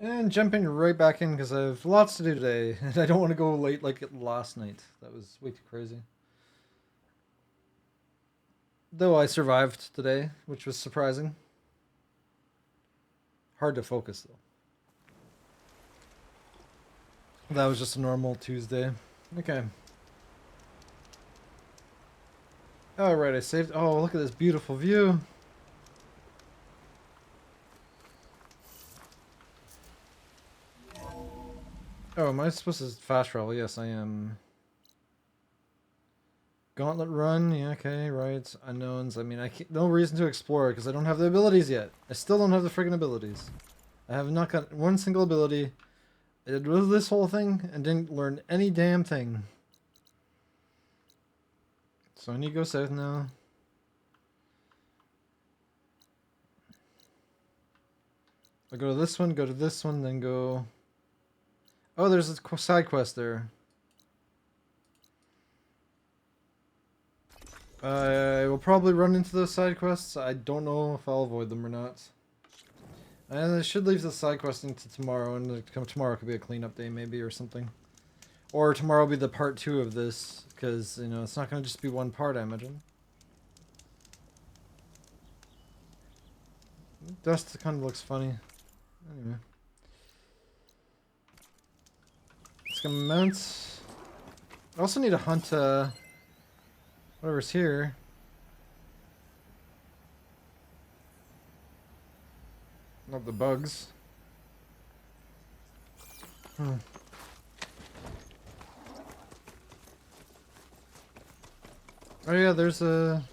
And jumping right back in because I have lots to do today, and I don't want to go late like last night. That was way too crazy. Though I survived today, which was surprising. Hard to focus though. That was just a normal Tuesday. Okay. All right, I saved. Oh, look at this beautiful view. Oh, am I supposed to fast travel? Yes, I am. Gauntlet run. Yeah, okay, right. Unknowns. I mean, no reason to explore because I don't have the abilities yet. I still don't have the friggin' abilities. I have not got one single ability. I did this whole thing and didn't learn any damn thing. So I need to go south now. I'll go to this one, go to this one, then go... Oh, there's a side quest there. I will probably run into those side quests. I don't know if I'll avoid them or not. And I should leave the side quest into tomorrow, and tomorrow could be a cleanup day maybe or something. Or tomorrow will be the part 2 of this, because, you know, it's not going to just be one part, I imagine. Dust kind of looks funny. Anyway. It's gonna mount. I also need to hunt, whatever's here. Not the bugs. Hmm. Oh yeah, there's a...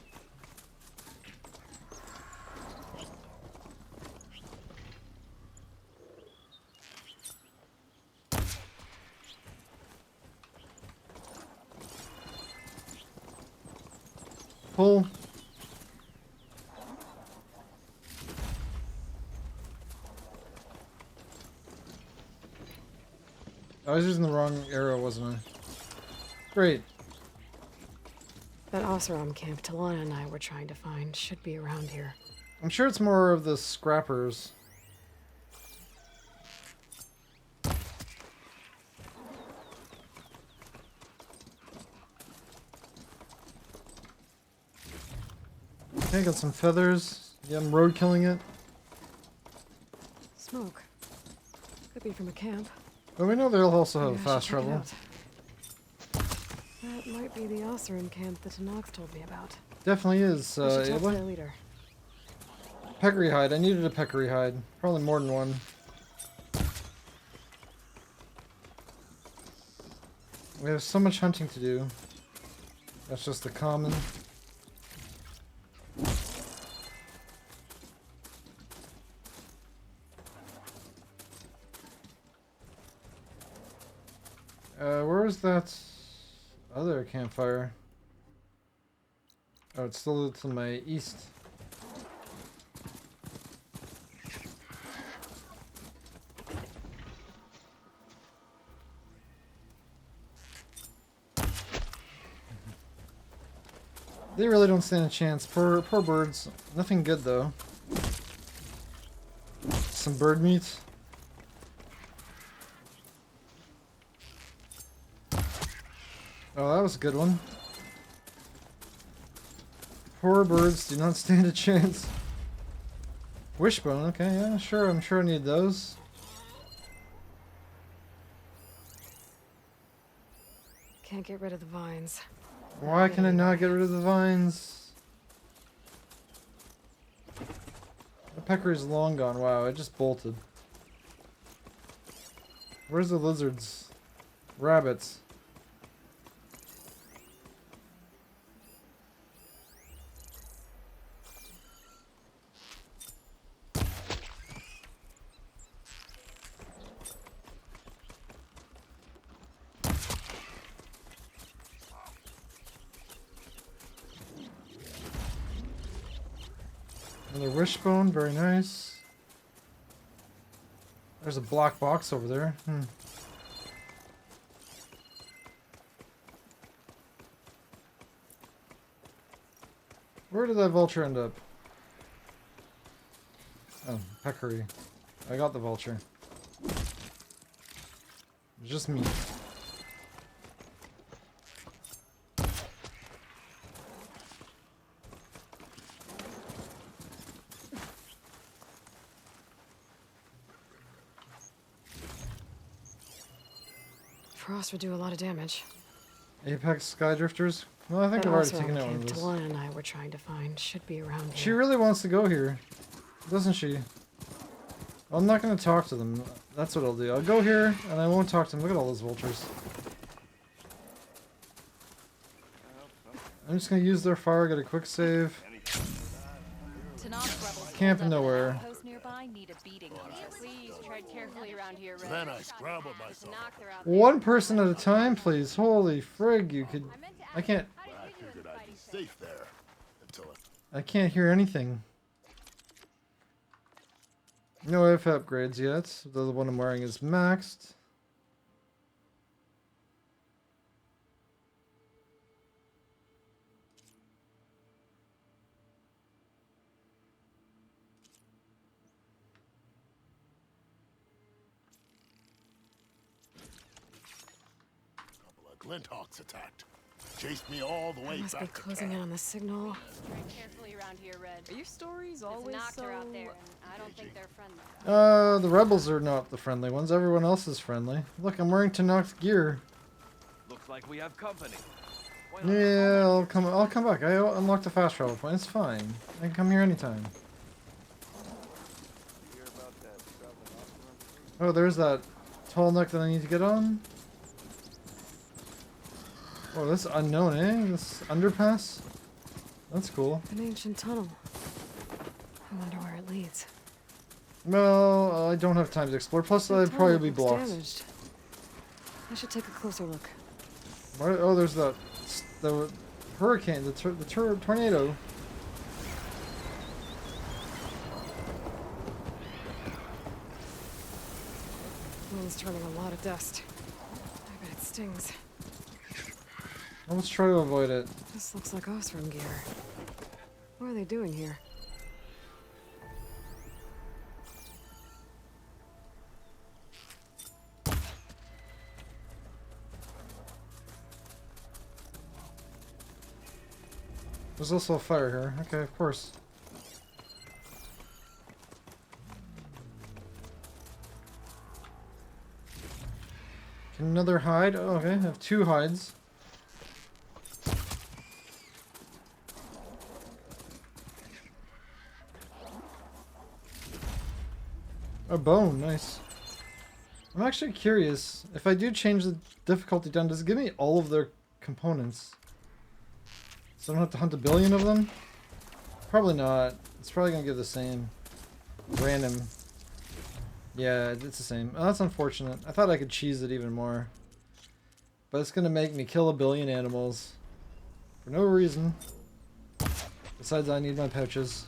Pull. I was using the wrong arrow, wasn't I? Great. That Oseram camp Talana and I were trying to find should be around here. I'm sure it's more of the scrappers. Okay, got some feathers. Yeah, I'm road killing it. Smoke. Could be from a camp. But we know they'll also Maybe have I should fast check it travel. out. That might be the Oseram camp that Tanox told me about. Definitely is. I should talk to their leader. Peccary hide. I needed a peccary hide. Probably more than one. We have so much hunting to do. That's just the common. Where is that other campfire? Oh, it's still to my east. They really don't stand a chance. Poor birds. Nothing good though. Some bird meat. Oh, that was a good one. Poor birds do not stand a chance. Wishbone, okay, yeah, sure, I'm sure I need those. Can't get rid of the vines. Why can I not get rid of the vines? The peccary's long gone. Wow, I just bolted. Where's the lizards? Rabbits. Another wishbone, very nice. There's a black box over there. Where did that vulture end up? Oh, peccary. I got the vulture. It's just me. Frost would do a lot of damage. Apex Skydrifters? Well, I think That I've already Oseram taken out one camp of those. Talana and I were trying to find should be around She here. really wants to go here, doesn't she? I'm not going to talk to them. That's what I'll do. I'll go here, and I won't talk to them. Look at all those vultures. I'm just going to use their fire, get a quick save. Camp nowhere. Nearby need a beating. Please tread carefully around here, Red. Then I scrambled myself. One person at a time, please. Holy frig, you could... I can't... I figured I'd be safe there until I can't hear anything. No F upgrades yet. The one I'm wearing is maxed. Glinthawks attacked. Chased me all the They way must be back to closing in camp. on the signal. Tread carefully around here, Red. Are your stories There's always an Noctur so... out there, and I don't think they're friendly. The rebels are not the friendly ones. Everyone else is friendly. Look, I'm wearing Tanox's gear. Looks like we have company. Why not Yeah, call I'll come back. I unlocked a fast travel point. It's fine. I can come here anytime. hear about that traveling Oseram? Oh, there's that tall neck that I need to get on. Oh, this unknown, eh? This underpass? That's cool. An ancient tunnel. I wonder where it leads. Well, I don't have time to explore. Plus, The I'd probably tunnel be looks blocked. damaged. I should take a closer look. Oh, there's the hurricane, the tornado. Wind's turning a lot of dust. I bet it stings. Well, let's try to avoid it. This looks like Oseram gear. What are they doing here? There's also a fire here. Okay, of course. Can another hide? Oh, okay, I have 2 hides. A bone, nice. I'm actually curious, if I do change the difficulty down, does it give me all of their components? So I don't have to hunt a billion of them? Probably not. It's probably gonna give the same. Random. Yeah, it's the same. Oh, that's unfortunate. I thought I could cheese it even more. But it's gonna make me kill a billion animals. For no reason. Besides, I need my pouches.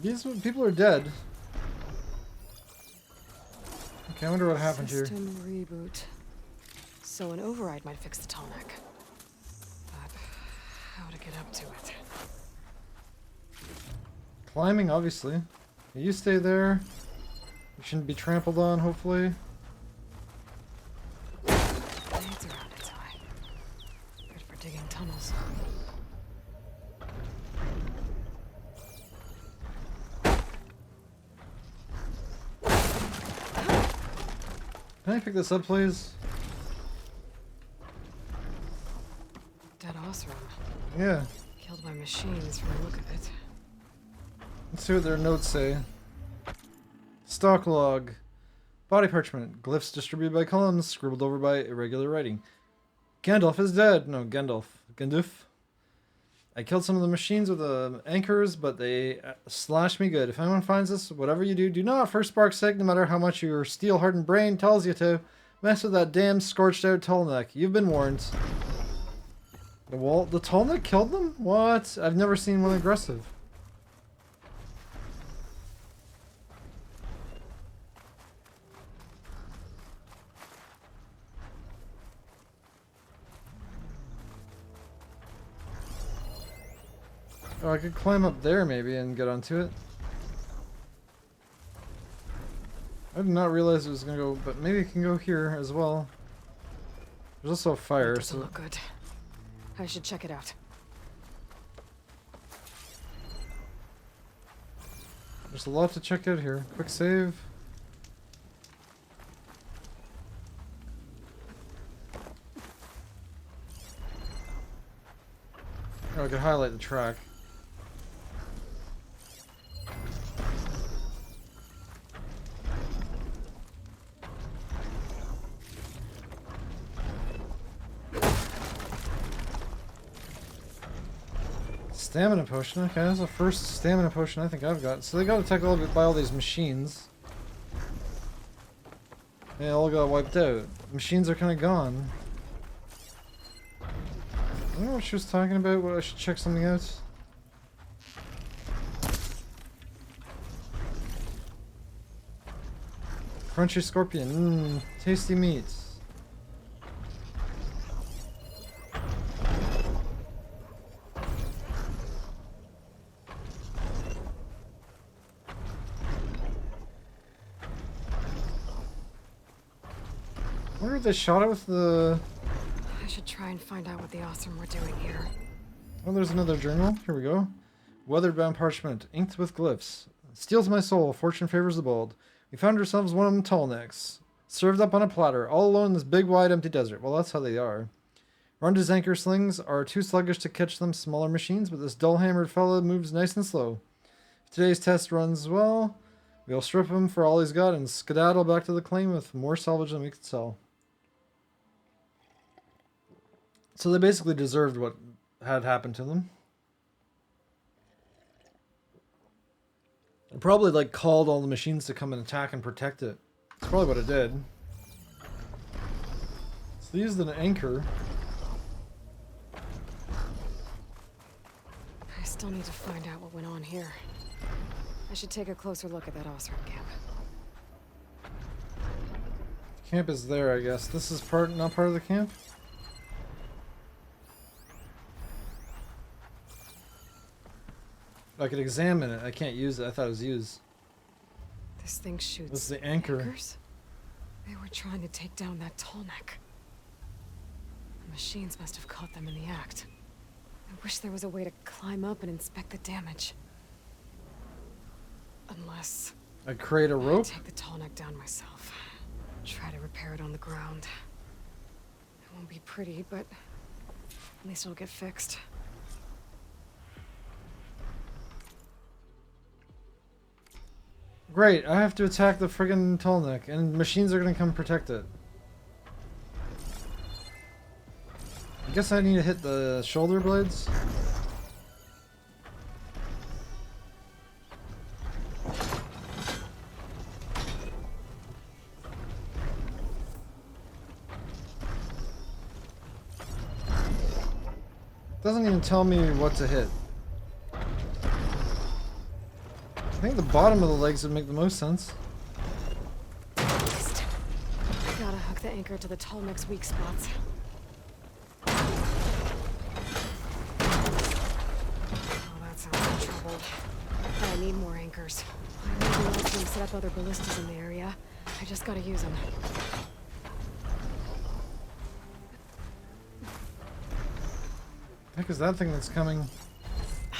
These people are dead. Okay, I wonder what happened here. System reboot. So an override might fix the Tallneck. But how to get up to it? Climbing, obviously. You stay there. You shouldn't be trampled on, hopefully. Blades around its eye. Good for digging tunnels. Can I pick this up, please? Dead Oseram. Yeah. Killed by machines from the look of it. Let's see what their notes say. Stock log. Body parchment. Glyphs distributed by columns, scribbled over by irregular writing. Gandalf is dead. No, Gandalf. Gandalf. I killed some of the machines with the anchors, but they slashed me good. If anyone finds this, whatever you do, do not, for spark's sake, no matter how much your steel-hardened brain tells you to, mess with that damn scorched-out Tallneck. You've been warned. The Tallneck killed them? What? I've never seen one aggressive. Oh, I could climb up there maybe and get onto it. I did not realize it was gonna go, but maybe it can go here as well. There's also a fire, That doesn't so look good. I should check it out. there's a lot to check out here. Quick save. Oh, I could highlight the track. Stamina potion. Okay, that's the first stamina potion I think I've got. So they got attacked all by all these machines. They all got wiped out. Machines are kind of gone. I don't know what she was talking about. What I should check something out. Crunchy scorpion. Tasty meat. I wonder if they shot it with the... I should try and find out what the awesome we're doing here. Oh, there's another journal. Here we go. Weathered-bound parchment, inked with glyphs. Steals my soul, fortune favors the bold. We found ourselves one of them tall necks. Served up on a platter, all alone in this big, wide, empty desert. Well, that's how they are. Runda's anchor slings are too sluggish to catch them smaller machines, but this dull-hammered fella moves nice and slow. If today's test runs well, we'll strip him for all he's got and skedaddle back to the claim with more salvage than we could sell. So they basically deserved what had happened to them. It probably like called all the machines to come and attack and protect it. That's probably what it did. So they used an anchor. I still need to find out what went on here. I should take a closer look at that Osram camp. Camp is there, I guess. This is not part of the camp? I could examine it. I can't use it. I thought it was used. This thing shoots. This is the anchor. anchors? They were trying to take down that tall neck. The machines must have caught them in the act. I wish there was a way to climb up and inspect the damage. Unless I create a I rope? take the tall neck down myself. Try to repair it on the ground. It won't be pretty, but at least it'll get fixed. Great, I have to attack the friggin' tall neck, and machines are gonna come protect it. I guess I need to hit the shoulder blades. Doesn't even tell me what to hit. I think the bottom of the legs would make the most sense. Gotta hook the anchor to the tall neck's weak spots. Oh, that sounds troubled. But I need more anchors. I know the team set up other ballistas in the area. I just gotta use them. The heck is that thing that's coming?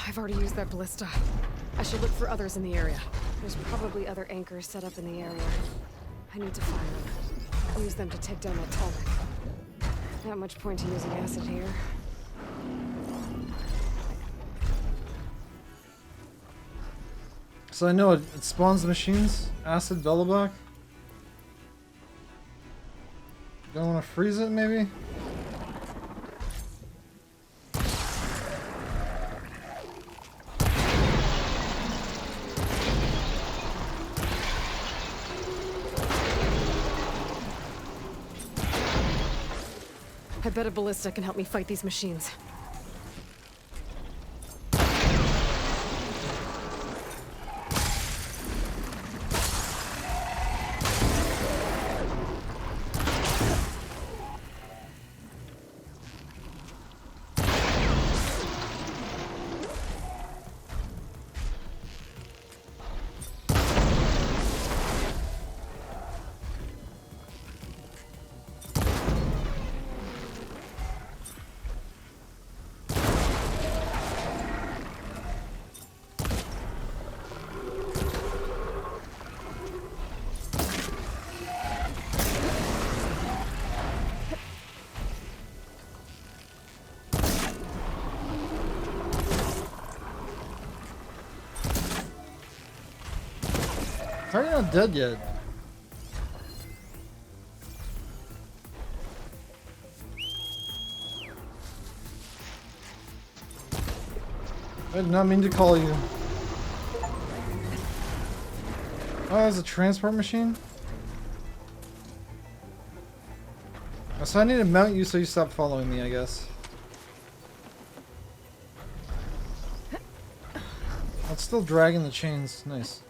I've already used that ballista. I should look for others in the area. There's probably other anchors set up in the area. I need to find them. Use them to take down that tall neck. Not much point to using acid here. So I know it spawns the machines. Acid Bellablock. Don't want to freeze it, maybe? I bet a ballista can help me fight these machines. How are you not dead yet? I did not mean to call you. Oh, it's a transport machine? Oh, so I need to mount you so you stop following me, I guess. Oh, it's still dragging the chains. Nice.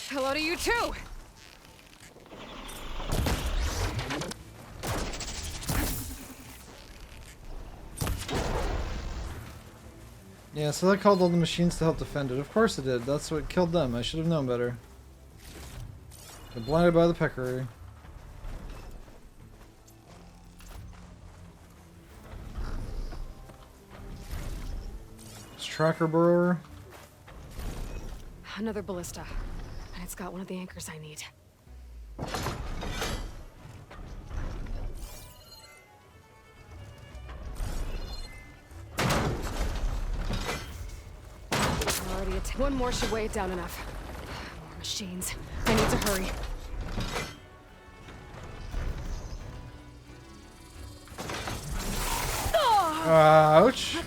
Hello to you too! Yeah, so that called all the machines to help defend it. Of course it did. That's what killed them. I should have known better. They're blinded by the peccary. It's Tracker Burrower. Another ballista. And it's got one of the anchors I need. Already one more should weigh it down enough. More machines. I need to hurry. Ouch.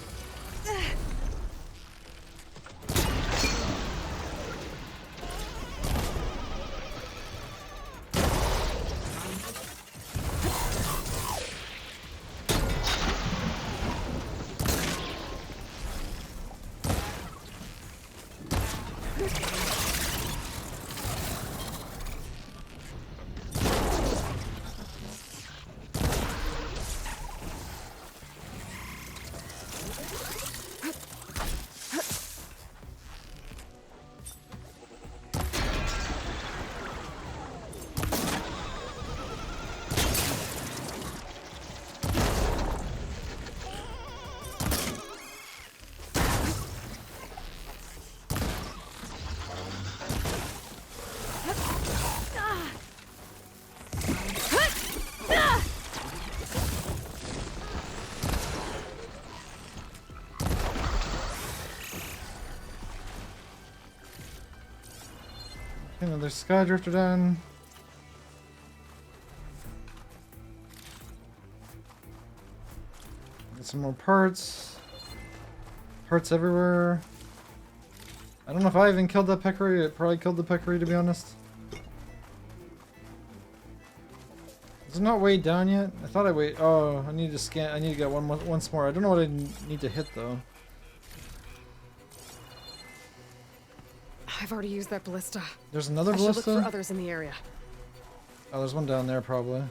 Another Sky Drifter done. Get some more parts. Parts everywhere. I don't know if I even killed that peccary. It probably killed the peccary, to be honest. Is it not weighed down yet? I thought I weighed. Oh, I need to scan. I need to get once more. I don't know what I need to hit though. I've already used that ballista. There's another I should ballista? look for others in the area. Oh, there's one down there probably.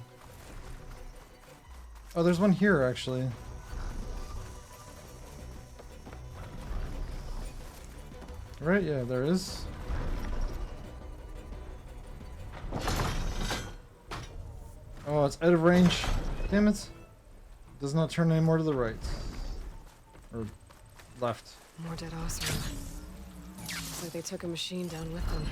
Oh, there's one here actually. Right, yeah, there is. Oh, it's out of range. Damn it. Does not turn any more to the right. Or left. More dead Osram. Looks like they took a machine down with them.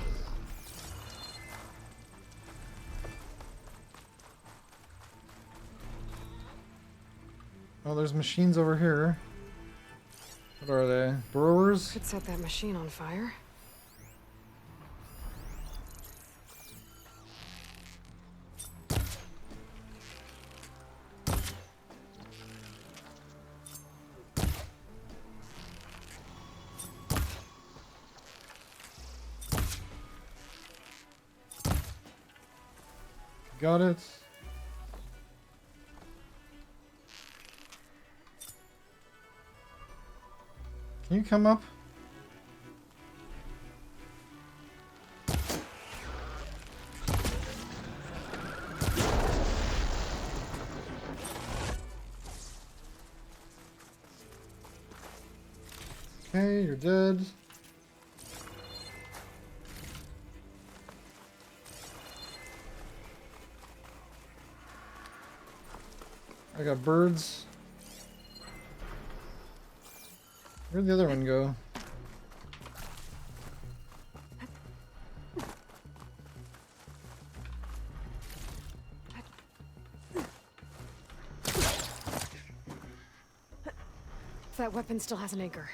Oh, there's machines over here. What are they? Burrowers? Could set that machine on fire. Got it. Can you come up? Okay, you're dead. I got birds. Where'd the other one go? That weapon still has an anchor.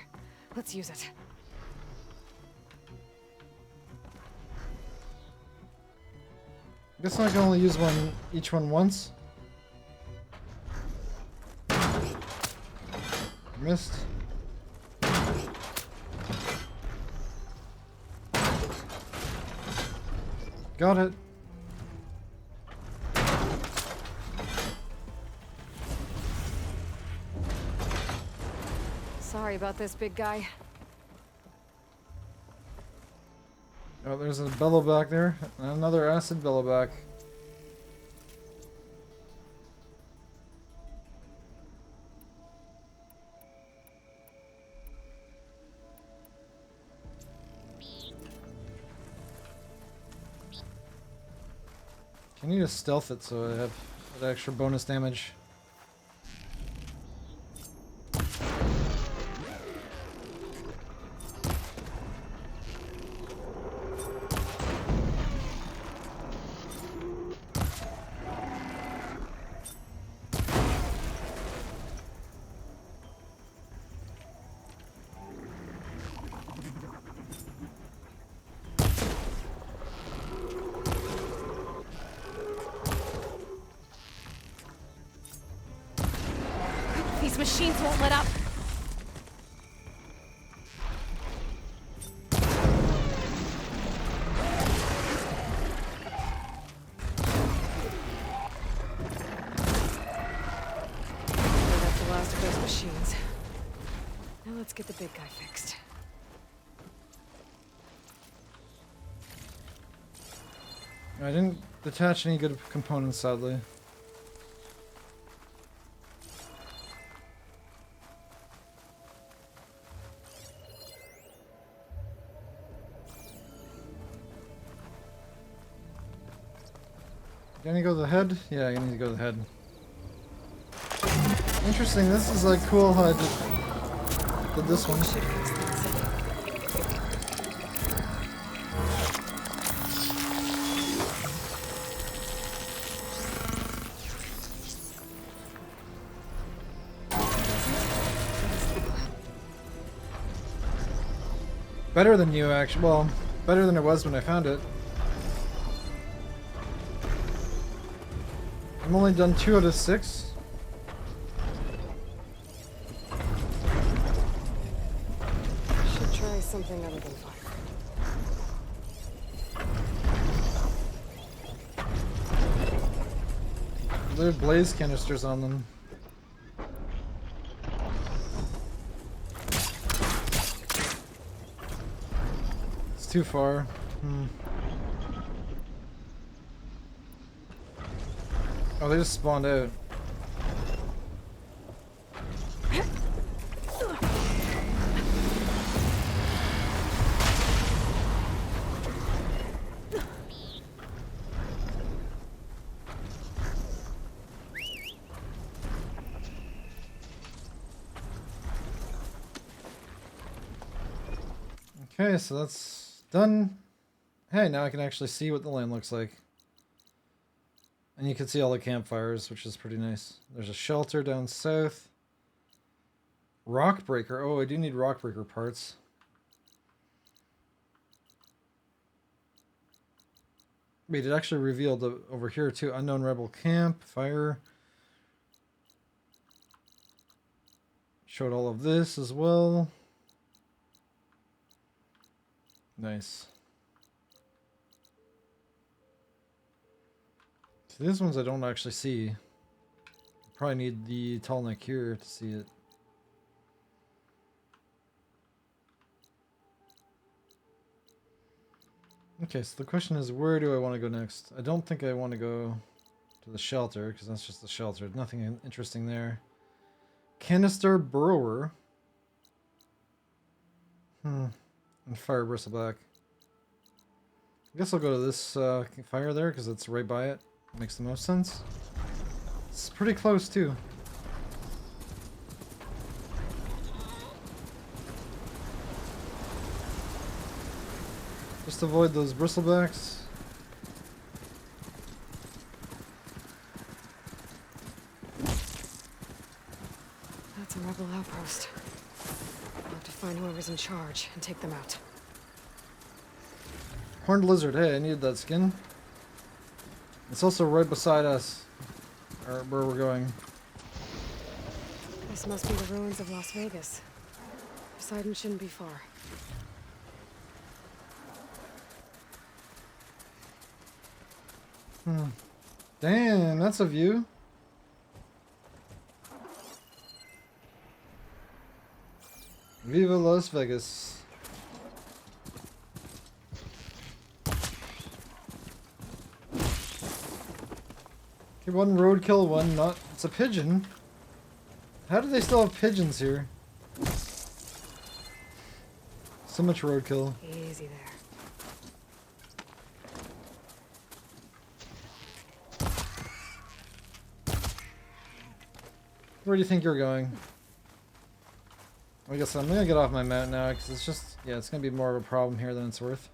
Let's use it. I guess I can only use each one once. Missed. Got it. Sorry about this, big guy. Oh, there's a bellowback there. Another acid bellowback. I need to stealth it so I have that extra bonus damage. These machines won't let up. That's the last of those machines. Now let's get the big guy fixed. I didn't detach any good components, sadly. Can I go to the head? Yeah, I need to go to the head. Interesting, this is like cool how I did this one. Better than you, actually. Well, better than it was when I found it. I've only done 2 out of 6. Should try something other than fire. There are blaze canisters on them. It's too far. Oh, they just spawned out. Okay, so that's done. Hey, now I can actually see what the land looks like. And you can see all the campfires, which is pretty nice. There's a shelter down south. Rockbreaker. Oh, I do need Rockbreaker parts. Wait, it actually revealed over here too. Unknown Rebel Camp, fire. Showed all of this as well. Nice. So these ones I don't actually see. Probably need the tall neck here to see it. Okay, so the question is, where do I want to go next? I don't think I want to go to the shelter, because that's just the shelter. Nothing interesting there. Canister Burrower. And Fire Bristleback. I guess I'll go to this fire there, because it's right by it. Makes the most sense. It's pretty close too. Just avoid those bristlebacks. That's a rebel outpost. I'll have to find whoever's in charge and take them out. Horned lizard. Hey, I needed that skin. It's also right beside us, or where we're going. This must be the ruins of Las Vegas. Poseidon shouldn't be far. Damn, that's a view. Viva Las Vegas. Okay, one roadkill, one not. It's a pigeon. How do they still have pigeons here? So much roadkill. Easy there. Where do you think you're going? I guess I'm gonna get off my mount now because it's just, yeah, it's gonna be more of a problem here than it's worth.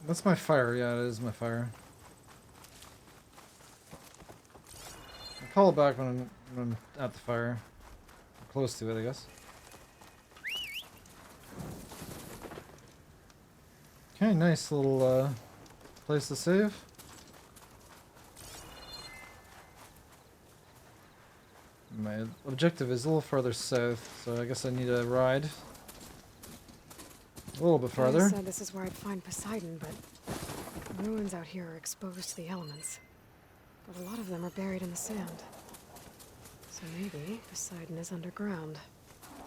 That's my fire. Yeah, it is my fire. I'll call it back when I'm at the fire. Close to it, I guess. Okay, nice little place to save. My objective is a little farther south, so I guess I need a ride. A little bit farther. I said this is where I'd find Poseidon, but the ruins out here are exposed to the elements. But a lot of them are buried in the sand. So maybe Poseidon is underground.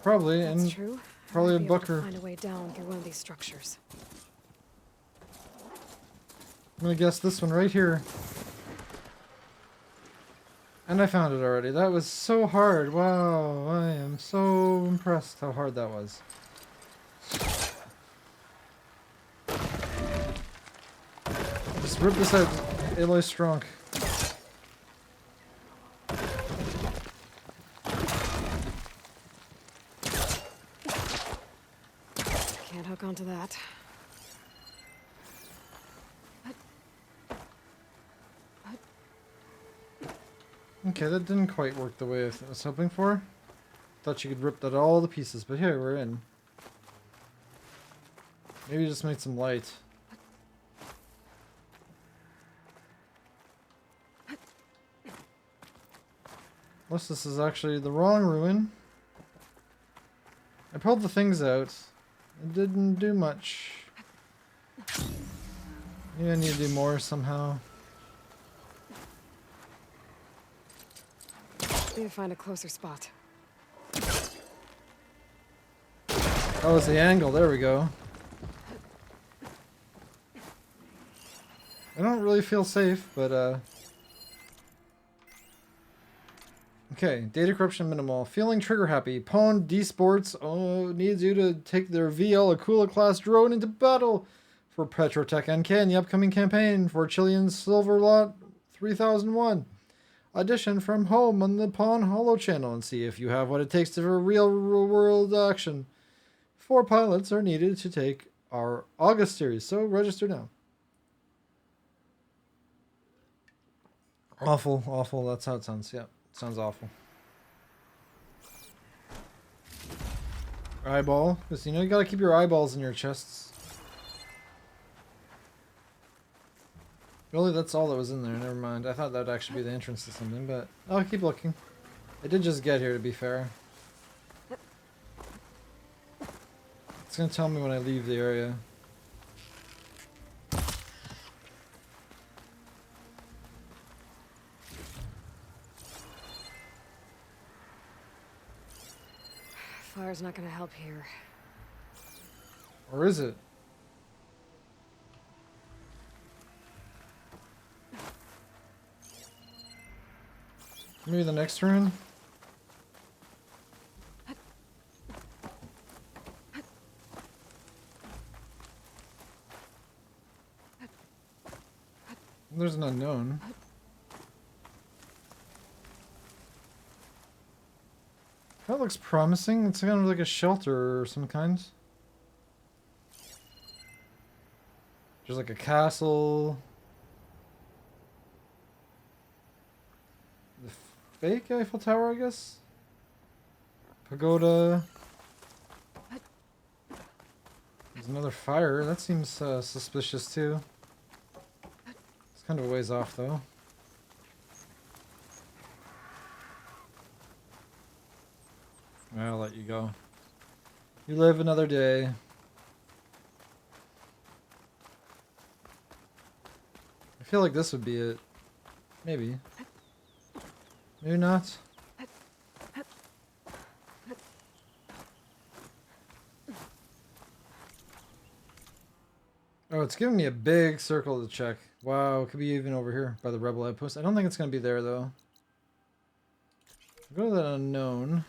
Probably, That's and true. probably I a might be able to bunker. find a way down through one of these structures. I'm gonna guess this one right here. And I found it already. That was so hard. Wow, I am so impressed how hard that was. Just rip this out, Aloy Strong. Can't hook onto that. Okay, that didn't quite work the way I was hoping for. Thought you could rip that all to pieces, but here, we're in. Maybe just make some light. Unless this is actually the wrong ruin. I pulled the things out. It didn't do much. Maybe I need to do more somehow. Need to find a closer spot. Oh, it's the angle. There we go. I don't really feel safe, but okay, data corruption minimal. Feeling trigger happy. Pawn D Sports needs you to take their VL Aquila class drone into battle for Petrotech NK in the upcoming campaign for Chilean Silver Lot 3001. Audition from home on the Pawn Hollow channel and see if you have what it takes for real world action. 4 pilots are needed to take our August series, so register now. Awful, awful. That's how it sounds. Yeah, sounds awful. Eyeball, because you know you gotta keep your eyeballs in your chests. Really, that's all that was in there. Never mind. I thought that'd actually be the entrance to something, but I'll keep looking. I did just get here, to be fair. It's gonna tell me when I leave the area. Fire's not gonna help here. Or is it? Maybe the next turn? there's an unknown. That looks promising. It's kind of like a shelter or some kind. There's like a castle. The fake Eiffel Tower, I guess? Pagoda. There's another fire. That seems suspicious too. It's kind of a ways off though. I'll let you go. You live another day. I feel like this would be it. Maybe. Maybe not. Oh, it's giving me a big circle to check. Wow, it could be even over here by the rebel outpost. I don't think it's going to be there though. I'll go to that unknown.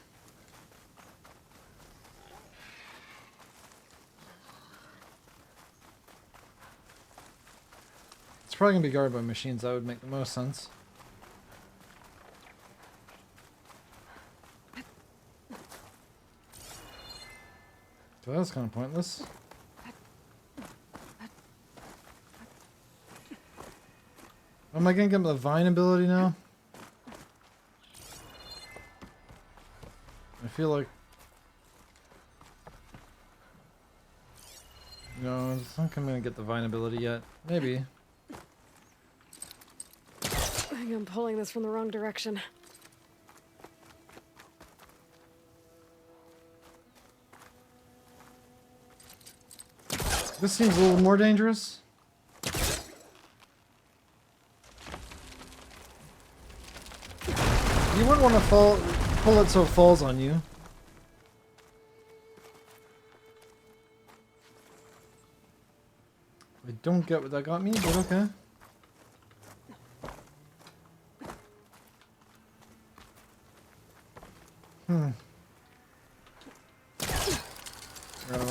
It's probably going to be guarded by machines. That would make the most sense. So that was kind of pointless. Am I going to get the vine ability now? I feel like... No, I don't think I'm going to get the vine ability yet. Maybe. I think I'm pulling this from the wrong direction. This seems a little more dangerous. You wouldn't want to pull it so it falls on you. I don't get what that got me, but okay. Oh,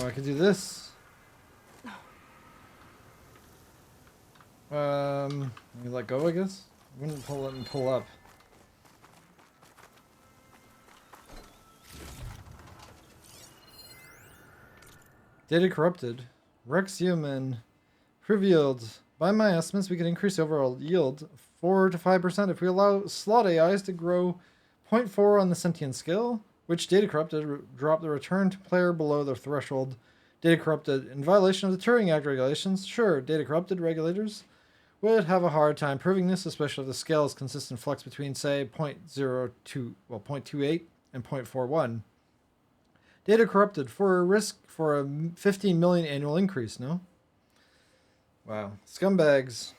I could do this. Let me let go, I guess? Wouldn't let me pull up. Data corrupted. Rex human. Prove yield. By my estimates, we can increase the overall yield 4 to 5% if we allow slot AIs to grow 0.4 on the sentient scale, which data corrupted drop the return to player below their threshold. Data corrupted in violation of the Turing Act regulations. Sure, data corrupted regulators would have a hard time proving this, especially if the scale is consistent flux between, say, 0.28 and 0.41. Data corrupted for a risk for a 15 million annual increase, no? Wow. Scumbags.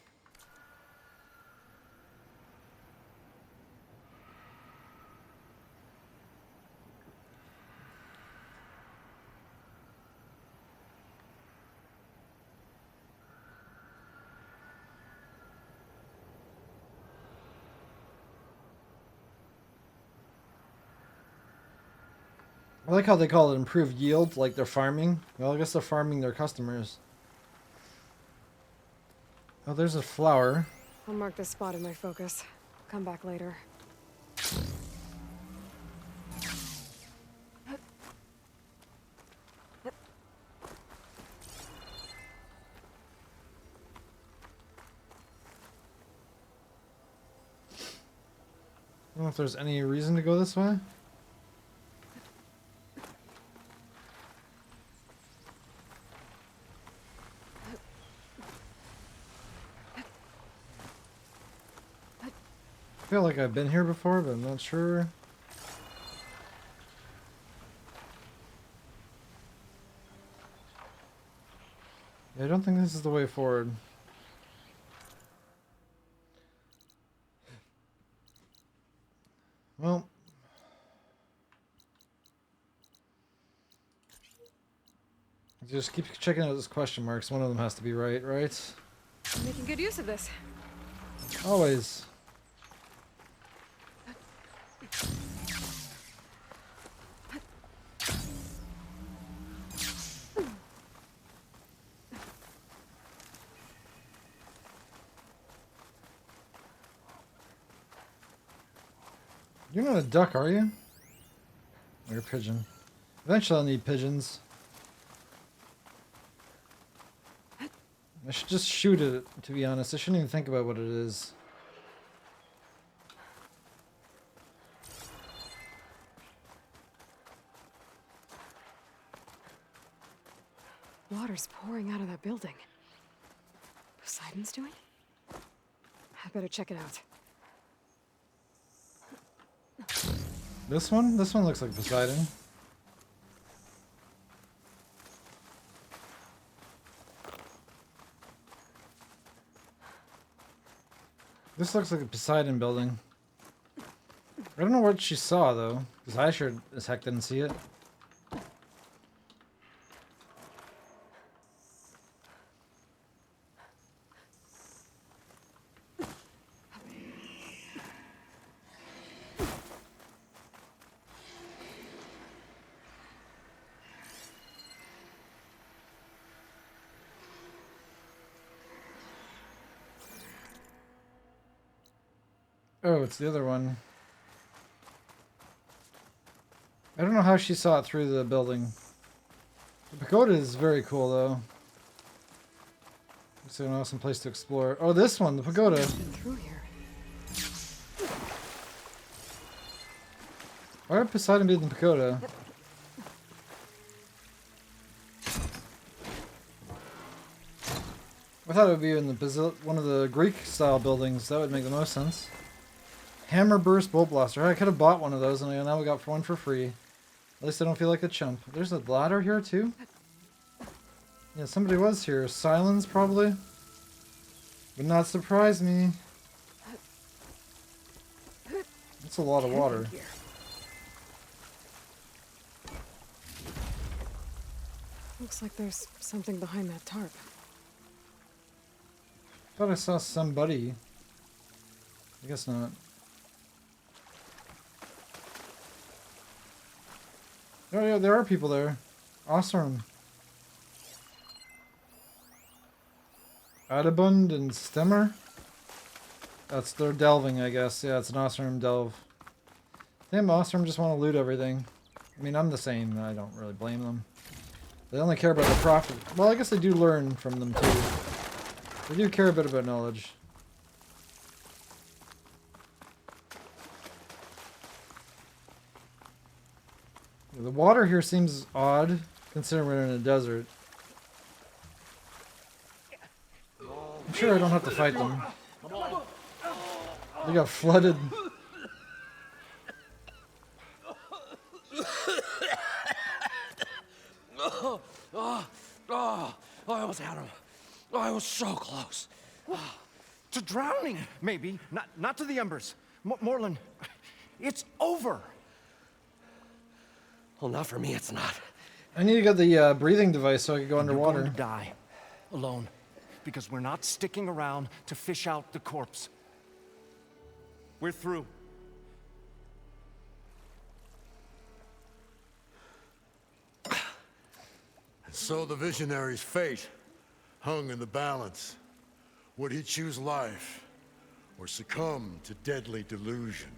I like how they call it improved yield, like they're farming. Well, I guess they're farming their customers. Oh, there's a flower. I'll mark this spot in my focus. Come back later. I don't know if there's any reason to go this way. I feel like I've been here before, but I'm not sure. Yeah, I don't think this is the way forward. Well, just keep checking out those question marks. One of them has to be right, right? I'm making good use of this. Always. You're not a duck, are you? Or a pigeon. Eventually I'll need pigeons. I should just shoot it, to be honest. I shouldn't even think about what it is. Water's pouring out of that building. Poseidon's doing? I better check it out. This one? This one looks like Poseidon. This looks like a Poseidon building. I don't know what she saw, though. Because I sure as heck didn't see it. Oh, it's the other one. I don't know how she saw it through the building. The pagoda is very cool, though. It's an awesome place to explore. Oh, this one, the pagoda. Been through here. Why would Poseidon be in the pagoda? I thought it would be in the one of the Greek-style buildings. That would make the most sense. Hammer Burst Bolt Blaster. I could have bought one of those, and now we got one for free. At least I don't feel like a chump. There's a ladder here, too? Yeah, somebody was here. Silence, probably. Would not surprise me. That's a lot of water. Here. Looks like there's something behind that tarp. Thought I saw somebody. I guess not. Oh yeah, there are people there. Awesome. Adabund and Stemmer? That's their delving, I guess. Yeah, it's an Ostrom delve. Damn, Ostrom just want to loot everything. I mean, I'm the same. I don't really blame them. They only care about the profit. Well, I guess they do learn from them, too. They do care a bit about knowledge. The water here seems odd, considering we're in a desert. I'm sure I don't have to fight them. They got flooded. I almost had him. I was so close. To drowning, maybe. Not to the embers. Morlun, it's over. Well, not for me, it's not. I need to get the breathing device so I can go You're underwater. going to die. Alone. Because we're not sticking around to fish out the corpse. We're through. So the visionary's fate hung in the balance. Would he choose life or succumb to deadly delusion?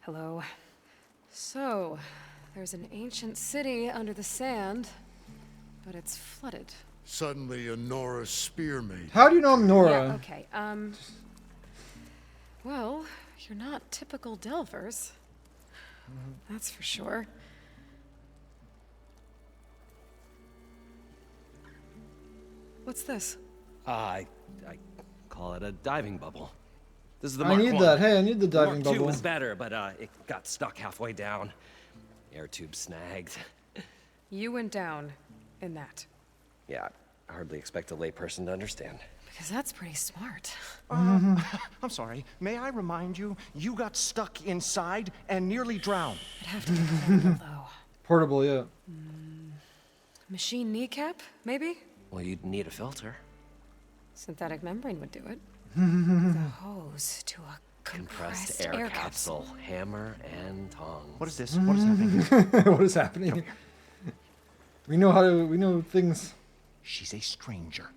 Hello. So, there's an ancient city under the sand, but it's flooded. Suddenly a Nora spearmate. How do you know I'm Nora? Yeah, okay. Well, you're not typical Delvers. That's for sure. What's this? I call it a diving bubble. This is the I Mark need 1. that. Hey, I need the diving Mark 2 bubble. was better, but it got stuck halfway down. Air tube snagged. You went down in that. Yeah, I hardly expect a layperson to understand. Because that's pretty smart. I'm sorry. May I remind you, you got stuck inside and nearly drowned. I'd have to be portable, though. Portable, yeah. Machine kneecap, maybe? Well, you'd need a filter. Synthetic membrane would do it. The hose to a Compressed air capsule. Hammer and tongs. What is this? What is happening? What is happening? We know things. She's a stranger.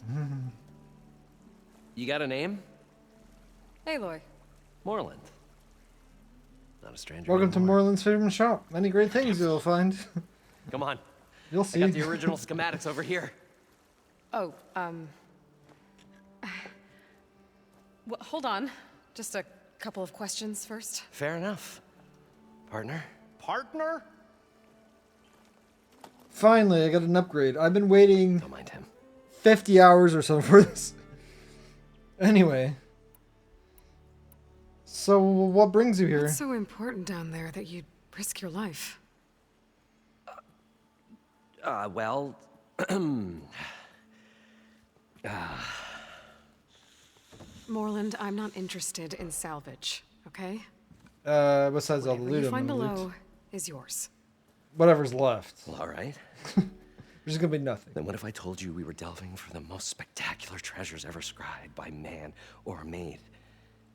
You got a name? Aloy. Moreland. Not a stranger Welcome to anymore. Moreland's favorite shop. Many great things you'll find. Come on. You'll I see. got the original schematics over here. Oh, well, hold on. Just a couple of questions first. Fair enough. Partner? Partner? Finally, I got an upgrade. I've been waiting Don't mind him. 50 hours or so for this. Anyway. So, what brings you here? What's so important down there that you'd risk your life? Well... Moreland, I'm not interested in salvage, okay? Besides all the Whatever loot you I'm find gonna loot. below is yours. Whatever's left. Well, all right. There's gonna be nothing. Then what if I told you we were delving for the most spectacular treasures ever scribed by man or maid?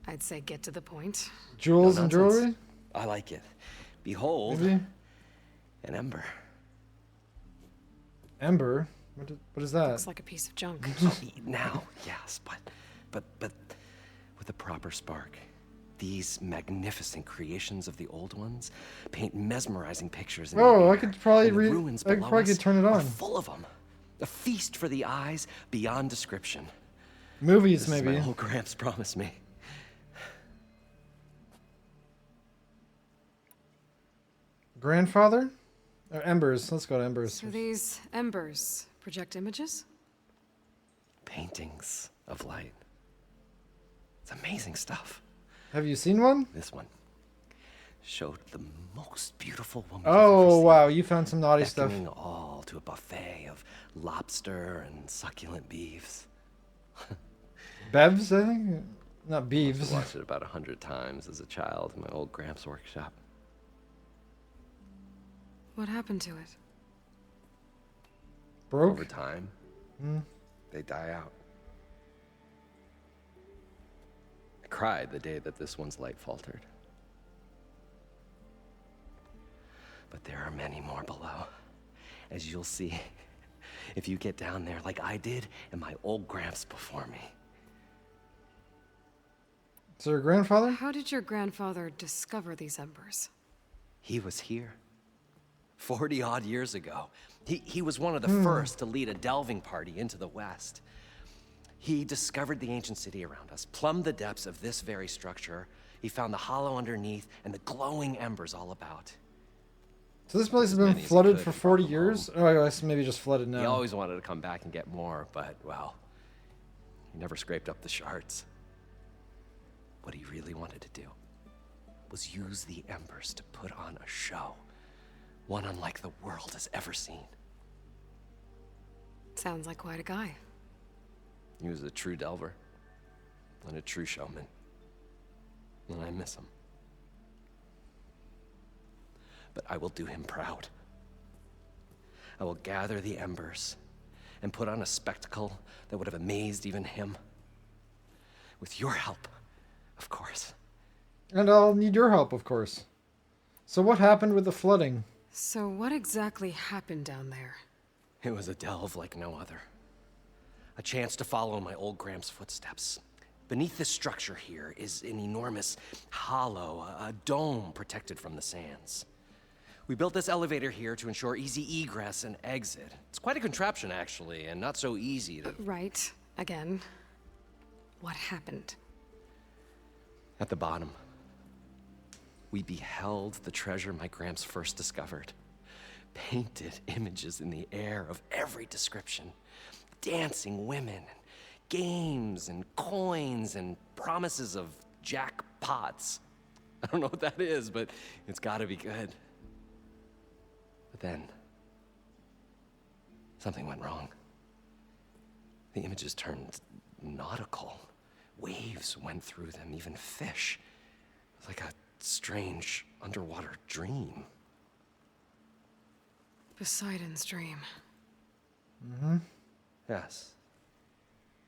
I'd say get to the point. Jewels No and nonsense. jewelry? I like it. Behold, Maybe? an ember. Ember? What is that? Looks like a piece of junk. Now, yes, but with a proper spark. These magnificent creations of the old ones paint mesmerizing pictures. In the Oh, I air, could probably and the read. ruins I below probably us could turn it are on. full of them. A feast for the eyes beyond description. Movies, This is maybe. my old Gramps promised me. Grandfather? Or embers. Let's go to embers. So these embers project images? Paintings of light. It's amazing stuff. Have you seen one? This one showed the most beautiful woman. Oh, wow. You found some naughty stuff. Beckoning all to a buffet of lobster and succulent beeves. Bevs, I think? Not beeves. I watched it about 100 times as a child in my old Gramps workshop. What happened to it? Broke? Over time, they die out. I cried the day that this one's light faltered. But there are many more below, as you'll see if you get down there like I did and my old Gramps before me. Is there a grandfather? How did your grandfather discover these embers? He was here 40-odd years ago. He was one of the first to lead a delving party into the West. He discovered the ancient city around us, plumbed the depths of this very structure. He found the hollow underneath and the glowing embers all about. So this place has been many as he flooded could for and 40 brought them years? Oh, I guess maybe just flooded now. He always wanted to come back and get more, but, well, he never scraped up the shards. What he really wanted to do was use the embers to put on a show, one unlike the world has ever seen. Sounds like quite a guy. He was a true delver and a true showman, and I miss him. But I will do him proud. I will gather the embers and put on a spectacle that would have amazed even him. With your help, of course. And I'll need your help, of course. So what happened with the flooding? So what exactly happened down there? It was a delve like no other. A chance to follow in my old Gramps' footsteps. Beneath this structure here is an enormous hollow, a dome protected from the sands. We built this elevator here to ensure easy egress and exit. It's quite a contraption, actually, and not so easy to... Right. Again. What happened? At the bottom, we beheld the treasure my Gramps first discovered. Painted images in the air of every description. Dancing women, and games, and coins, and promises of jackpots. I don't know what that is, but it's gotta be good. But then, something went wrong. The images turned nautical. Waves went through them, even fish. It was like a strange underwater dream. Poseidon's dream. Yes.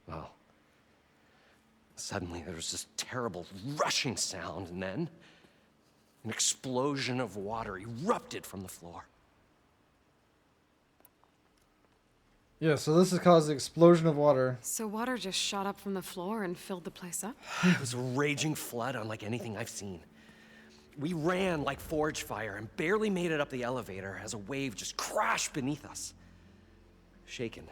Well, suddenly there was this terrible rushing sound, and then an explosion of water erupted from the floor. Yeah, so this has caused the explosion of water. So water just shot up from the floor and filled the place up? It was a raging flood unlike anything I've seen. We ran like forge fire and barely made it up the elevator as a wave just crashed beneath us. Shaken,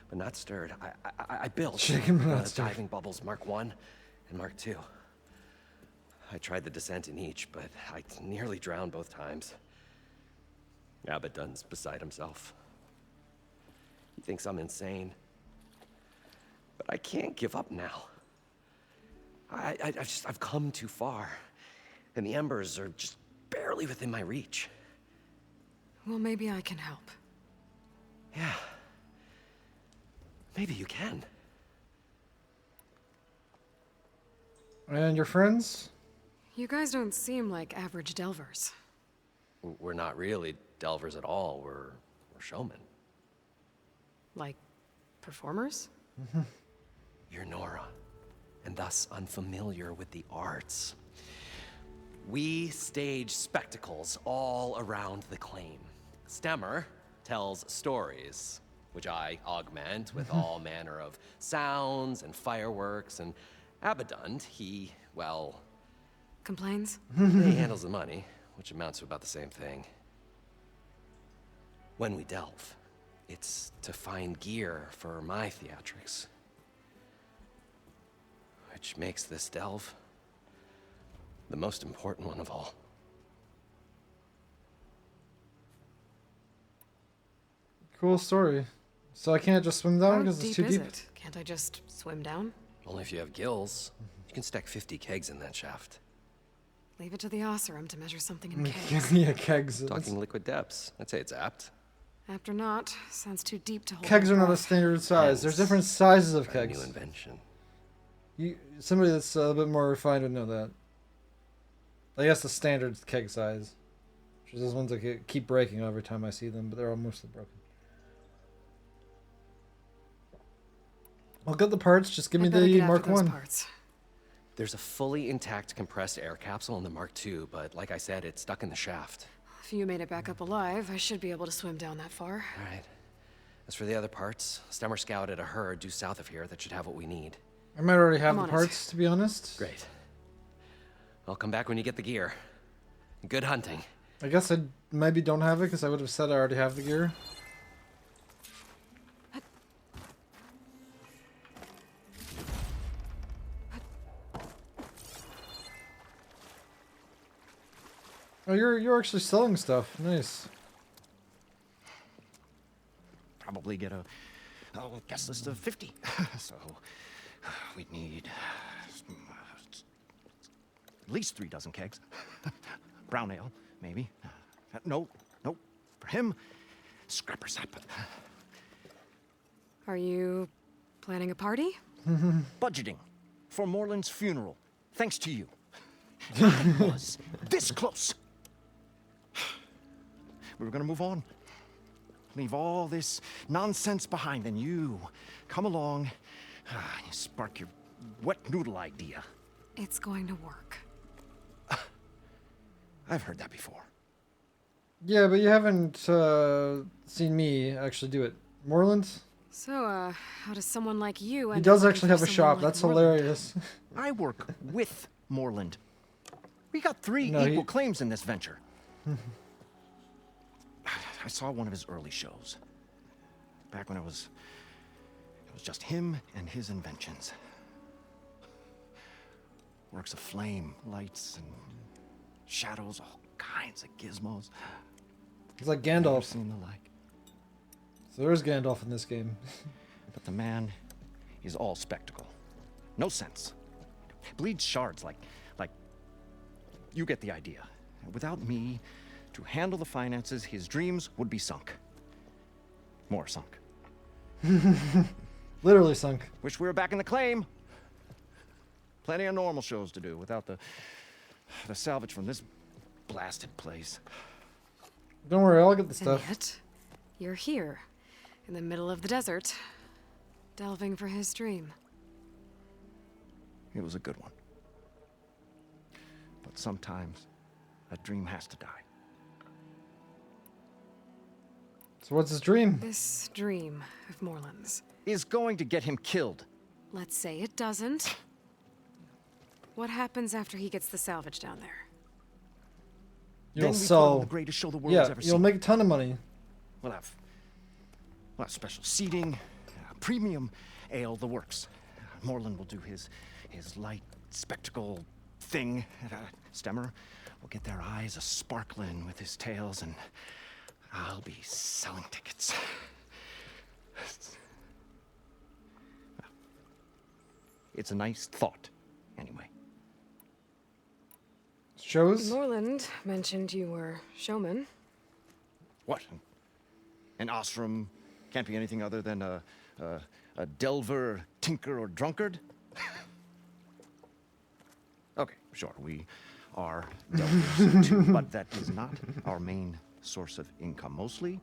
but not stirred. I built Shaken but not stirred. diving bubbles Mark 1 and Mark 2. I tried the descent in each, but I nearly drowned both times. Abaddon's beside himself. He thinks I'm insane. But I can't give up now. I've come too far. And the embers are just barely within my reach. Well, maybe I can help. Yeah. Maybe you can. And your friends? You guys don't seem like average delvers. We're not really delvers at all. We're showmen. Like, performers? You're Nora, and thus unfamiliar with the arts. We stage spectacles all around the claim. Stemmer tells stories, which I augment with all manner of sounds and fireworks, and Abaddon, he, well... Complains? he handles the money, which amounts to about the same thing. When we delve, it's to find gear for my theatrics. Which makes this delve the most important one of all. Cool story. So I can't just swim down How because it's deep too is deep? it? Can't I just swim down? Only if you have gills. You can stack 50 kegs in that shaft. Leave it to the Oseram to measure something in kegs. Yeah, kegs. Talking liquid depths. I'd say it's apt. After not, sounds too deep to hold. Kegs my are not a breath. standard size. There's different sizes of A kegs. new invention. Somebody that's a bit more refined would know that. I guess the standard keg size. Which is those ones that keep breaking every time I see them, but they're all mostly broken. I'll get the parts, just give me I'd better the get after Mark those 1. parts. There's a fully intact compressed air capsule in the Mark II, but like I said, it's stuck in the shaft. If you made it back up alive, I should be able to swim down that far. All right. As for the other parts, Stemmer scouted a herd due south of here that should have what we need. I might already have I'm the on it. parts, to be honest. Great. I'll come back when you get the gear. Good hunting. I guess I maybe don't have it because I would have said I already have the gear. Oh, you're actually selling stuff. Nice. Probably get a guest list of 50. So we'd need at least 3 dozen kegs. Brown ale, maybe. No. For him, scrapper sap. Are you planning a party? Budgeting for Moreland's funeral, thanks to you. I was this close. We were gonna move on. Leave all this nonsense behind, and you come along, you spark your wet noodle idea. It's going to work. I've heard that before. Yeah, but you haven't seen me actually do it. Moreland? So, how does someone like you He end does up actually working have a for shop. someone like That's Moreland? hilarious. I work with Moreland. We got 3 No, equal claims in this venture. I saw one of his early shows. Back when it was just him and his inventions. Works of flame, lights, and shadows, all kinds of gizmos. It's like Never Gandalf. seen the like. So there is Gandalf in this game. But the man is all spectacle. No sense. Bleeds shards like you get the idea. Without me to handle the finances, his dreams would be sunk. More sunk. Literally sunk. Wish we were back in the claim. Plenty of normal shows to do without the salvage from this blasted place. Don't worry, I'll get the And stuff. yet, you're here, in the middle of the desert, delving for his dream. It was a good one. But sometimes a dream has to die. So what's his dream? This dream of Moreland's. Is going to get him killed. Let's say it doesn't. What happens after he gets the salvage down there? You'll Then we put on sell. the greatest show the world Yeah, has ever you'll seen. make a ton of money. We'll have special seating, premium ale, the works. Moreland will do his light spectacle thing. Stemmer will get their eyes a sparkling with his tales, and I'll be selling tickets. It's a nice thought, anyway. Shows? Moreland mentioned you were showman. What? An Ostrom can't be anything other than a delver, tinker, or drunkard? Okay, sure, we are delvers too, but that is not our main source of income. Mostly,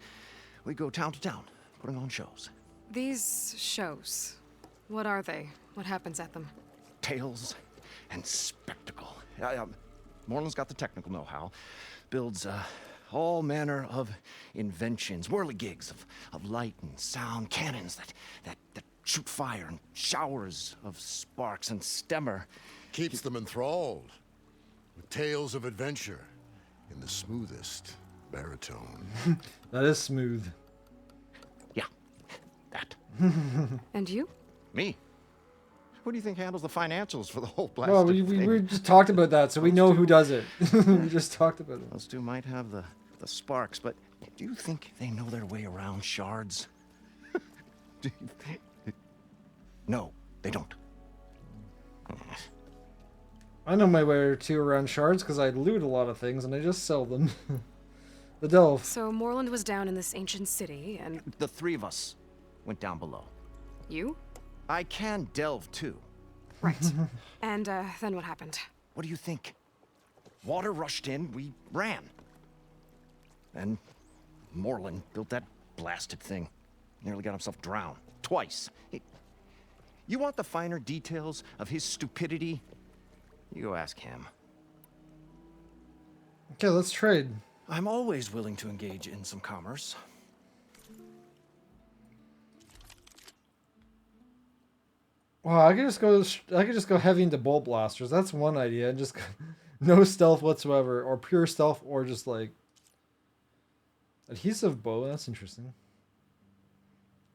we go town to town, putting on shows. These shows, what are they? What happens at them? Tales and spectacle. Moreland's got the technical know-how. Builds all manner of inventions, whirligigs of light and sound, cannons that shoot fire and showers of sparks, and Stemmer Keeps them enthralled with tales of adventure in the smoothest baritone. That is smooth. Yeah, that. And you? Me? Who do you think handles the financials for the whole blast? Well, we just talked about that, so we know who does it. We just talked about it. Those two might have the sparks, but do you think they know their way around shards? No, they don't. I know my way or two around shards because I loot a lot of things and I just sell them. The Delve. So Moreland was down in this ancient city, and The three of us went down below. you? I can delve too. Right. And then what happened? What do you think? Water rushed in, we ran. Then Moreland built that blasted thing. Nearly got himself drowned. Twice. You want the finer details of his stupidity? You go ask him. Okay, let's trade. I'm always willing to engage in some commerce. Wow, I could just go heavy into bolt blasters. That's one idea, and just no stealth whatsoever, or pure stealth, or just like adhesive bow. That's interesting.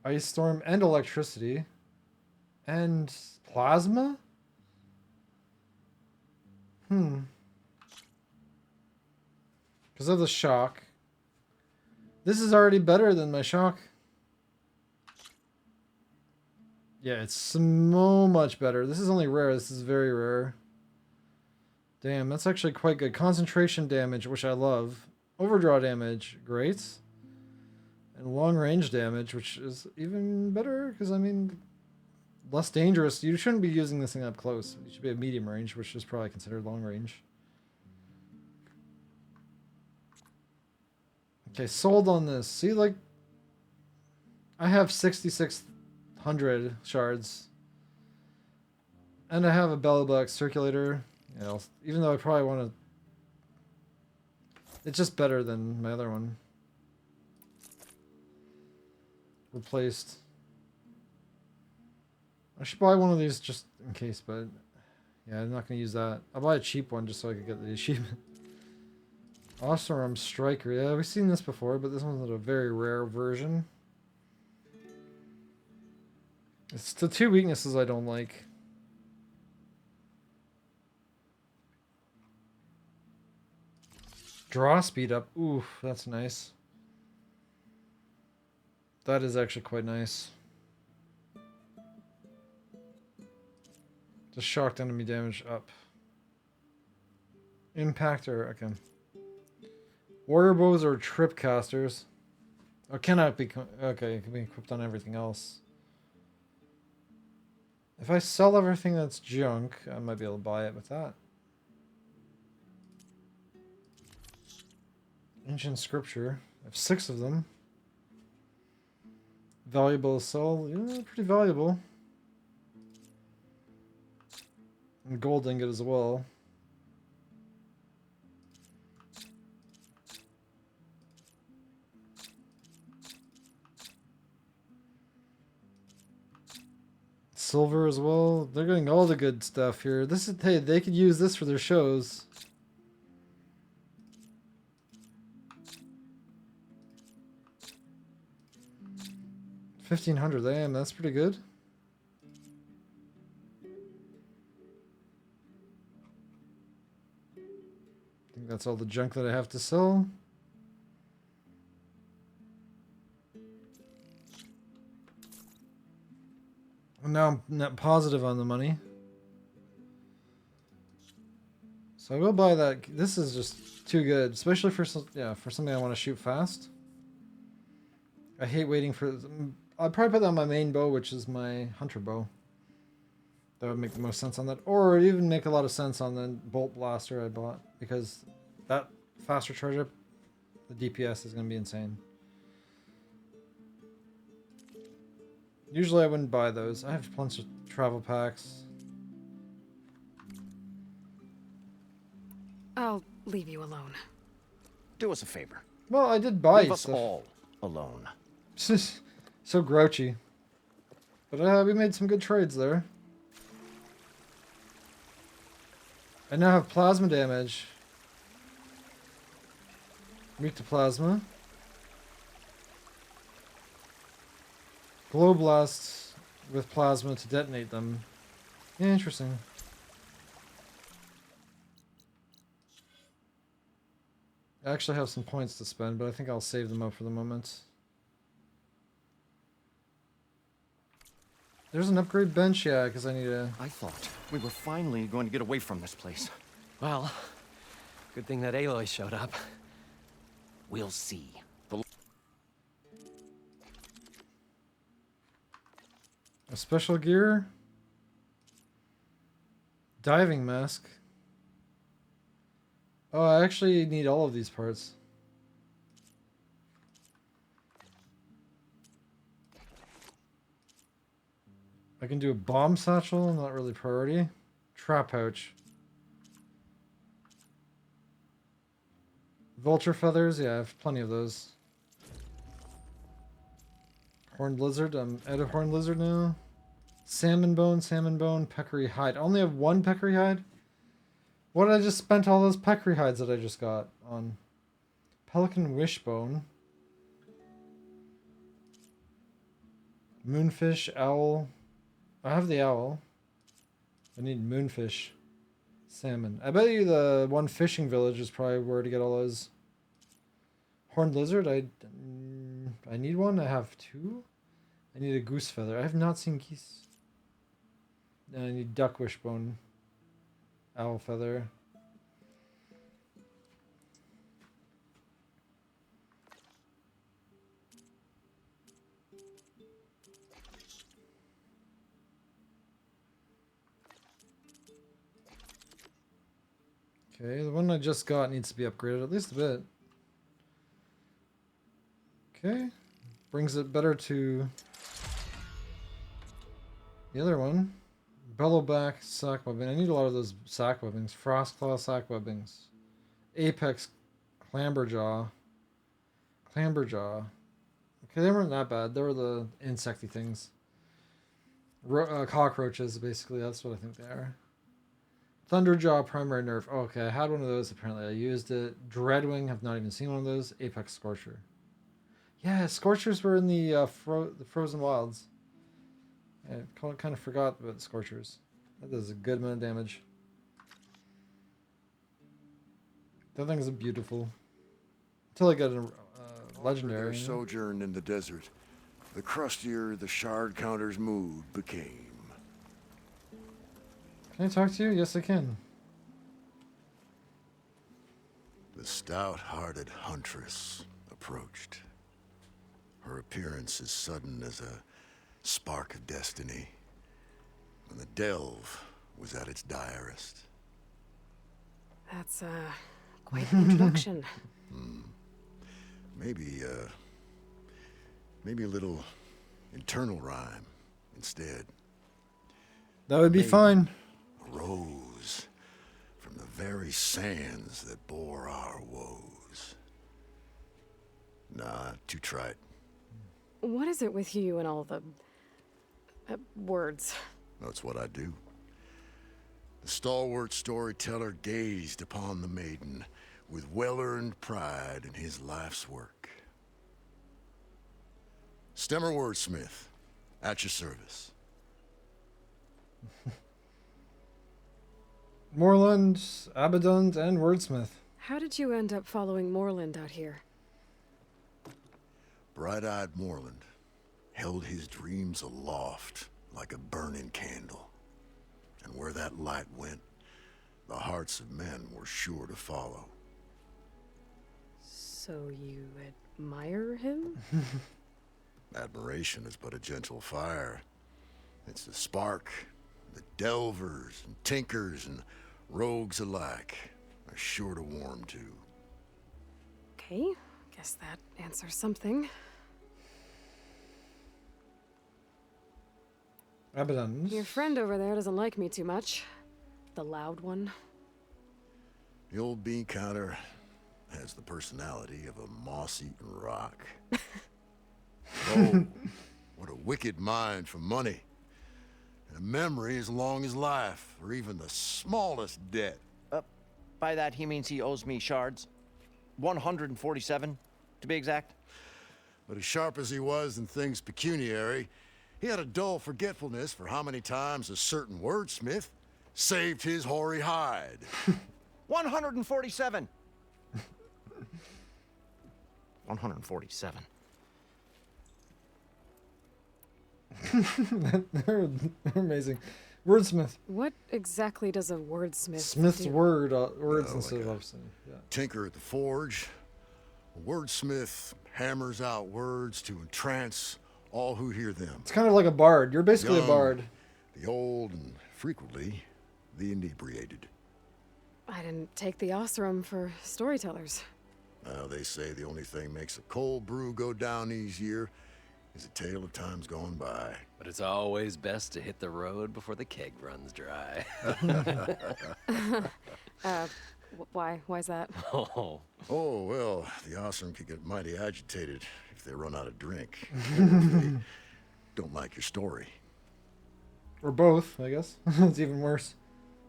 Ice storm and electricity, and plasma. Because of the shock. This is already better than my shock. Yeah, it's so much better. This is only rare. This is very rare. Damn, that's actually quite good. Concentration damage, which I love. Overdraw damage, great. And long range damage, which is even better, because, I mean, less dangerous. You shouldn't be using this thing up close. You should be at medium range, which is probably considered long range. Okay, sold on this. See, like, I have 6,600 shards. And I have a Bellyback circulator. You know, even though I probably want to... It's just better than my other one. Replaced. I should buy one of these just in case, but... Yeah, I'm not going to use that. I'll buy a cheap one just so I could get the achievement. Awesome Striker. Yeah, we've seen this before, but this one's a very rare version. It's the two weaknesses I don't like. Draw speed up. Ooh, that's nice. That is actually quite nice. Just shocked enemy damage up. Impactor, okay. Warrior bows or trip casters. Oh, cannot be. Okay, it can be equipped on everything else. If I sell everything that's junk, I might be able to buy it with that. Ancient scripture. I have 6 of them. Valuable to sell. Yeah, pretty valuable. And gold ingot as well. silver as well. They're getting all the good stuff here. This is, hey, they could use this for their shows. $1,500, damn, that's pretty good. I think that's all the junk that I have to sell. And now I'm net positive on the money. So I will buy that. This is just too good, especially for for something I want to shoot fast. I hate waiting for. I'd probably put that on my main bow, which is my hunter bow. That would make the most sense on that, or it would even make a lot of sense on the bolt blaster I bought, because that faster charge up, the DPS is going to be insane. Usually I wouldn't buy those. I have plenty of travel packs. I'll leave you alone. Do us a favor. Well, I did buy Leave us stuff. all alone. So grouchy. But we made some good trades there. I now have plasma damage. Weak to plasma. Glow blasts with plasma to detonate them. Yeah, interesting. I actually have some points to spend, but I think I'll save them up for the moment. There's an upgrade bench, yeah, because I need a... I thought we were finally going to get away from this place. Well, good thing that Aloy showed up. We'll see. A special gear. Diving mask. Oh, I actually need all of these parts. I can do a bomb satchel, not really priority. Trap pouch. Vulture feathers, yeah, I have plenty of those. Horned lizard, I'm out of horned lizard now. Salmon bone, peccary hide. I only have one peccary hide? What did I just spent all those peccary hides that I just got on? Pelican wishbone. Moonfish, owl. I have the owl. I need moonfish. Salmon. I bet you the one fishing village is probably where to get all those. Horned lizard, I need one. I have two. I need a goose feather. I have not seen geese. And I need duck wishbone. Owl feather. Okay, the one I just got needs to be upgraded at least a bit. Okay, brings it better to the other one. Bellowback sack webbing. I need a lot of those sack webbings. Frostclaw sack webbings. Apex clamberjaw. Clamberjaw. Okay, they weren't that bad. They were the insecty things. Cockroaches, basically. That's what I think they are. Thunderjaw primary nerf. Oh, okay, I had one of those. Apparently, I used it. Dreadwing. Have not even seen one of those. Apex Scorcher. Yeah, Scorchers were in the Frozen Wilds. I kind of forgot about the Scorchers. That does a good amount of damage. That thing is beautiful. Until I get a legendary. Their sojourn in the desert, the crustier the shard counter's mood became. Can I talk to you? Yes, I can. The stout-hearted huntress approached. Her appearance as sudden as a spark of destiny when the delve was at its direst. That's, quite an introduction. Maybe a little internal rhyme instead. That would be Maybe. fine. Rose from the very sands that bore our woes. Nah, too trite. What is it with you and all the words? That's what I do. The stalwart storyteller gazed upon the maiden with well-earned pride in his life's work. Stemmer Wordsmith, at your service. Moreland, Abaddon, and Wordsmith. How did you end up following Moreland out here? Bright-eyed Moreland held his dreams aloft like a burning candle. And where that light went, the hearts of men were sure to follow. So you admire him? Admiration is but a gentle fire. It's the spark the delvers and tinkers and rogues alike are sure to warm to. Okay, guess that answers something. Abaddon. Your friend over there doesn't like me too much. The loud one. The old bean counter has the personality of a moss-eaten rock. Oh, what a wicked mind for money. And a memory as long as life, or even the smallest debt. By that, he means he owes me shards. 147, to be exact. But as sharp as he was in things pecuniary, he had a dull forgetfulness for how many times a certain wordsmith saved his hoary hide. 147. 147. They're amazing. Wordsmith. What exactly does a wordsmith Smith's do? words Oh, instead like of a obscene. Yeah. Tinker at the forge. A wordsmith hammers out words to entrance all who hear them. It's kind of like a bard. You're basically Young, a bard. The old, and frequently, the inebriated. I didn't take the Osram for storytellers. They say the only thing makes a cold brew go down easier is a tale of times gone by. But it's always best to hit the road before the keg runs dry. Why? Why's that? Oh, Oh, well, the Osram could get mighty agitated if they run out of drink. Or if they don't like your story. Or both, I guess. It's even worse.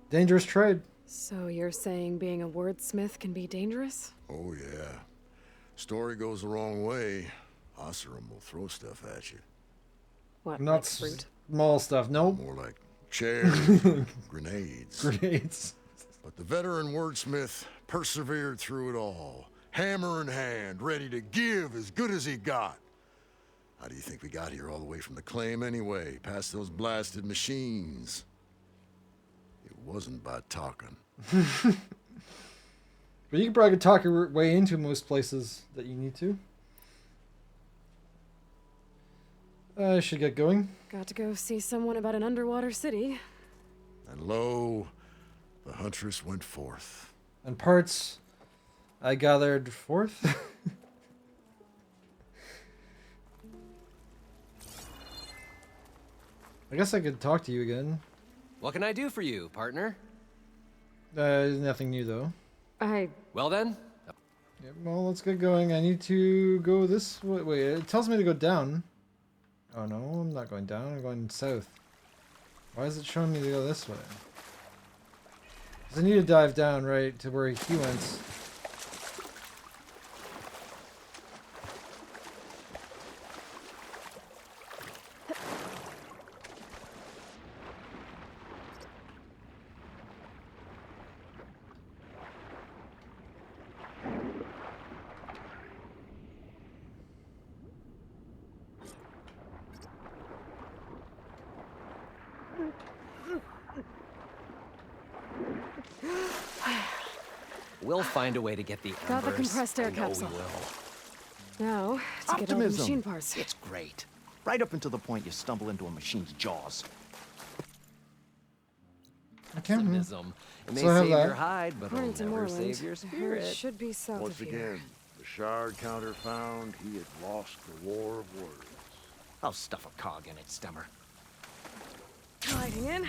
Dangerous trade. So you're saying being a wordsmith can be dangerous? Oh, yeah. Story goes the wrong way, Osram will throw stuff at you. What, Not like fruit? small stuff. Nope. More like chairs, grenades. Grenades. But the veteran wordsmith persevered through it all, hammer in hand, ready to give as good as he got. How do you think we got here all the way from the claim anyway, past those blasted machines? It wasn't by talking. But you can probably talk your way into most places that you need to. I should get going. Got to go see someone about an underwater city. And lo, the huntress went forth. And parts I gathered forth. I guess I could talk to you again. what can I do for you, partner? Nothing new though. Well then, Yeah, well, let's get going. I need to go this way. Wait, it tells me to go down. Oh no, I'm not going down. I'm going south. Why is it showing me to go this way? 'Cause I need to dive down right to where he went. we'll find a way to get the Got the embers. compressed air I know capsule. we will. Now, to get all the Optimism. machine parts. It's great. Right up until the point you stumble into a machine's jaws. Okay. Optimism. It may So I have save that. your hide, but it'll According to never Moreland, save your the herd spirit. should be south Once of here. again, the shard counter found he had lost the war of words. I'll stuff a cog in it, Stemmer. Gliding in.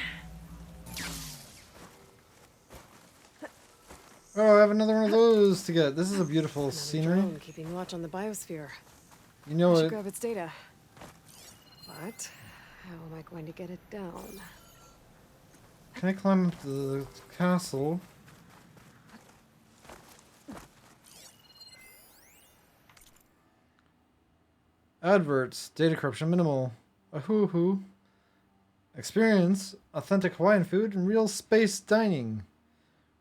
Oh, I have another one of those to get. This is a beautiful Another scenery. drone keeping watch on the biosphere. You know I should it. grab its data. But how am I going to get it down? Can I climb up to the castle? Adverts. Data corruption minimal. Ahoo-hoo. Experience authentic Hawaiian food and real space dining.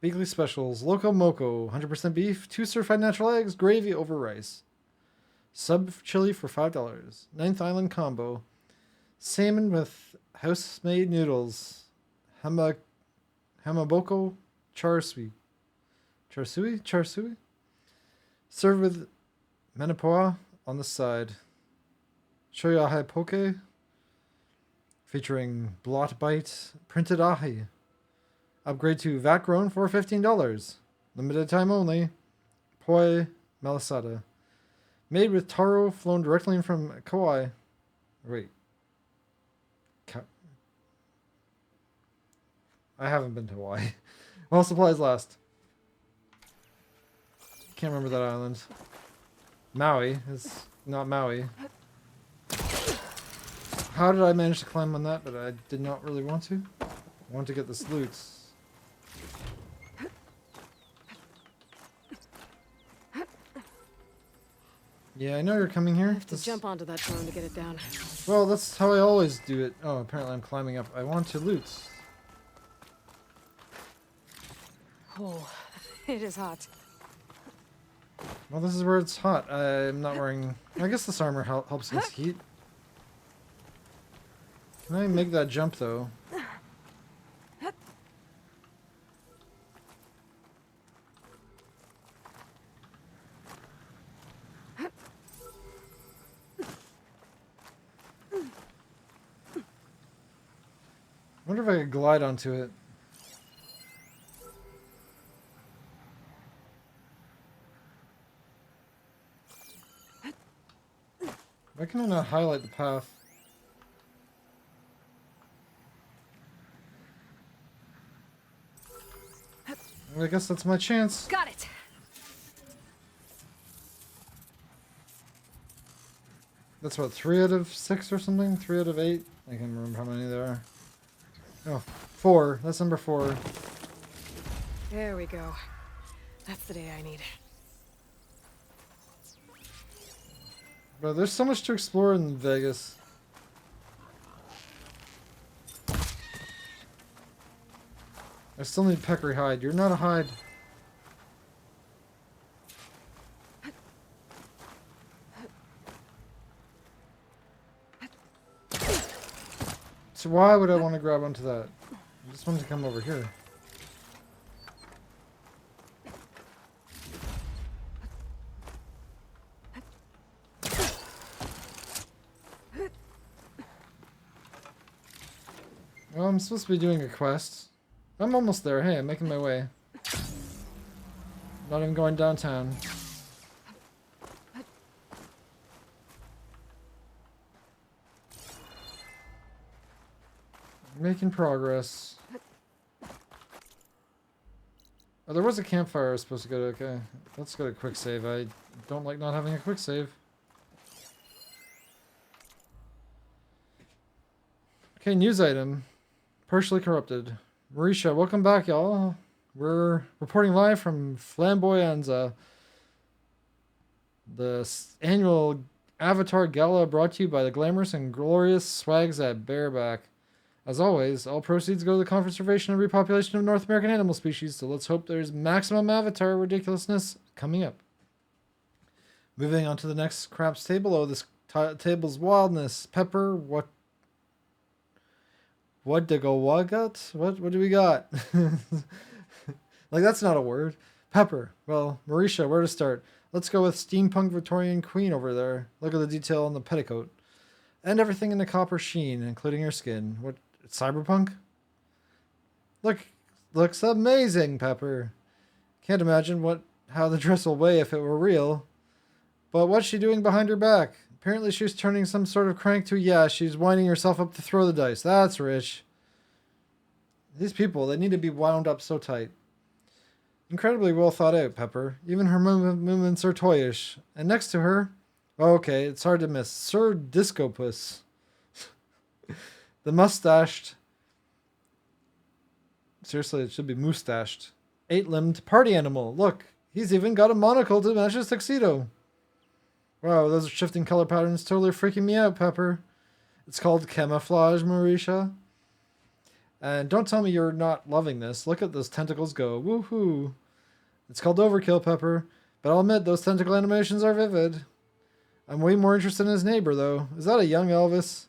Weekly specials. Loco Moco. 100% beef. 2 certified natural eggs. Gravy over rice. Sub chili for $5. Ninth Island combo. Salmon with house-made noodles. Hamaboko char sui. Char sui? Char sui? Served with manapoa on the side. Shoyahe poke. Featuring blot bite printed ahi. Upgrade to vat grown for $15. Limited time only. Poi malasada. Made with taro flown directly from Kauai. Wait. I haven't been to Hawaii. While supplies last. Can't remember that island. Maui. It's not Maui. How did I manage to climb on that, but I did not really want to? I want to get this loot. Yeah, I know you're coming here. I have to jump onto that drone to get it down. Well, that's how I always do it. Oh, apparently I'm climbing up. I want to loot. Oh, it is hot. Well, this is where it's hot. I'm not wearing... I guess this armor helps against heat. Can I make that jump, though? I wonder if I could glide onto it. Why can I not highlight the path? I guess that's my chance. Got it. That's what, 3 out of 6 or something? 3 out of 8? I can't remember how many there are. Oh, 4. That's number 4. There we go. That's the day I need. But there's so much to explore in Vegas. I still need Peccary hide. You're not a hide. So why would I want to grab onto that? I just wanted to come over here. Well, I'm supposed to be doing a quest. I'm almost there. Hey, I'm making my way. Not even going downtown. Making progress. Oh, there was a campfire I was supposed to go to. Okay, let's go to quick save. I don't like not having a quick save. Okay, news item. Partially corrupted. Marisha, welcome back, y'all. We're reporting live from Flamboyanza, the annual Avatar Gala brought to you by the glamorous and glorious Swags at Bareback. As always, all proceeds go to the conservation and repopulation of North American animal species, so let's hope there's maximum Avatar ridiculousness coming up. Moving on to the next craps table. Oh, this table's wildness. Pepper, what do go what got? What do we got? Like, that's not a word. Pepper. Well, Marisha, where to start? Let's go with steampunk Victorian queen over there. Look at the detail on the petticoat. And everything in the copper sheen, including her skin. What, cyberpunk? Looks amazing, Pepper. Can't imagine how the dress will weigh if it were real. But what's she doing behind her back? Apparently she's turning some sort of crank to, yeah, she's winding herself up to throw the dice. That's rich. These people, they need to be wound up so tight. Incredibly well thought out, Pepper. Even her movements are toyish. And next to her, oh, okay, it's hard to miss, Sir Discopus. The mustached Seriously, it should be moustached. 8-limbed party animal. Look, he's even got a monocle to match his tuxedo. Wow, those shifting color patterns totally freaking me out, Pepper. It's called camouflage, Marisha. And don't tell me you're not loving this. Look at those tentacles go. Woohoo. It's called overkill, Pepper. But I'll admit, those tentacle animations are vivid. I'm way more interested in his neighbor, though. Is that a young Elvis?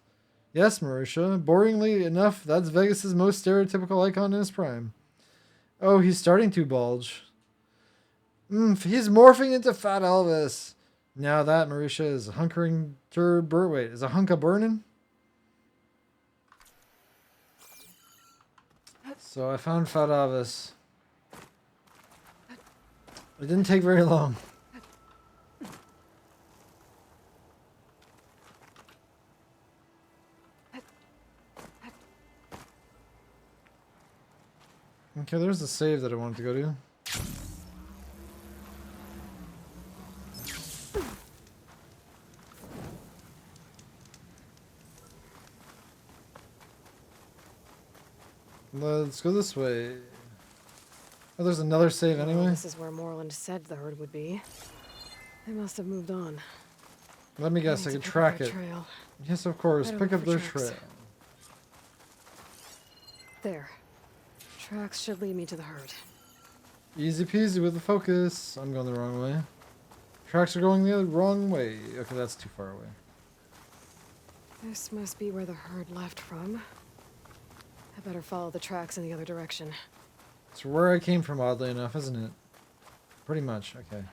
Yes, Marisha. Boringly enough, that's Vegas's most stereotypical icon in his prime. Oh, he's starting to bulge. He's morphing into Fat Elvis. Now that, Marisha, is a is a hunk of burning? So I found Fat Elvis. It didn't take very long. Okay, there's the save that I wanted to go to. Let's go this way. Oh, there's another save Well, anyway. this is where Moreland said the herd would be. They must have moved on. Let me guess, I need can to pick up track their it. trail. Yes, of course. Better Pick look up for their tracks. trail. There. Tracks should lead me to the herd. Easy peasy with the focus. I'm going the wrong way. Tracks are going the wrong way. Okay, that's too far away. This must be where the herd left from. I better follow the tracks in the other direction. It's where I came from, oddly enough, isn't it? Pretty much. Okay.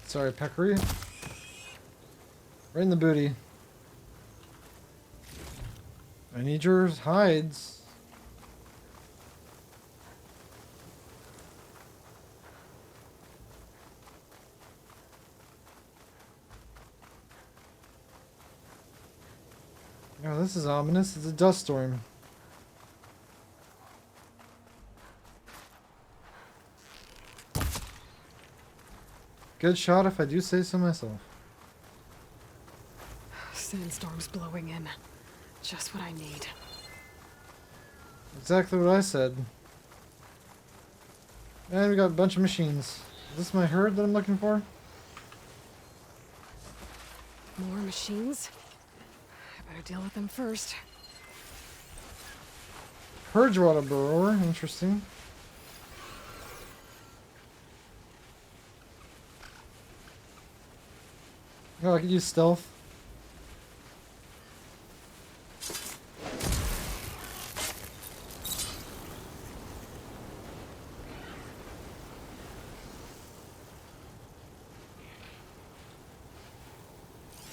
Sorry, Peccary. Right in the booty. I need your hides. Oh, this is ominous. It's a dust storm. Good shot if I do say so myself. Sandstorm's blowing in. Just what I need. Exactly what I said. And we got a bunch of machines. Is this my herd that I'm looking for? More machines? I better deal with them first. Purgewater Burrower, interesting. Oh, I could use stealth.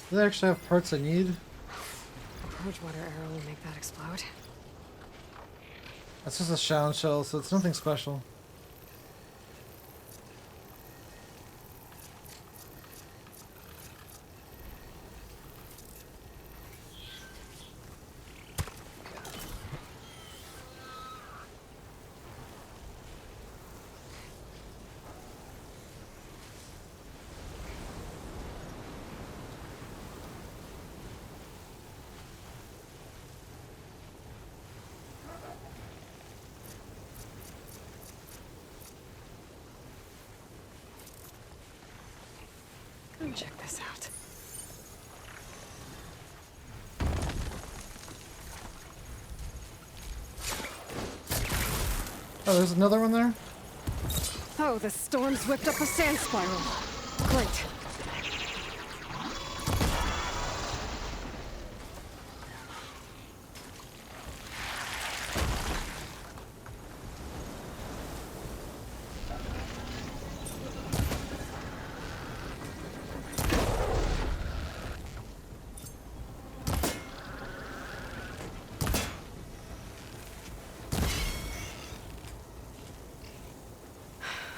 Do they actually have parts I need? A Purgewater arrow will make that explode. That's just a sound shell, so it's nothing special. Come check this out. Oh, there's another one there? Oh, the storm's whipped up a sand spiral. Great.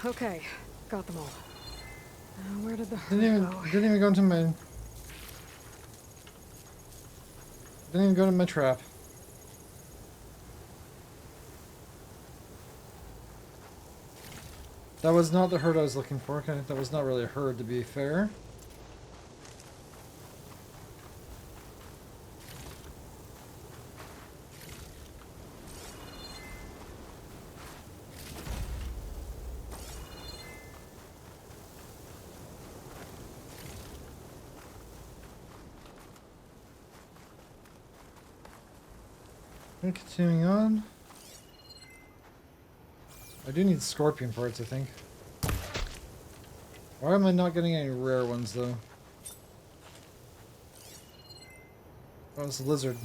Okay, got them all. Now, where did the herd go? Didn't even go into my... Didn't even go to my trap. That was not the herd I was looking for. Okay, that was not really a herd, to be fair. And continuing on. I do need scorpion parts, I think. Why am I not getting any rare ones, though? Oh, it's a lizard.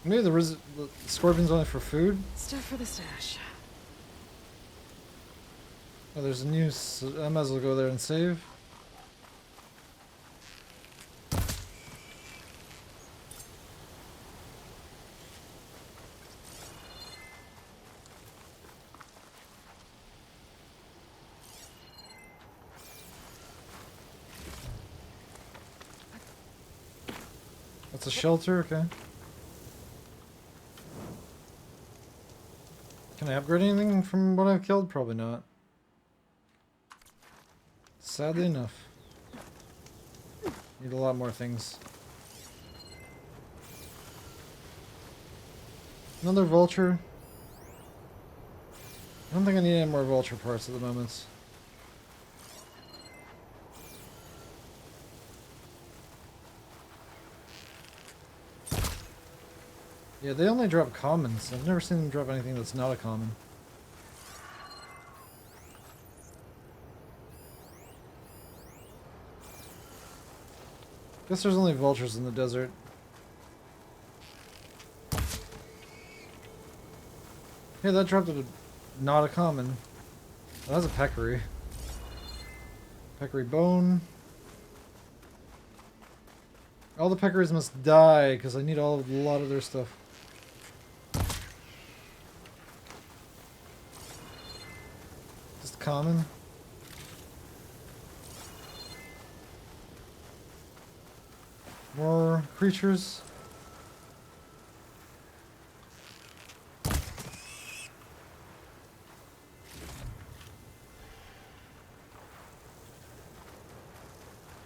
Maybe the scorpion's only for food? Stuff for the stash. Oh, there's a new... I might as well go there and save. That's a shelter, okay. Can I upgrade anything from what I've killed? Probably not. Sadly enough. Need a lot more things. Another vulture. I don't think I need any more vulture parts at the moment. Yeah, they only drop commons. I've never seen them drop anything that's not a common. Guess there's only vultures in the desert. Hey, that dropped not a common. Oh, that's a peccary. Peccary bone. All the peccaries must die because I need a lot of their stuff. Just common. More creatures.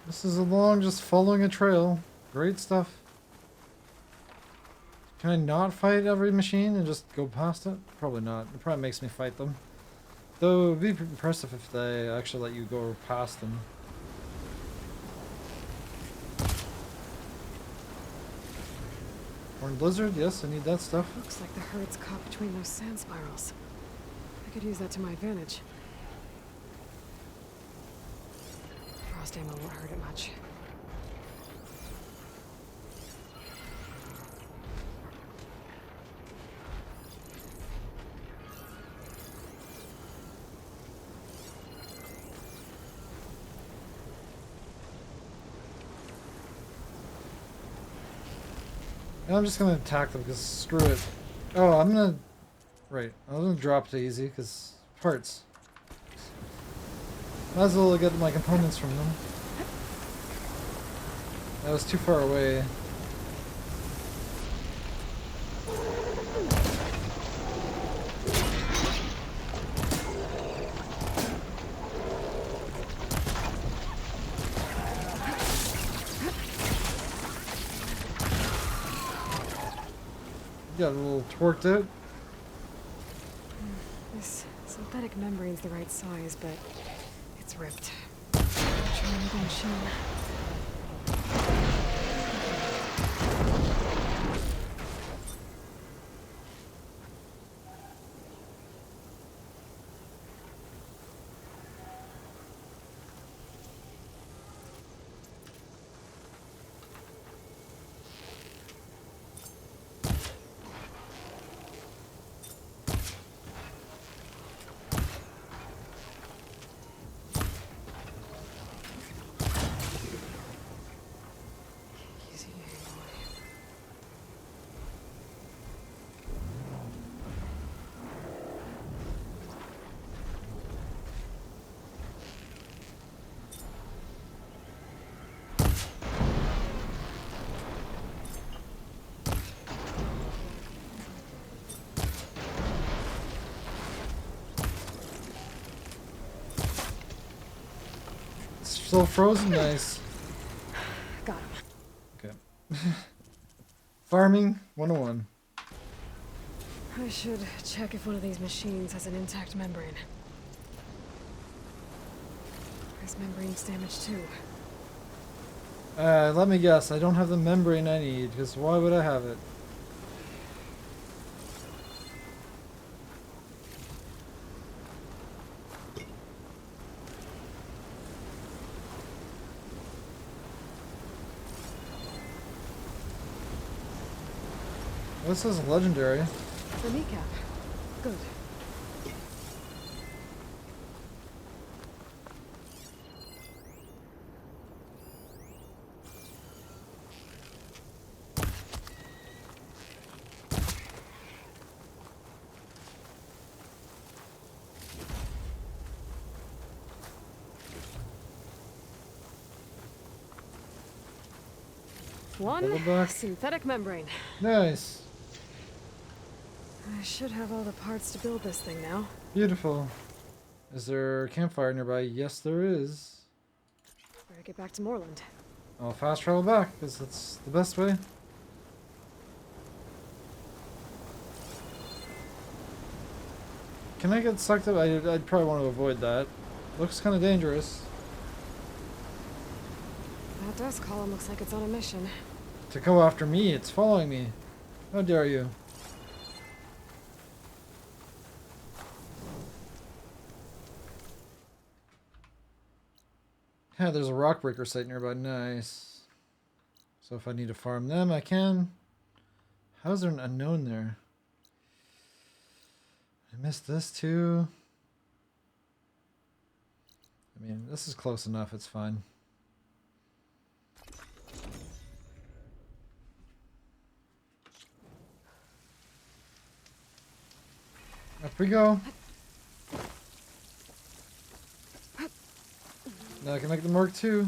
This is along just following a trail. Great stuff. Can I not fight every machine and just go past it? Probably not. It probably makes me fight them. Though it would be impressive if they actually let you go past them. Horned lizard, yes, I need that stuff. Looks like the herd's caught between those sand spirals. I could use that to my advantage. Frost ammo won't hurt it much. I'm just gonna attack them because screw it. Oh, I'm gonna... Right, I'm gonna drop to easy because parts. Might as well get my components from them. That was too far away. Got a little torqued out. This synthetic membrane's the right size, but it's ripped. Try another machine. Still frozen, nice. Got him. Okay. Farming 101. I should check if one of these machines has an intact membrane. This membrane's damaged too. Let me guess. I don't have the membrane I need, because why would I have it? This is legendary. The kneecap. Good. Double One back. synthetic membrane. Nice. I should have all the parts to build this thing now. Beautiful. Is there a campfire nearby? Yes, there is. Better get back to Moreland. I'll fast travel back, because that's the best way. Can I get sucked up? I'd probably want to avoid that. Looks kind of dangerous. That dust column looks like it's on a mission. To go after me, it's following me. How dare you? Yeah, there's a rock breaker site nearby. Nice. So if I need to farm them, I can. How's there an unknown there? I missed this too. I mean, this is close enough. It's fine. Up we go. Now I can make the Mark II.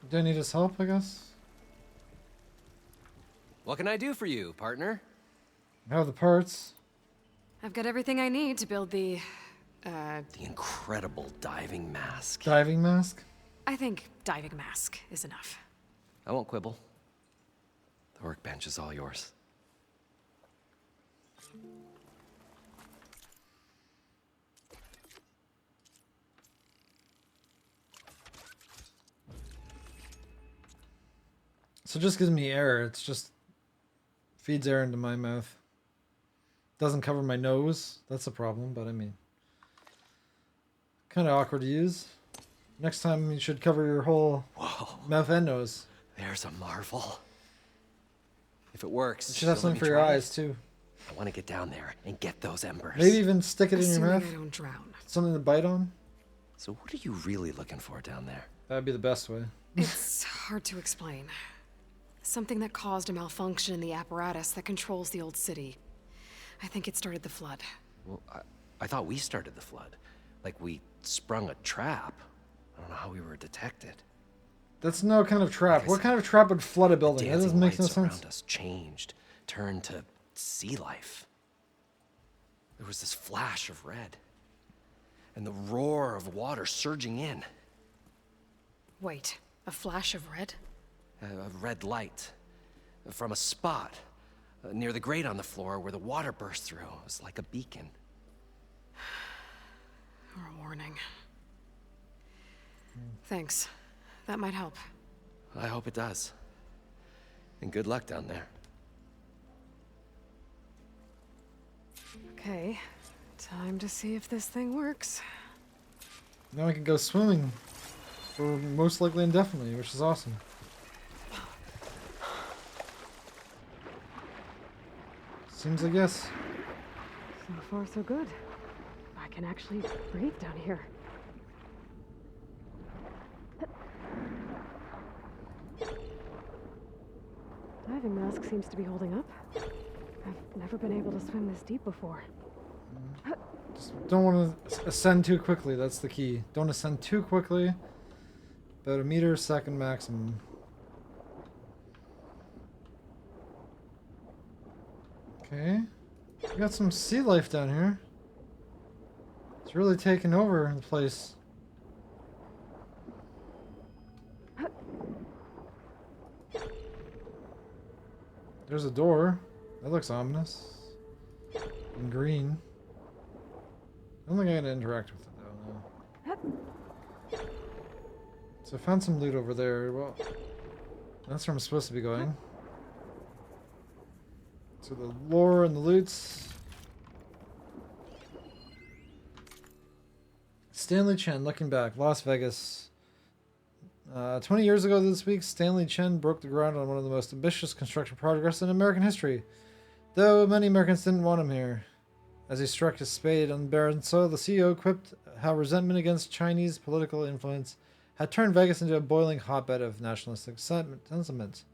Do I need his help, I guess? What can I do for you, partner? I have the parts. I've got everything I need to build the, The incredible diving mask. Diving mask? I think diving mask is enough. I won't quibble. The workbench is all yours. So it just gives me air. It's just feeds air into my mouth. Doesn't cover my nose. That's a problem, but I mean, kind of awkward to use. Next time you should cover your whole mouth and nose. There's a marvel. If it works, You should have you'll let something me for your try it? eyes too. I want to get down there and get those embers. Maybe even stick it in your Assuming mouth. I don't drown. Something to bite on. So what are you really looking for down there? That'd be the best way. It's hard to explain. Something that caused a malfunction in the apparatus that controls the old city. I think it started the flood. Well, I thought we started the flood. Like we sprung a trap. I don't know how we were detected. That's no kind of trap. Like I What said, kind of trap would flood a building? That Dancing doesn't make no lights sense. around us changed, turned to sea life. There was this flash of red, and the roar of water surging in. Wait, a flash of red? A red light from a spot near the grate on the floor where the water burst through. It was like a beacon. Or a warning. Thanks. That might help. I hope it does. And good luck down there. Okay, time to see if this thing works. Now I can go swimming. For most likely indefinitely, which is awesome. Seems like yes. So far, so good. I can actually breathe down here. Diving mask seems to be holding up. I've never been able to swim this deep before. Just don't want to ascend too quickly. That's the key. Don't ascend too quickly. About a meter a second maximum. Okay. We got some sea life down here. It's really taking over the place. There's a door. That looks ominous. In green. I don't think I'm gonna interact with it though. No. So I found some loot over there. Well, that's where I'm supposed to be going. So the lore and the loots. Stanley Chen, looking back, Las Vegas. 20 years ago this week, Stanley Chen broke the ground on one of the most ambitious construction projects in American history. Though many Americans didn't want him here. As he struck his spade on barren soil, the CEO quipped how resentment against Chinese political influence had turned Vegas into a boiling hotbed of nationalistic sentiment.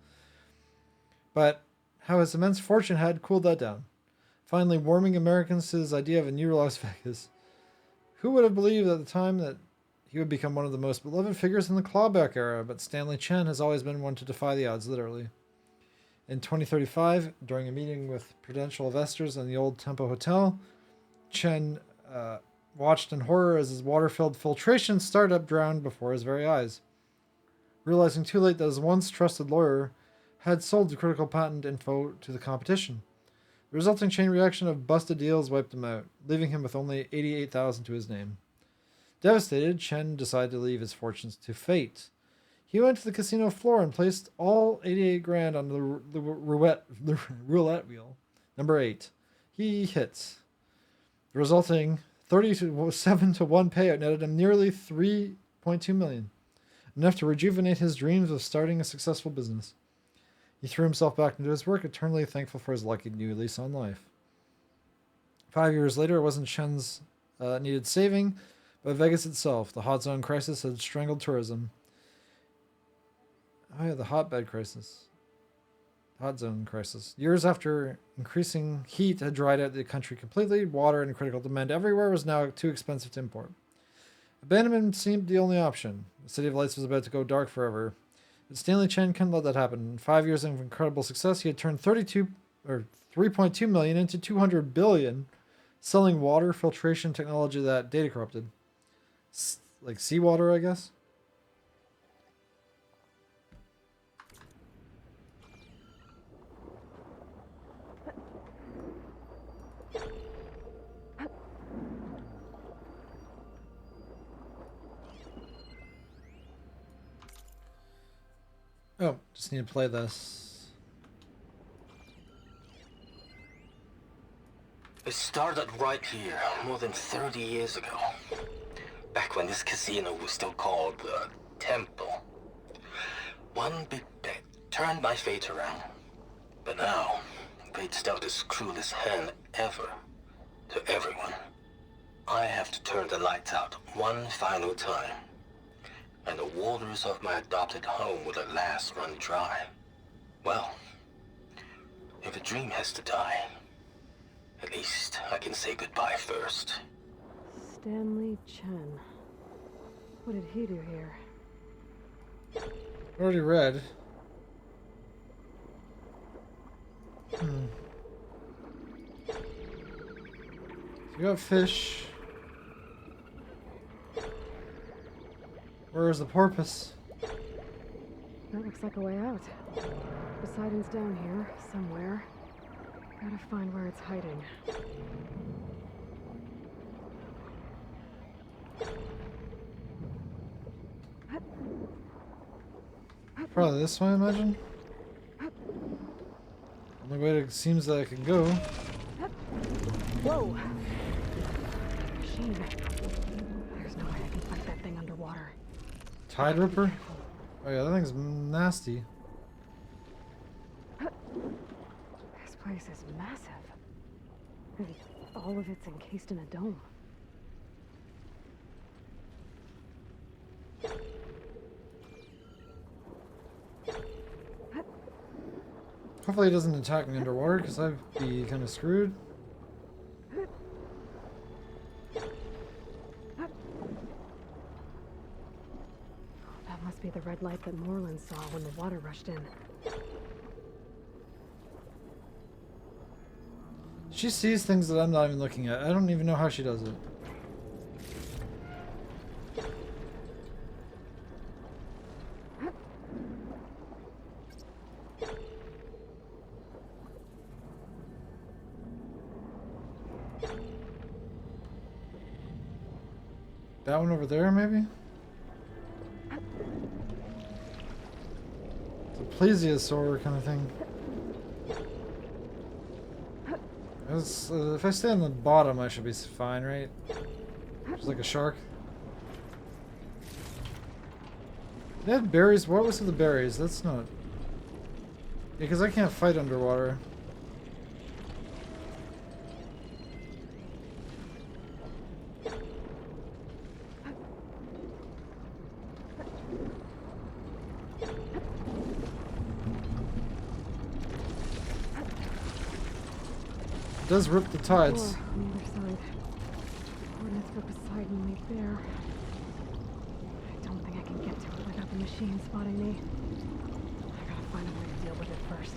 But how his immense fortune had cooled that down, finally warming Americans to his idea of a new Las Vegas. Who would have believed at the time that he would become one of the most beloved figures in the clawback era, but Stanley Chen has always been one to defy the odds, literally. In 2035, during a meeting with prudential investors in the old Tempo Hotel, Chen watched in horror as his water-filled filtration startup drowned before his very eyes. Realizing too late that his once trusted lawyer had sold the critical patent info to the competition. The resulting chain reaction of busted deals wiped him out, leaving him with only $88,000 to his name. Devastated, Chen decided to leave his fortunes to fate. He went to the casino floor and placed all 88 grand on the roulette wheel. Number 8. He hits. The resulting 37 to 1 payout netted him nearly $3.2 million, enough to rejuvenate his dreams of starting a successful business. He threw himself back into his work, eternally thankful for his lucky new lease on life. 5 years later, it wasn't Chen's needed saving, but Vegas itself. The hot zone crisis had strangled tourism. Oh yeah, the hotbed crisis. Hot zone crisis. Years after increasing heat had dried out the country completely, water in critical demand everywhere was now too expensive to import. Abandonment seemed the only option. The City of Lights was about to go dark forever. But Stanley Chen couldn't let that happen. In 5 years of incredible success, he had turned 3.2 million into 200 billion, selling water filtration technology that data corrupted. Like seawater, I guess? Oh, just need to play this. It started right here, more than 30 years ago. Back when this casino was still called the Temple. One big bet turned my fate around. But now, fate's dealt its cruelest hand ever to everyone. I have to turn the lights out one final time. And the waters of my adopted home will at last run dry. Well, if a dream has to die, at least I can say goodbye first. Stanley Chen. What did he do here? Already read. You got fish. Where is the porpoise? That looks like a way out. Poseidon's down here, somewhere. Gotta find where it's hiding. Probably this way, I imagine. Only way it seems that I can go. Whoa! Machine. There's no way I can fight that thing underwater. Tide Ripper? Oh yeah, that thing's nasty. This place is massive. And all of it's encased in a dome. Hopefully it doesn't attack me underwater, because I'd be kind of screwed. That must be the red light that Moreland saw when the water rushed in. She sees things that I'm not even looking at. I don't even know how she does it. That one over there, maybe? It's a plesiosaur kind of thing. If I stay on the bottom, I should be fine, right? Just like a shark. They had berries. What was with the berries? That's not... Yeah, because I can't fight underwater. It does rip the tides. Door on the other side. Coordinates for Poseidon lead there. I don't think I can get to it without the machine spotting me. I gotta find a way to deal with it first.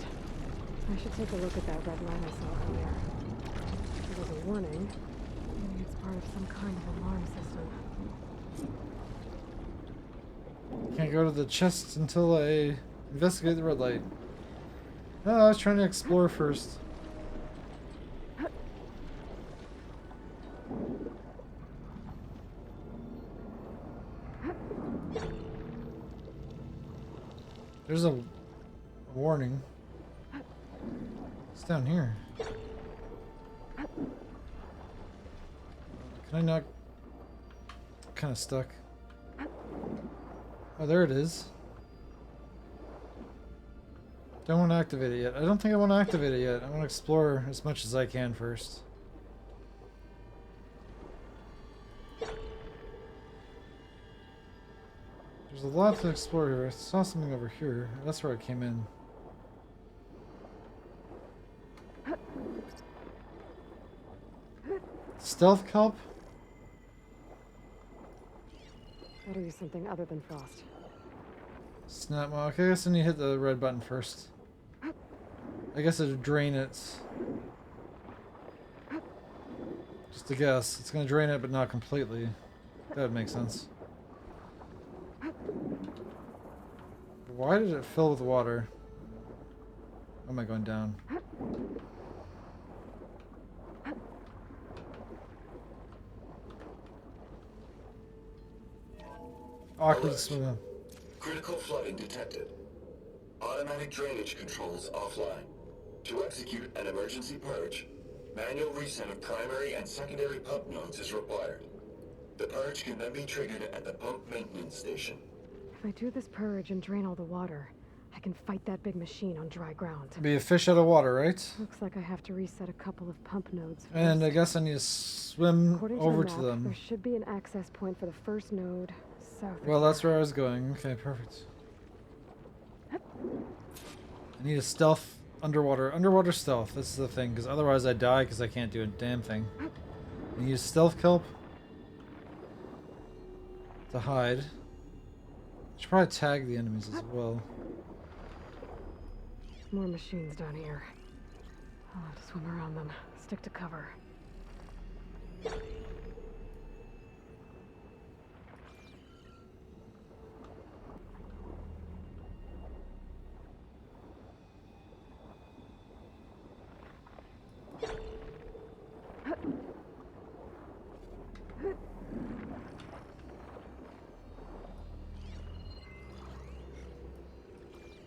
I should take a look at that red line I saw earlier. It was a warning. Maybe it's part of some kind of alarm system. Can't go to the chest until I investigate the red light. No, I was trying to explore first. There's a warning. It's down here. Can I not? Kind of stuck. Oh, there it is. Don't want to activate it yet. I don't think I want to activate it yet. I want to explore as much as I can first. There's a lot to explore here. I saw something over here. That's where I came in. Stealth kelp? Gotta use something other than frost. Snap. Well, okay, I guess I need to hit the red button first. I guess it'll drain it. Just a guess. It's gonna drain it, but not completely. That would make sense. Why did it fill with water? Why am I going down? Awkward swim. Critical flooding detected. Automatic drainage controls offline. To execute an emergency purge, manual reset of primary and secondary pump nodes is required. The purge can then be triggered at the pump maintenance station. If I do this purge and drain all the water, I can fight that big machine on dry ground. Be a fish out of water, right? Looks like I have to reset a couple of pump nodes first. And I guess I need to swim According over to to the map, them. there should be an access point for the first node south of Well, that's here. where I was going. Okay, perfect. I need a stealth underwater stealth. That's the thing, because otherwise I die because I can't do a damn thing. I need a stealth kelp to hide. Should probably tag the enemies as well. More machines down here. I'll have to swim around them. Stick to cover.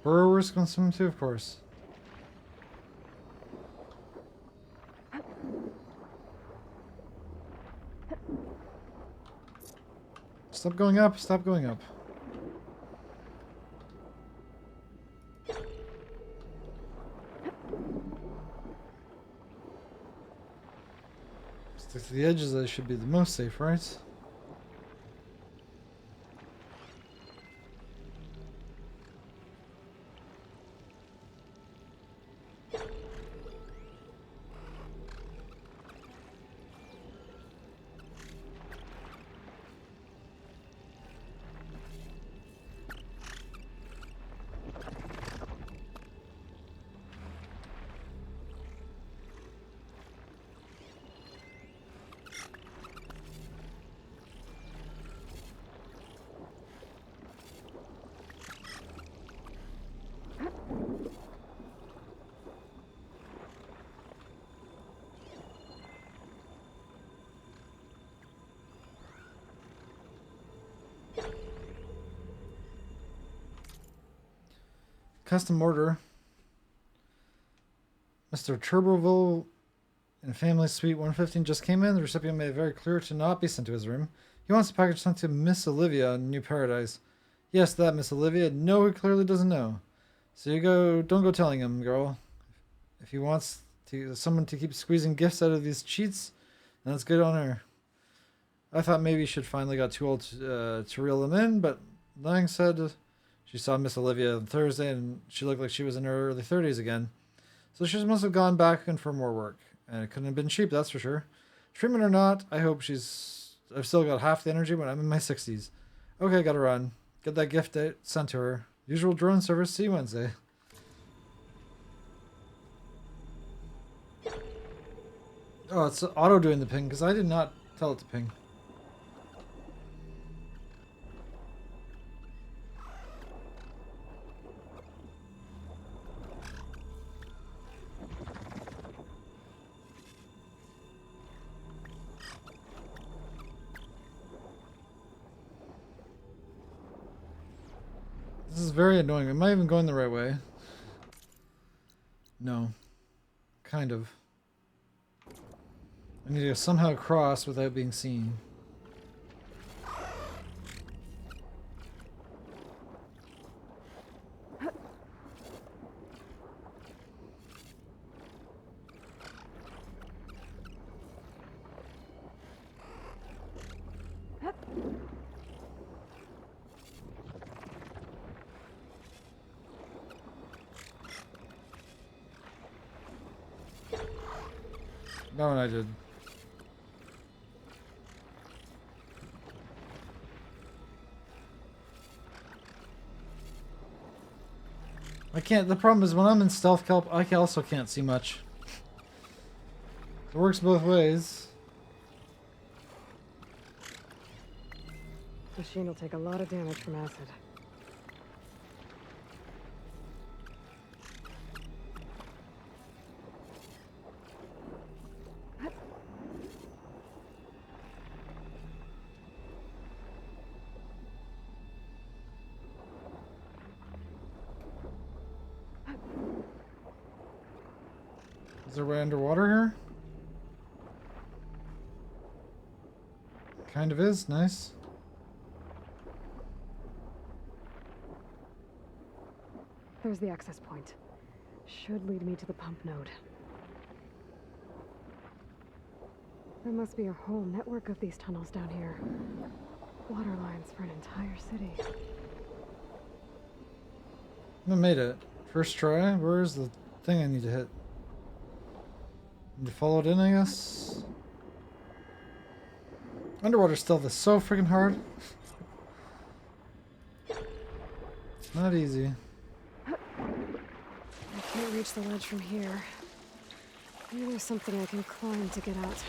Burrower's gonna swim too, of course. Stop going up, stop going up. Stick to the edges, that should be the most safe, right? custom order. Mr. Turboville in Family Suite 115 just came in. The recipient made it very clear to not be sent to his room. He wants the package sent to Miss Olivia in New Paradise. Yes, that Miss Olivia. No, he clearly doesn't know. So don't go telling him, girl. If he wants someone to keep squeezing gifts out of these cheats, then that's good on her. I thought maybe she'd finally got too old to reel them in, but Lang said she saw Miss Olivia on Thursday and she looked like she was in her early 30s again. So she must have gone back in for more work. And it couldn't have been cheap, that's for sure. Treatment or not, I hope I've still got half the energy when I'm in my 60s. Okay, gotta run. Get that gift sent to her. Usual drone service, see you Wednesday. Oh, it's auto doing the ping, because I did not tell it to ping. This is very annoying. Am I even going the right way? No. Kind of. I need to somehow cross without being seen. That one I did. I can't. The problem is when I'm in stealth kelp, I also can't see much. It works both ways. Machine will take a lot of damage from acid. Is there a way underwater here? Kind of is. Nice. There's the access point. Should lead me to the pump node. There must be a whole network of these tunnels down here. Water lines for an entire city. I made it. First try. Where's the thing I need to hit? Need to follow it in, I guess. Underwater stealth is so freaking hard. It's not easy. I can't reach the ledge from here. Maybe there's something I can climb to get out.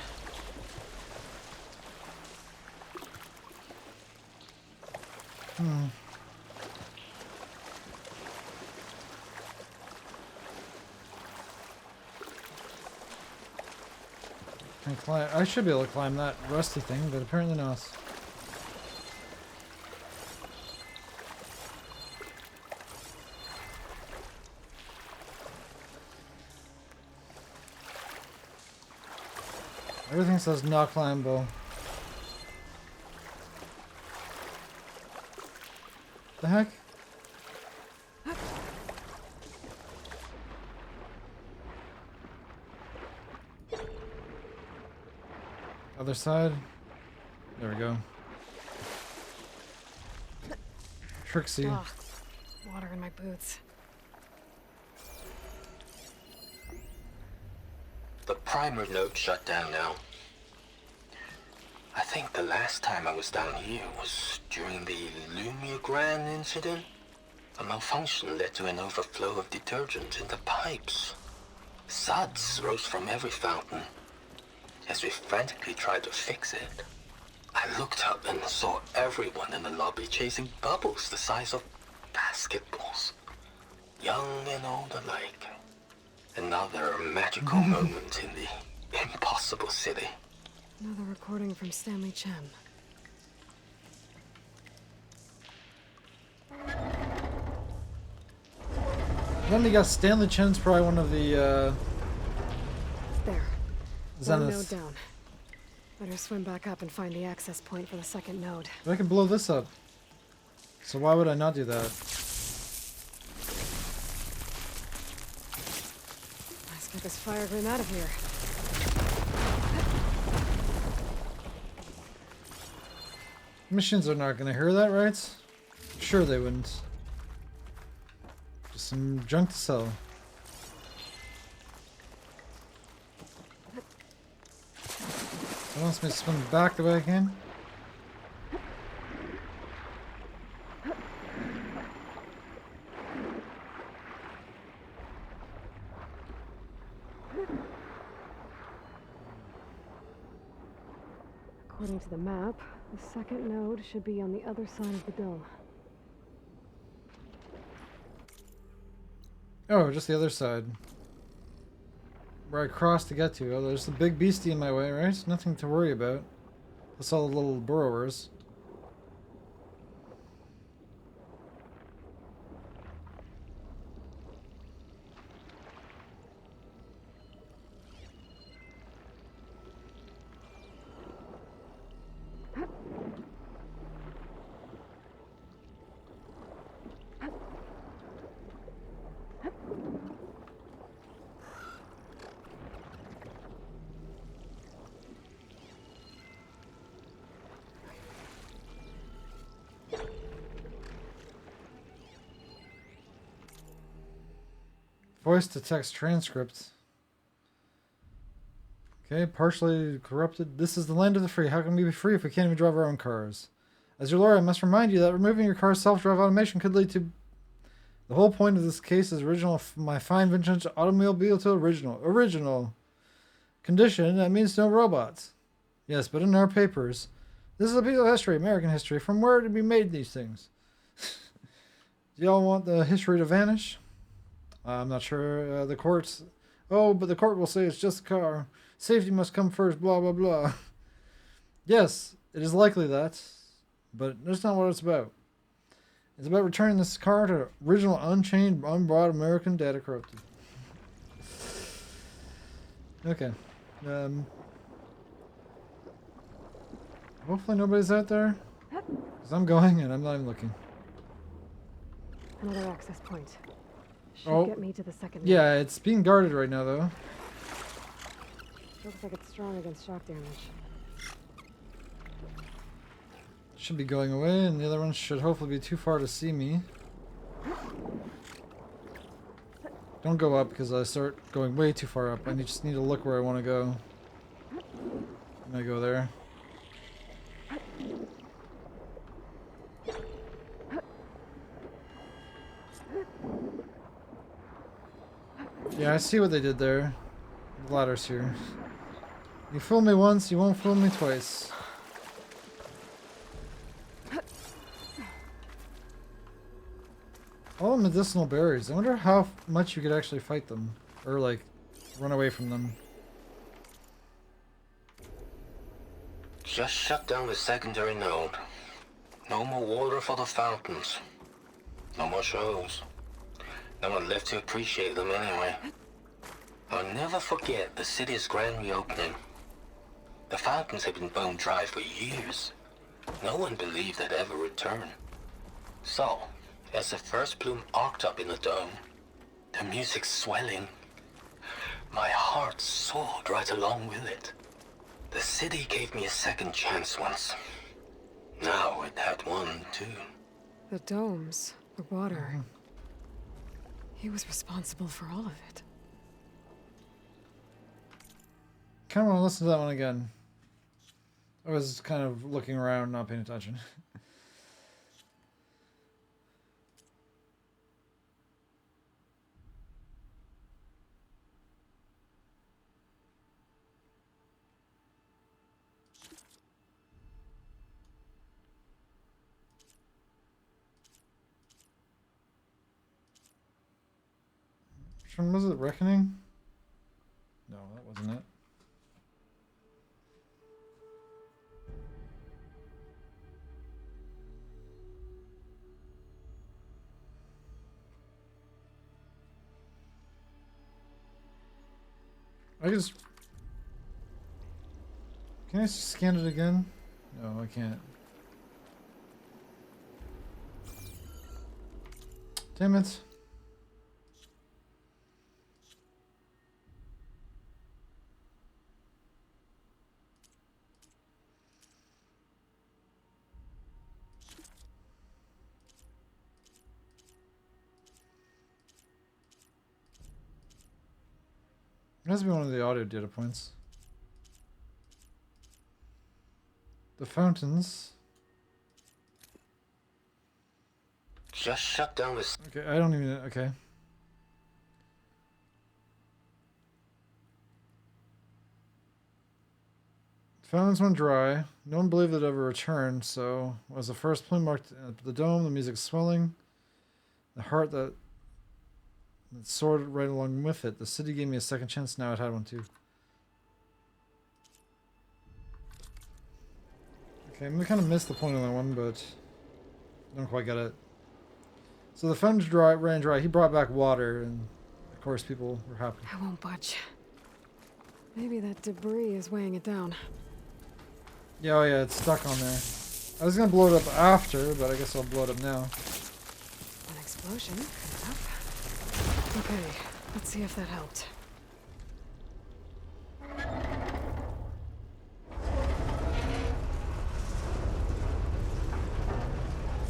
I should be able to climb that rusty thing, but apparently not. Everything says not climbable. The heck? Other side. There we go. Trixie. Ugh, water in my boots. The primer node shut down now. I think the last time I was down here was during the Lumiogran incident. A malfunction led to an overflow of detergent in the pipes. Suds rose from every fountain. As we frantically tried to fix it, I looked up and saw everyone in the lobby chasing bubbles the size of basketballs. Young and old alike. Another magical moment in the impossible city. Another recording from Stanley Chen. Then you got Stanley Chen's probably one of the There. One Zenith. node down. Better swim back up and find the access point for the second node. But I can blow this up. So why would I not do that? Let's get this fire grim out of here. Machines are not gonna hear that, right? Sure they wouldn't. Just some junk to sell. That wants me to swim back the way I can. According to the map, the second node should be on the other side of the dome. Oh, just the other side. Where I crossed to get to. Oh, there's the big beastie in my way, right? Nothing to worry about. That's all the little burrowers. Voice to text transcript. Okay, partially corrupted. This is the land of the free. How can we be free if we can't even drive our own cars? As your lawyer, I must remind you that removing your car's self-drive automation could lead to... The whole point of this case is my fine vintage automobile to original condition. That means no robots. Yes, but in our papers, this is a piece of history, American history. From where did we made these things? Do y'all want the history to vanish? I'm not sure. The courts... Oh, but the court will say it's just a car. Safety must come first, blah, blah, blah. Yes, it is likely that. But that's not what it's about. It's about returning this car to original, unchained, unbought American data corrupted. Okay. Hopefully nobody's out there. Because I'm going and I'm not even looking. Another access point. Should get me to the second node. Yeah, it's being guarded right now, though. Looks like it's strong against shock damage. Should be going away, and the other one should hopefully be too far to see me. Don't go up, because I start going way too far up. I just need to look where I want to go. And I go there. Yeah, I see what they did there. The ladder's here. You fool me once, you won't fool me twice. All medicinal berries. I wonder how much you could actually fight them. Or, like, run away from them. Just shut down the secondary node. No more water for the fountains. No more shows. No one left to appreciate them anyway. I'll never forget the city's grand reopening. The fountains had been bone dry for years. No one believed they'd ever return. So, as the first bloom arced up in the dome, the music swelling, my heart soared right along with it. The city gave me a second chance once. Now it had one, too. The domes, the water. He was responsible for all of it. Kind of want to listen to that one again. I was kind of looking around, not paying attention. Which one was it? Reckoning? No, that wasn't it. I just... Can I scan it again? No, I can't. Damn it. It has to be one of the audio data points. The fountains. Just shut down this. Okay, I don't even... Okay. Fountains went dry. No one believed it ever returned, so as the first plume marked at the dome, the music swelling. The heart that soared right along with it. The city gave me a second chance, now it had one too. Okay, I'm gonna kind of miss the point on that one, but I don't quite get it. So the fountain ran dry. He brought back water, and of course people were happy. I won't budge. Maybe that debris is weighing it down. Yeah, oh yeah, it's stuck on there. I was gonna blow it up after, but I guess I'll blow it up now. An explosion coming up. Okay, let's see if that helped.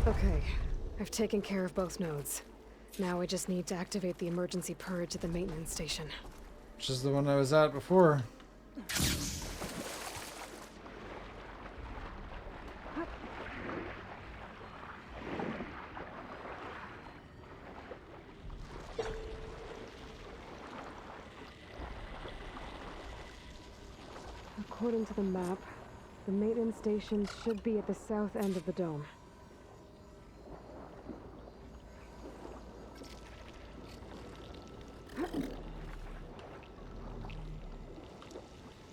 Okay, I've taken care of both nodes. Now I just need to activate the emergency purge at the maintenance station. Which is the one I was at before. According to the map, the maintenance station should be at the south end of the dome.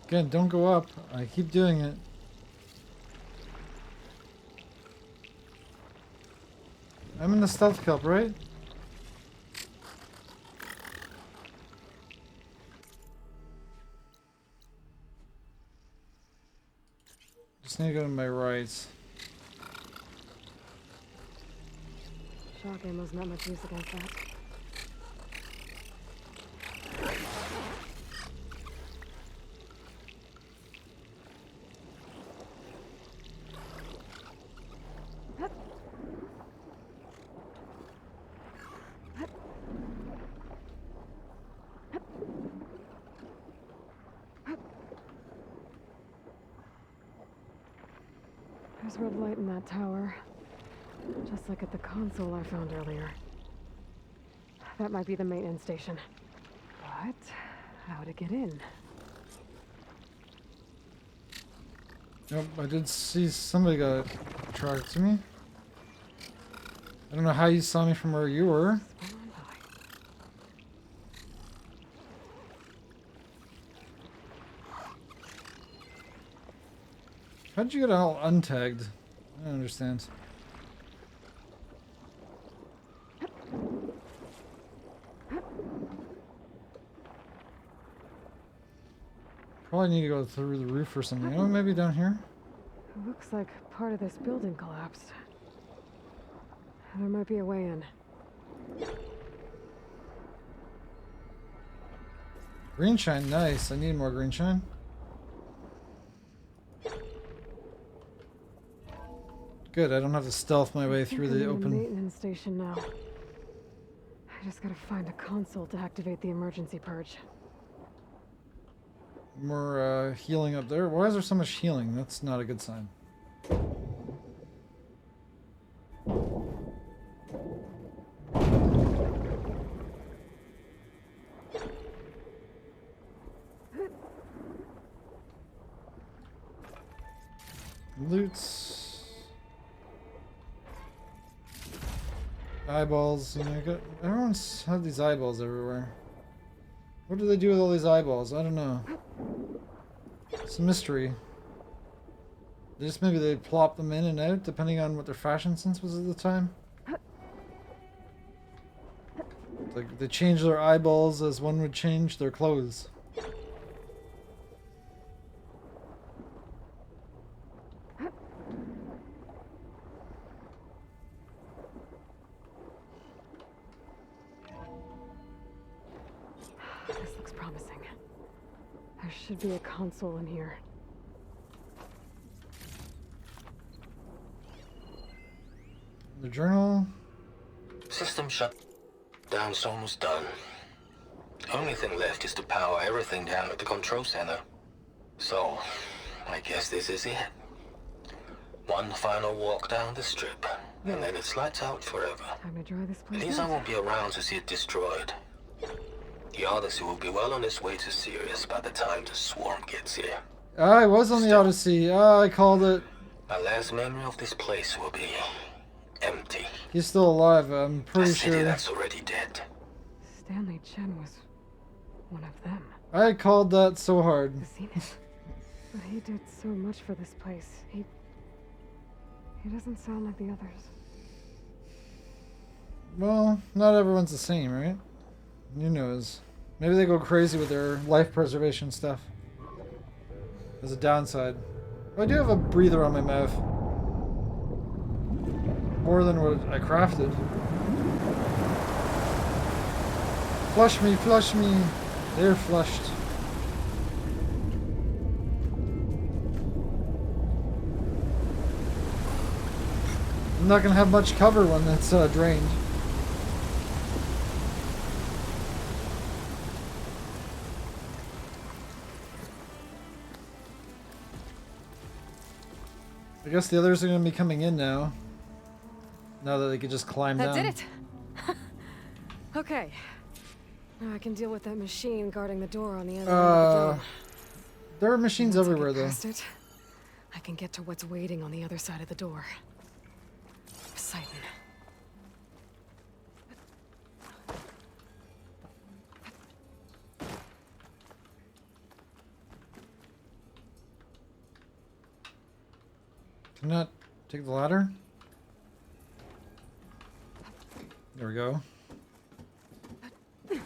Again, don't go up. I keep doing it. I'm in the stealth cup, right? Just need to go to my right. Shock ammo's not much use against that. There's red light in that tower. Just like at the console I found earlier. That might be the maintenance station. But how to get in? Yep, I did see somebody got attracted to me. I don't know how you saw me from where you were. How'd you get all untagged? I don't understand. Probably need to go through the roof or something. Oh, maybe down here? It looks like part of this building collapsed. There might be a way in. Green shine, nice. I need more green shine. Good, I don't have to stealth my way through the open. Maintenance station now. I just gotta find a console to activate the emergency purge. More healing up there. Why is there so much healing? That's not a good sign. Loots. Eyeballs. You know, everyone's had these eyeballs everywhere. What do they do with all these eyeballs? I don't know. It's a mystery. Just maybe they plop them in and out depending on what their fashion sense was at the time. Like they change their eyeballs as one would change their clothes. There should be a console in here. The journal. System shut down, so almost done. Only thing left is to power everything down at the control center. So, I guess this is it. One final walk down the strip, and then it's lights out forever. Time to dry this At place least I out. won't be around to see it destroyed. The Odyssey will be well on its way to Sirius by the time the swarm gets here. I was on the Odyssey. I called it. My last memory of this place will be empty. He's still alive. I'm A pretty city sure. that's already dead. Stanley Chen was one of them. I called that so hard. The Zenith. But he did so much for this place. He doesn't sound like the others. Well, not everyone's the same, right? Who knows? Maybe they go crazy with their life preservation stuff. There's a downside. Oh, I do have a breather on my mouth. More than what I crafted. Flush me, flush me. They're flushed. I'm not gonna have much cover when that's drained. I guess the others are gonna be coming in now. Now that they could just climb That down. did it. Okay. Now I can deal with that machine guarding the door on the other end of the dome. There are machines Once I everywhere, get though. past it, I can get to what's waiting on the other side of the door. Poseidon. Can I not take the ladder? There we go. I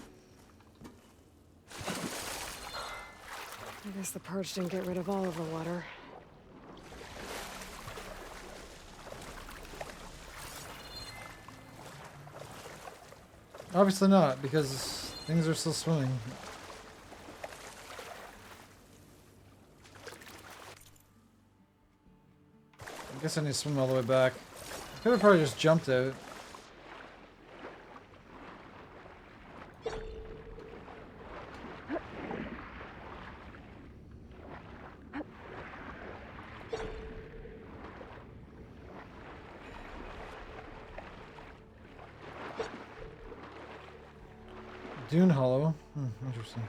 guess the purge didn't get rid of all of the water. Obviously not, because things are still swimming. I guess I need to swim all the way back. Could have probably just jumped out. Dune Hollow. Interesting.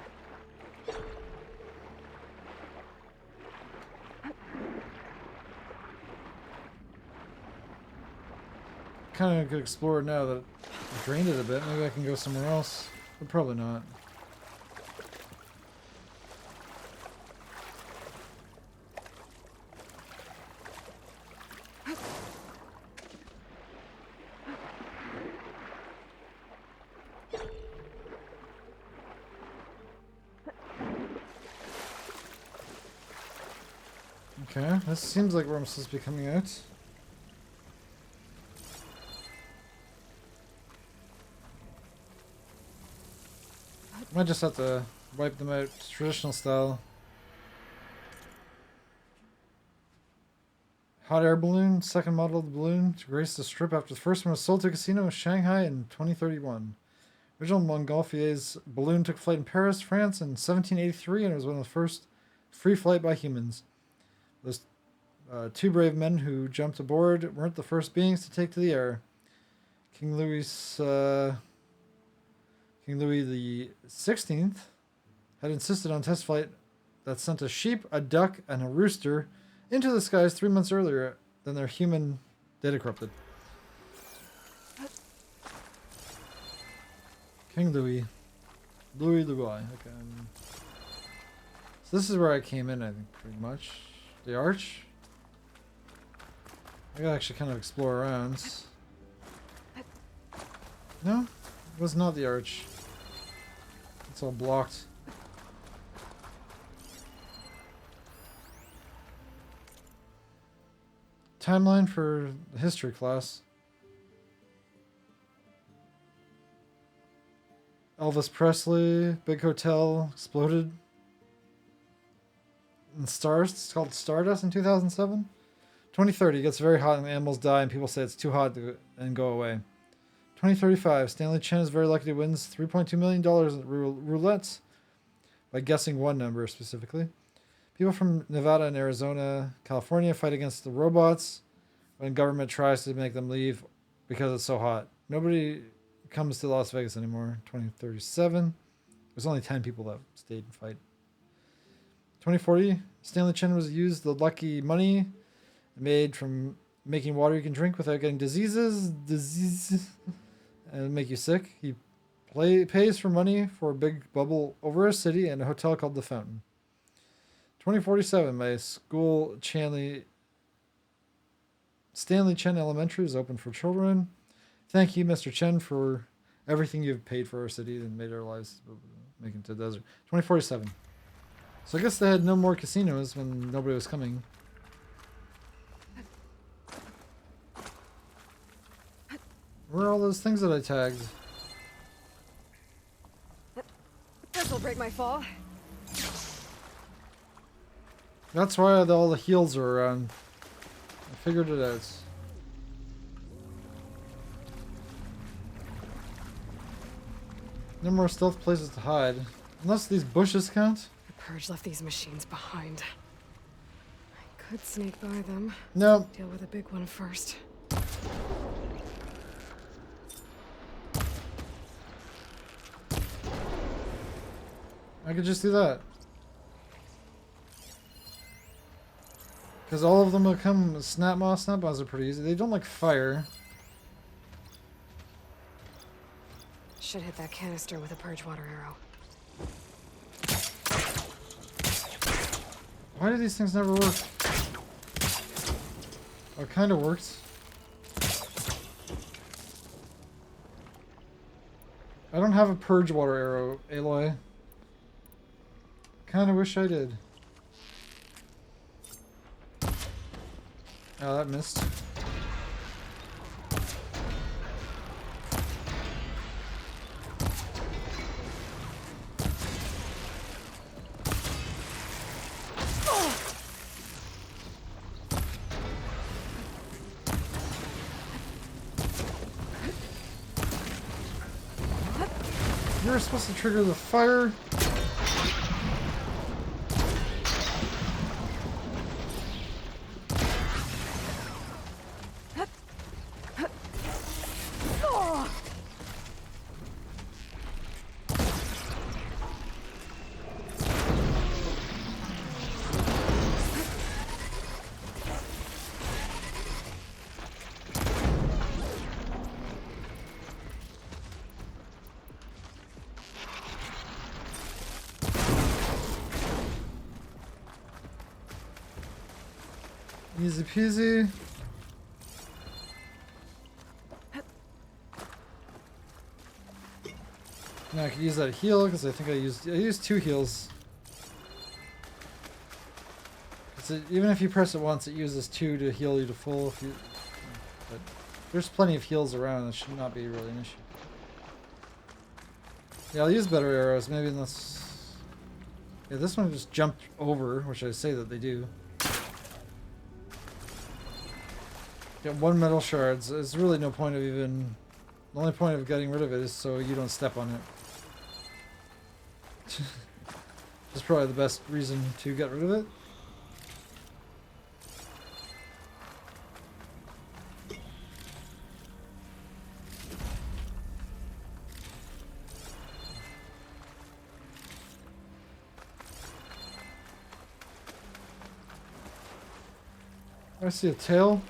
Kind of could explore it now that I drained it a bit. Maybe I can go somewhere else. But probably not. Okay, this seems like where I'm supposed to be coming out. Might just have to wipe them out traditional style. Hot air balloon, second model of the balloon to grace the strip after the first one was sold to a casino in Shanghai in 2031. Original Montgolfier's balloon took flight in Paris, France in 1783 and was one of the first free flight by humans. Those two brave men who jumped aboard weren't the first beings to take to the air. King Louis the 16th had insisted on a test flight that sent a sheep, a duck, and a rooster into the skies 3 months earlier than their human data corrupted. King Louis. Louis. Okay. So this is where I came in, I think, pretty much. The arch. I gotta actually kind of explore around. No, it was not the arch. It's all blocked. Timeline for the history class. Elvis Presley, big hotel, exploded. in Stars. It's called Stardust in 2007. 2030 gets very hot and animals die and people say it's too hot to and go away. 2035 Stanley Chen is very lucky to win $3.2 million in roulette by guessing one number specifically. People from Nevada and Arizona, California fight against the robots when government tries to make them leave because it's so hot. Nobody comes to Las Vegas anymore. 2037. There's only 10 people that stayed and fight. 2040, Stanley Chen was used the lucky money made from making water you can drink without getting diseases and make you sick. He pays for money for a big bubble over a city and a hotel called The Fountain. 2047, my school Stanley Chen Elementary is open for children. Thank you, Mr. Chen, for everything you've paid for our city and made our lives make it to the desert. 2047. So I guess they had no more casinos when nobody was coming. Where are all those things that I tagged? This'll break my fall. That's why all the heals are around. I figured it out. No more stealth places to hide. Unless these bushes count. The Purge left these machines behind. I could sneak by them. No. Deal with a big one first. I could just do that. Because all of them will come. Snap moths are pretty easy. They don't like fire. Should hit that canister with a Purge water arrow. Why do these things never work? Oh, it kind of works. I don't have a Purge water arrow, Aloy. Kind of wish I did. Oh, that missed. You're supposed to trigger the fire. Easy peasy. Now I could use that heal because I think I used 2 heals. Even if you press it once, it uses 2 to heal you to full. But there's plenty of heals around. That should not be really an issue. Yeah, I'll use better arrows. Maybe unless. Yeah, this one just jumped over, which I say that they do. Get 1 metal shards. There's really no point of even. The only point of getting rid of it is so you don't step on it. That's probably the best reason to get rid of it. I see a tail.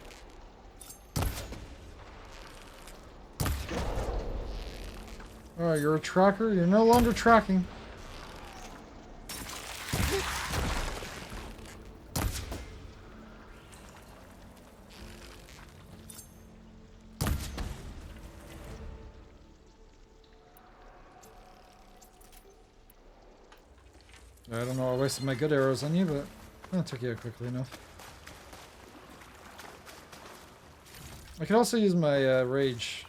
Alright, you're a tracker. You're no longer tracking. I don't know, I wasted my good arrows on you, but that took you out quickly enough. I could also use my rage.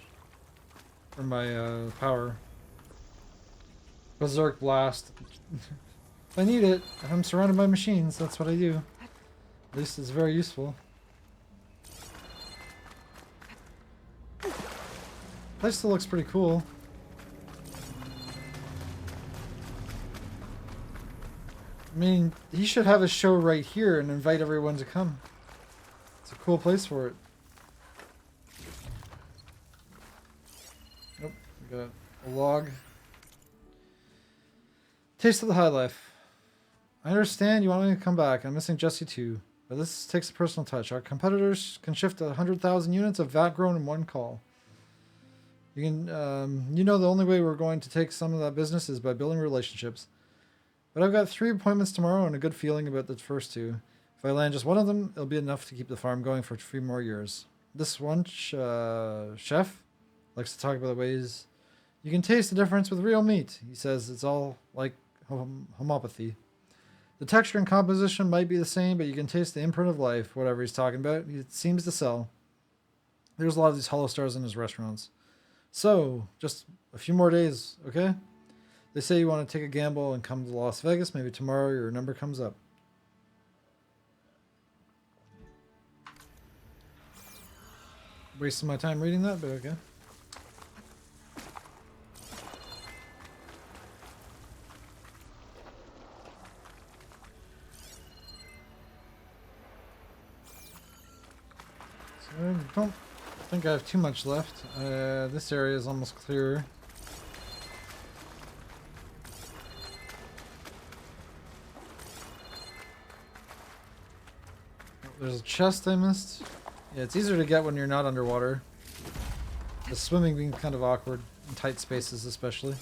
Or my power. Berserk Blast. If I need it, if I'm surrounded by machines, that's what I do. At least it's very useful. Place still looks pretty cool. I mean, he should have a show right here and invite everyone to come. It's a cool place for it. Nope, we got a log. Taste of the high life. I understand you want me to come back. I'm missing Jesse too. But this takes a personal touch. Our competitors can shift 100,000 units of VAT grown in one call. You can, you know, the only way we're going to take some of that business is by building relationships. But I've got 3 appointments tomorrow and a good feeling about the first 2. If I land just one of them, it'll be enough to keep the farm going for 3 more years. This one chef likes to talk about the ways you can taste the difference with real meat. He says it's all like homeopathy. The texture and composition might be the same, but you can taste the imprint of life, whatever he's talking about. It seems to sell. There's a lot of these hollow stars in his restaurants. So, just a few more days, okay? They say you want to take a gamble and come to Las Vegas. Maybe tomorrow your number comes up. Wasting my time reading that, but okay. So I don't think I have too much left. This area is almost clear. There's a chest I missed. Yeah, it's easier to get when you're not underwater. The swimming being kind of awkward in tight spaces especially.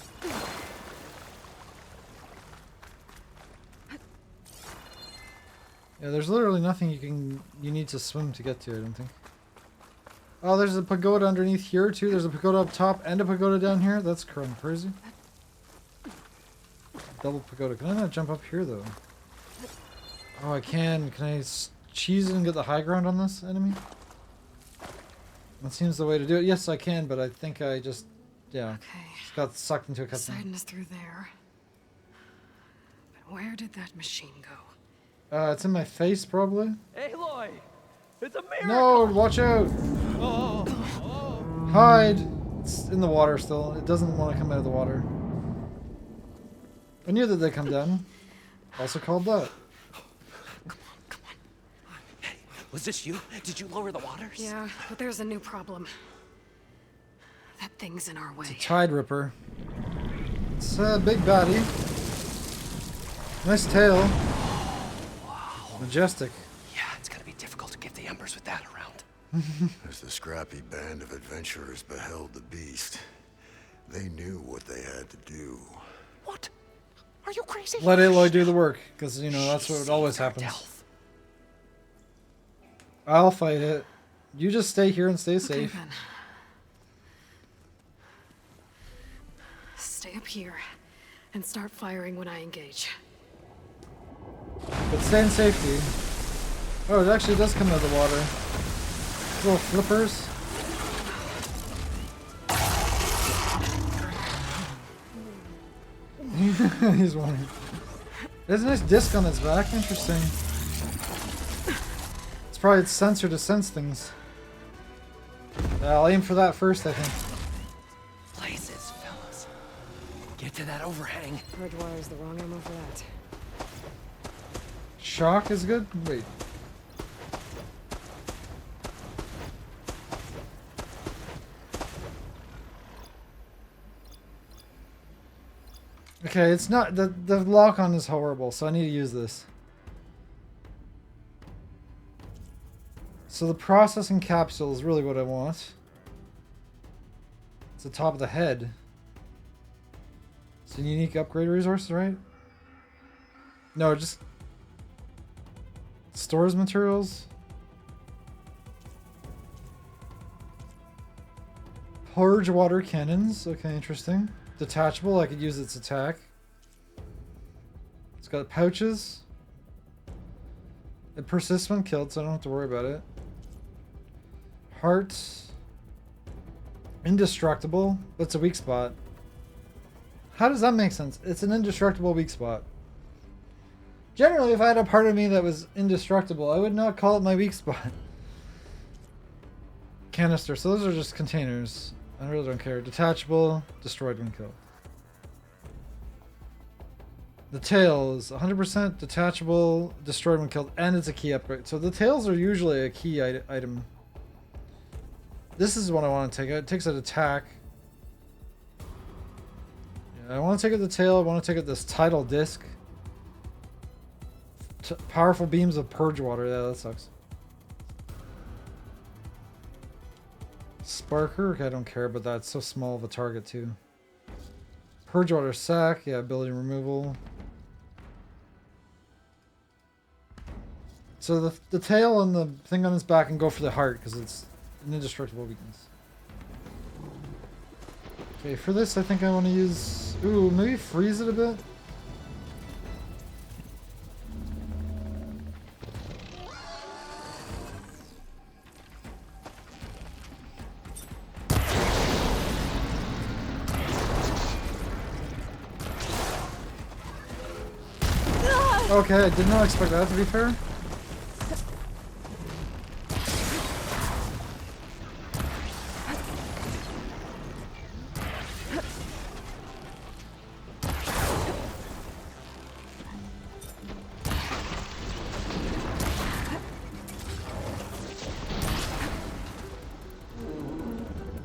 Yeah, there's literally nothing you need to swim to get to, I don't think. Oh, there's a pagoda underneath here too. There's a pagoda up top and a pagoda down here. That's crazy. Double pagoda. Can I not jump up here though? Oh, I can. Can I cheese it and get the high ground on this enemy? That seems the way to do it. Yes, I can, but I think I just, yeah, Okay. just got sucked into a cutscene. Poseidon is through there. But where did that machine go? It's in my face probably. Aloy! It's a miracle! No, watch out! Oh, oh. Hide! It's in the water still. It doesn't want to come out of the water. I knew that they come down. Also called that. Was this you? Did you lower the waters? Yeah, but there's a new problem. That thing's in our way. It's a Tide Ripper. It's a big baddie. Nice tail. Wow. Majestic. Yeah, it's gonna be difficult to get the embers with that around. As the scrappy band of adventurers beheld the beast, they knew what they had to do. What? Are you crazy? Let Aloy do the work, because, you know, that's what always happens. Death. I'll fight it. You just stay here and stay safe. Then. Stay up here and start firing when I engage. But stay in safety. Oh, it actually does come out of the water. Little flippers. He's running. There's a nice disc on its back. Interesting. It's probably its sensor to sense things. I'll aim for that first, I think. Blazes, fellas. Get to that overhang. Bridgewire is the wrong ammo for that. Shock is good? Wait. Okay, it's not, the lock-on is horrible, so I need to use this. So the processing capsule is really what I want. It's the top of the head. It's a unique upgrade resource, right? No, just stores materials. Purge water cannons. Okay, interesting. Detachable, I could use its attack. It's got pouches. It persists when killed, so I don't have to worry about it. Heart. Indestructible, but it's a weak spot. How does that make sense? It's an indestructible weak spot. Generally, if I had a part of me that was indestructible, I would not call it my weak spot. Canister. So those are just containers. I really don't care. Detachable, destroyed when killed. The tails, 100% detachable, destroyed when killed, and it's a key upgrade. So the tails are usually a key item. This is what I want to take. It takes an attack. Yeah, I want to take out the tail. I want to take out this tidal disc. Powerful beams of purge water. Yeah, that sucks. Sparker. Okay, I don't care about that. It's so small of a target too. Purge water sack. Yeah, ability removal. So the tail and the thing on his back can go for the heart because it's an indestructible weakness. Okay, for this I think I want to use... Ooh, maybe freeze it a bit? Okay, I did not expect that to be fair.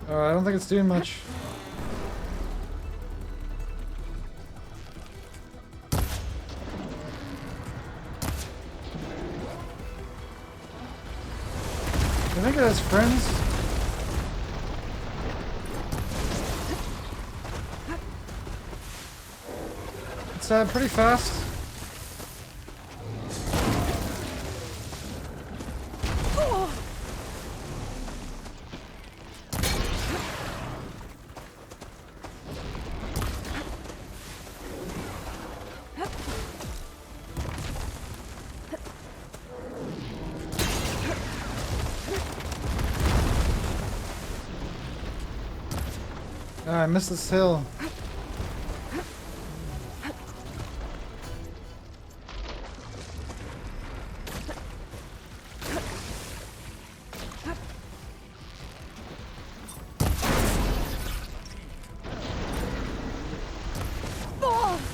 I don't think it's doing much. I think it has friends. It's pretty fast. I missed this hill.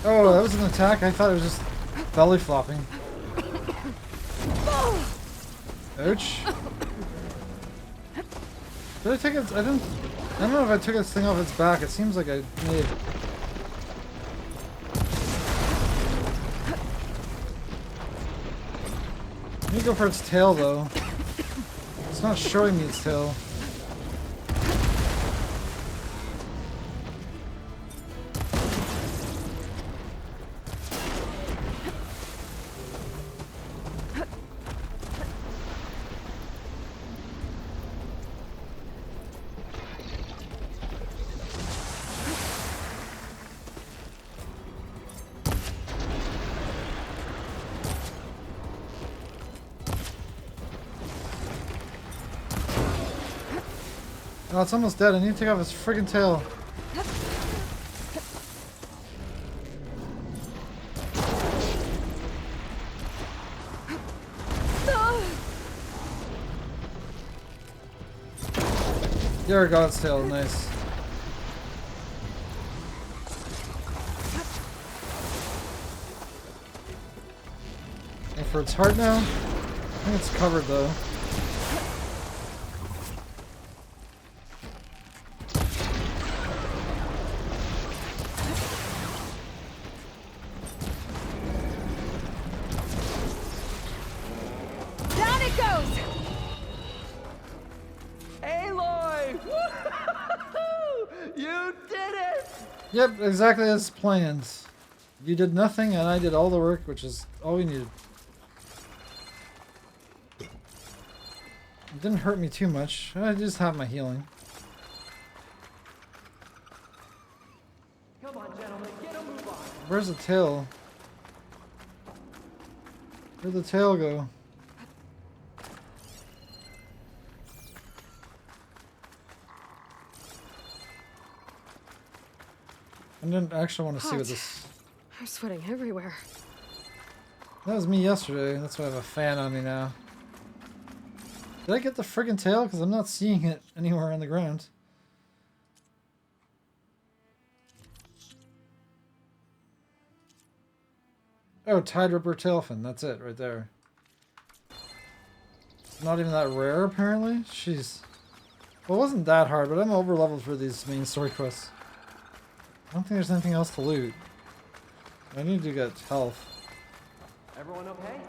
Oh, that was an attack? I thought it was just belly flopping. Ouch. Did I take it? I don't know if I took this thing off its back. It seems like I made. I need to go for its tail though. It's not showing me its tail. Oh, it's almost dead. I need to take off its friggin' tail. There, got its tail. Nice. And for its heart now? I think it's covered though. Yep, exactly as planned. You did nothing and I did all the work, which is all we needed. It didn't hurt me too much. I just have my healing. Come on, gentlemen, get a move on. Where's the tail? Where'd the tail go? I didn't actually want to see what this... I'm sweating everywhere. That was me yesterday. That's why I have a fan on me now. Did I get the friggin' tail? Because I'm not seeing it anywhere on the ground. Oh, Tide Ripper Tailfin. That's it right there. It's not even that rare, apparently. Jeez. Well, it wasn't that hard, but I'm over leveled for these main story quests. I don't think there's anything else to loot. I need to get health. Everyone okay?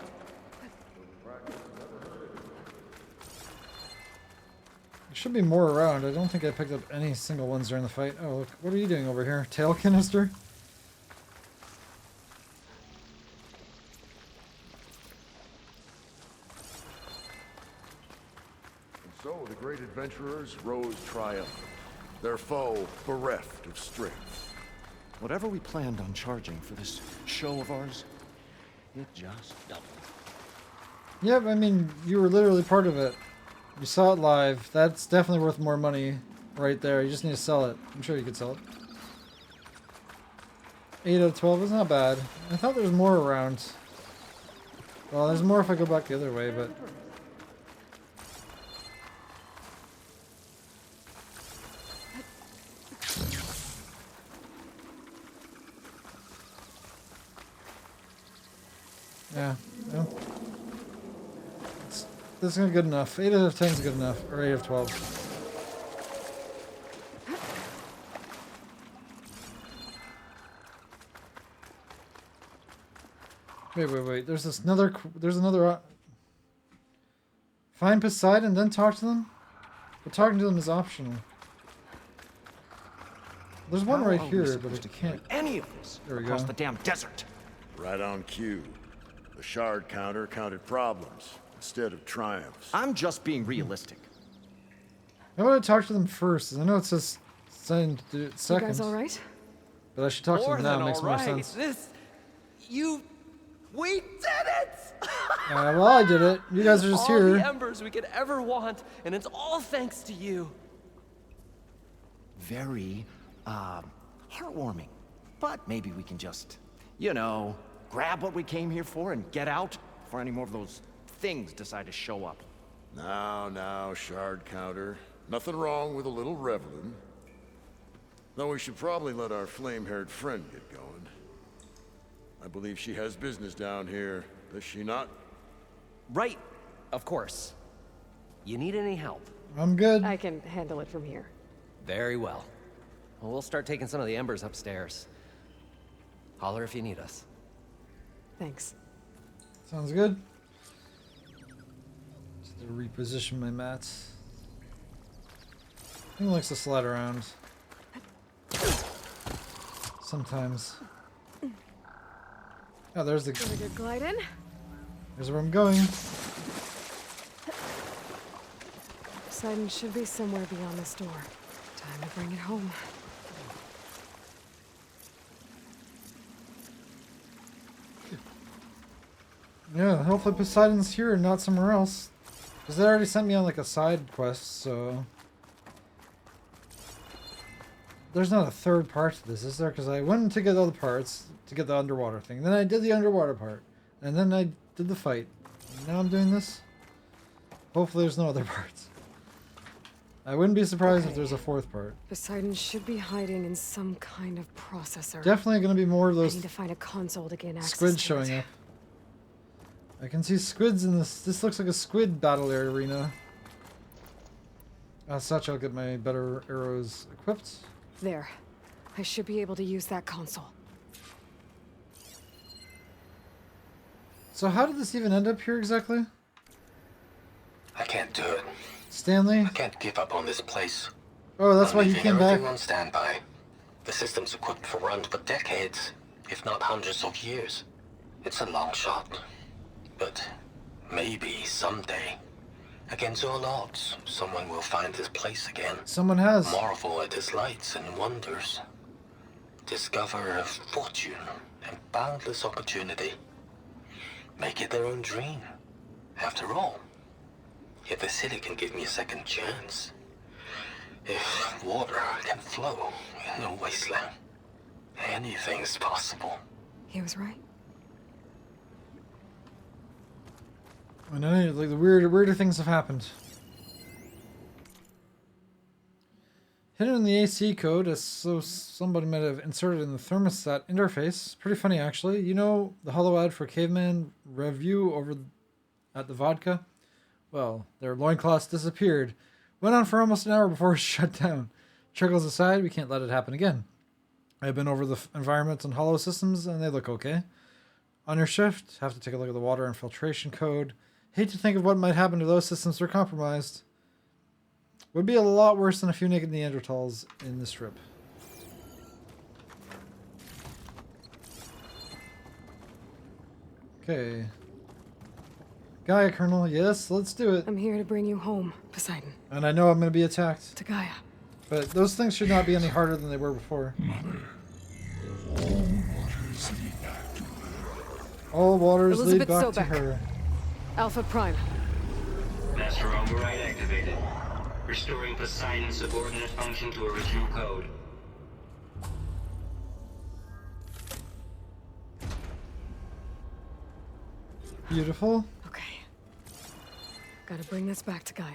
There should be more around. I don't think I picked up any single ones during the fight. Oh, look. What are you doing over here? Tail canister? So the great adventurers rose triumphant, their foe bereft of strength. Whatever we planned on charging for this show of ours, it just doubled. Yep, I mean, you were literally part of it. You saw it live. That's definitely worth more money right there. You just need to sell it. I'm sure you could sell it. 8 out of 12 is not bad. I thought there was more around. Well, there's more if I go back the other way, but... yeah, well, this is good enough. 8 out of 10 is good enough, or 8 of 12. Wait. There's another. Find Poseidon, then talk to them. But talking to them is optional. There's one How right are we here, but supposed I to carry can't. any of this There we across go. the damn desert. Right on cue. The shard counter counted problems instead of triumphs. I'm just being realistic. I want to talk to them first. I know it says send to do it You second. guys all right? But I should talk to More them now. than It makes all more right. sense. We did it! Well, I did it. You guys are just all here. the embers we could ever want, and it's all thanks to you. Very, heartwarming. But maybe we can just, you know, grab what we came here for and get out before any more of those things decide to show up. Now, shard counter. Nothing wrong with a little reveling. Though we should probably let our flame-haired friend get going. I believe she has business down here, does she not? Right, of course. You need any help? I'm good. I can handle it from here. Very well. Well, we'll start taking some of the embers upstairs. Holler if you need us. Thanks. Sounds good. Just to reposition my mats. He likes to slide around. Sometimes. Oh, there's the. Get a good glide in. There's where I'm going. Poseidon should be somewhere beyond this door. Time to bring it home. Yeah, hopefully Poseidon's here and not somewhere else. Because they already sent me on like a side quest, so... There's not a third part to this, is there? Because I went to get all the parts to get the underwater thing. Then I did the underwater part. And then I did the fight. And now I'm doing this. Hopefully there's no other parts. I wouldn't be surprised if there's a fourth part. Poseidon should be hiding in some kind of processor. Definitely going to be more of I those need to find a console to gain access squids to showing it. up. I can see squids in this. This looks like a squid battle arena. As such, I'll get my better arrows equipped. There. I should be able to use that console. So how did this even end up here exactly? I can't do it. Stanley? I can't give up on this place. Oh, that's I'm why he leaving came back. everything on standby. The system's equipped for runs for decades, if not hundreds of years. It's a long shot. But maybe someday, against all odds, someone will find this place again. Someone has. Marvel at its lights and wonders. Discover a fortune and boundless opportunity. Make it their own dream. After all, if the city can give me a second chance, if water can flow in a wasteland, anything's possible. He was right. I know, like the weirder things have happened. Hidden in the AC code, as so somebody might have inserted in the thermostat interface. Pretty funny, actually. You know the hollow ad for Caveman Review over at the vodka? Well, their loincloths disappeared. Went on for almost an hour before it shut down. Chuckles aside, we can't let it happen again. I've been over the environments and hollow systems, and they look okay. On your shift, have to take a look at the water infiltration code. Hate to think of what might happen to those systems that are compromised. Would be a lot worse than a few naked Neanderthals in this strip. Okay. Gaia, Colonel. Yes, let's do it. I'm here to bring you home, Poseidon. And I know I'm going to be attacked. To Gaia. But those things should not be any harder than they were before. Mother, all waters lead back to her. All waters Elizabeth lead back Sobek. to her. Alpha Prime. Master override activated. Restoring Poseidon's subordinate function to original code. Beautiful. Okay. Gotta bring this back to Gaia.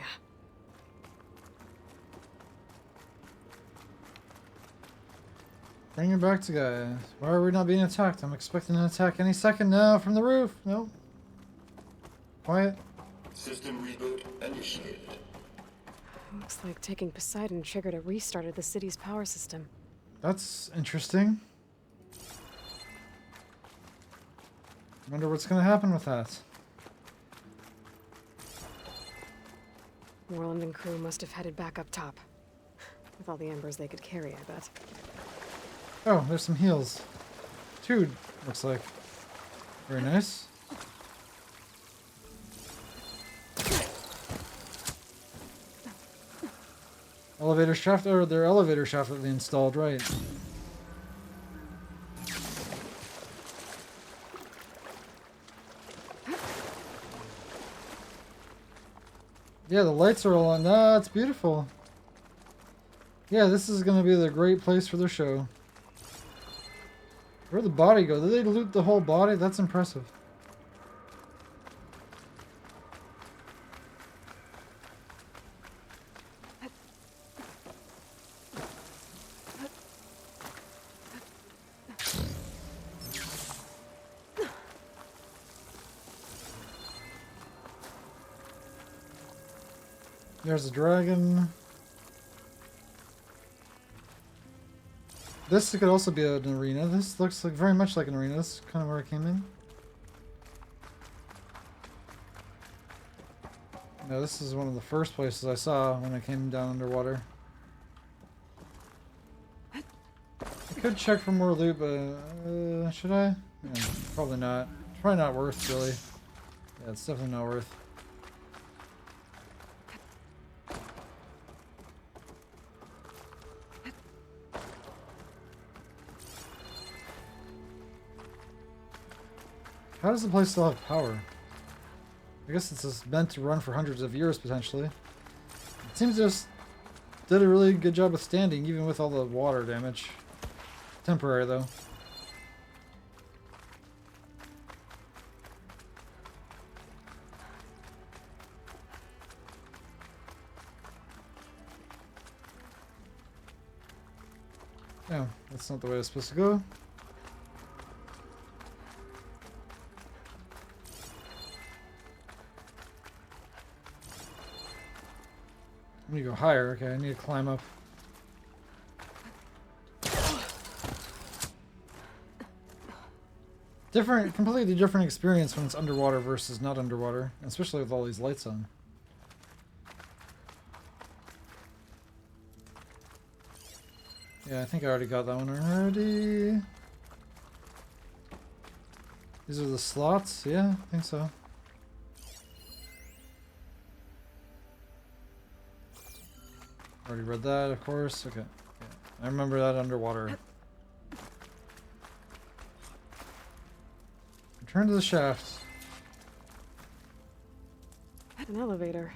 Bring it back to Gaia. Why are we not being attacked? I'm expecting an attack any second now from the roof. Nope. Quiet. System reboot initiated. Looks like taking Poseidon triggered a restart of the city's power system. That's interesting. Wonder what's gonna happen with that. Moreland and crew must have headed back up top. With all the embers they could carry, I bet. Oh, there's some heals. Two, looks like. Very nice. Elevator shaft, or their elevator shaft that they installed, right. Yeah, the lights are all on. That's beautiful. Yeah, this is going to be the great place for their show. Where'd the body go? Did they loot the whole body? That's impressive. There's a dragon. This could also be an arena. This looks like very much like an arena. This is kind of where I came in. No, this is one of the first places I saw when I came down underwater. I could check for more loot, but should I? Yeah, probably not. It's probably not worth, really. Yeah, it's definitely not worth. How does the place still have power? I guess it's just meant to run for hundreds of years, potentially. It seems to just did a really good job of standing, even with all the water damage. Temporary, though. No, that's not the way it's supposed to go. I need to go higher. Okay, I need to climb up. Completely different experience when it's underwater versus not underwater, especially with all these lights on. Yeah, I think I already got that one already. These are the slots? Yeah, I think so. Already read that, of course. Okay. Yeah. I remember that underwater. Return to the shaft. An elevator.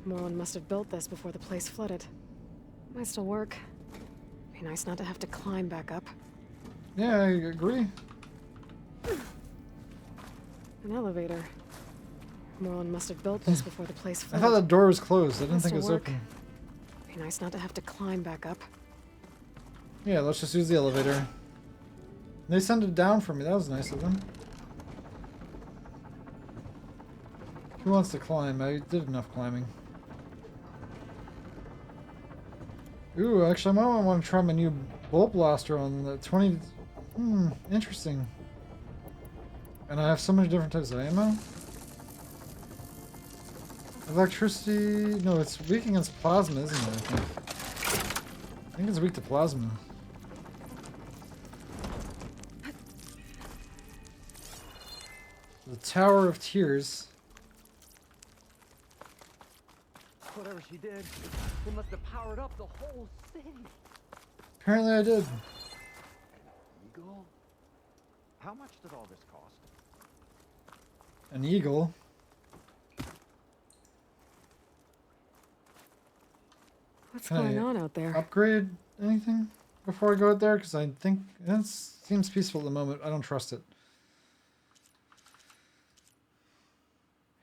Moreland must have built this before the place flooded. Might still work. Be nice not to have to climb back up. Yeah, I agree. An elevator. Moreland must have built this before the place I flooded. thought the door was closed. I didn't Must think it have was worked. open. Be nice not to have to climb back up. Yeah, let's just use the elevator. They sent it down for me. That was nice of them. Who wants to climb? I did enough climbing. Ooh, actually, I might want to try my new bolt blaster on the 20. Interesting. And I have so many different types of ammo. Electricity. No, it's weak against plasma, isn't it? I think it's weak to plasma. The Tower of Tears. Whatever she did, it must have powered up the whole city. Apparently I did. Eagle? How much did all this cost? An eagle. What's Can going I on out there? Upgrade anything before I go out there? Because I think it seems peaceful at the moment. I don't trust it.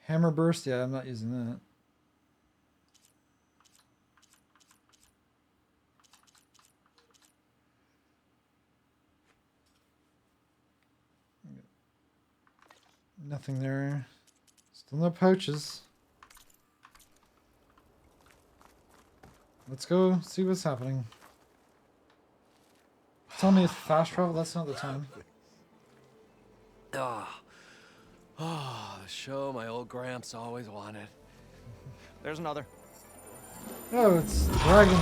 Hammer burst? Yeah, I'm not using that. Nothing there. Still no pouches. Let's go see what's happening. Tell me it's fast travel? That's not the time. Oh, the show my old Gramps always wanted. There's another. Oh, it's dragon.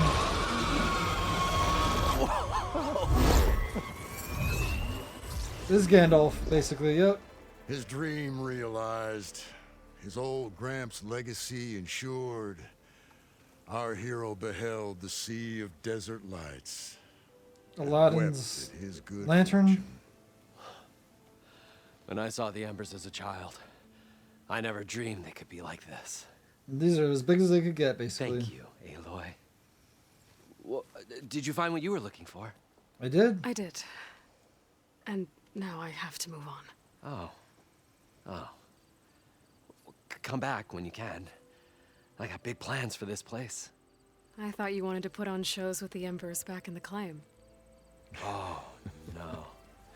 This is Gandalf, basically, yep. His dream realized. His old Gramps' legacy ensured. Our hero beheld the sea of desert lights. and Aladdin's wept at his good lantern. fortune. When I saw the embers as a child, I never dreamed they could be like this. These are as big as they could get, basically. Thank you, Aloy. Well, did you find what you were looking for? I did. I did. And now I have to move on. Oh. Oh. Well, come back when you can. I got big plans for this place. I thought you wanted to put on shows with the Embers back in the claim. Oh, no.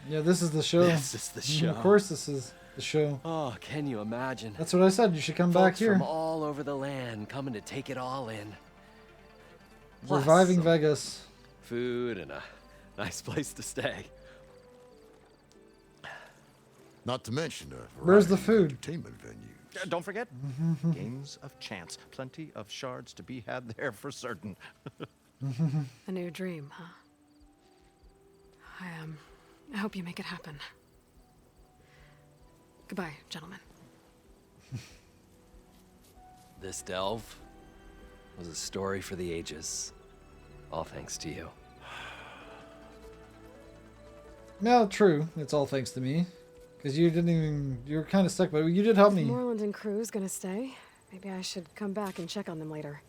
Yeah, this is the show. This is the show. Of course, this is the show. Oh, can you imagine? That's what I said. You should come back Folks here. from all over the land coming to take it all in. Plus Reviving some Vegas. Food and a nice place to stay. Not to mention a Where's the variety of food? entertainment venues. Don't forget, games of chance. Plenty of shards to be had there for certain. A new dream, huh? I hope you make it happen. Goodbye, gentlemen. This delve was a story for the ages. All thanks to you. No, true. It's all thanks to me. Because you didn't even... You were kind of stuck, but you did help me. Moreland and crew's gonna stay. Maybe I should come back and check on them later.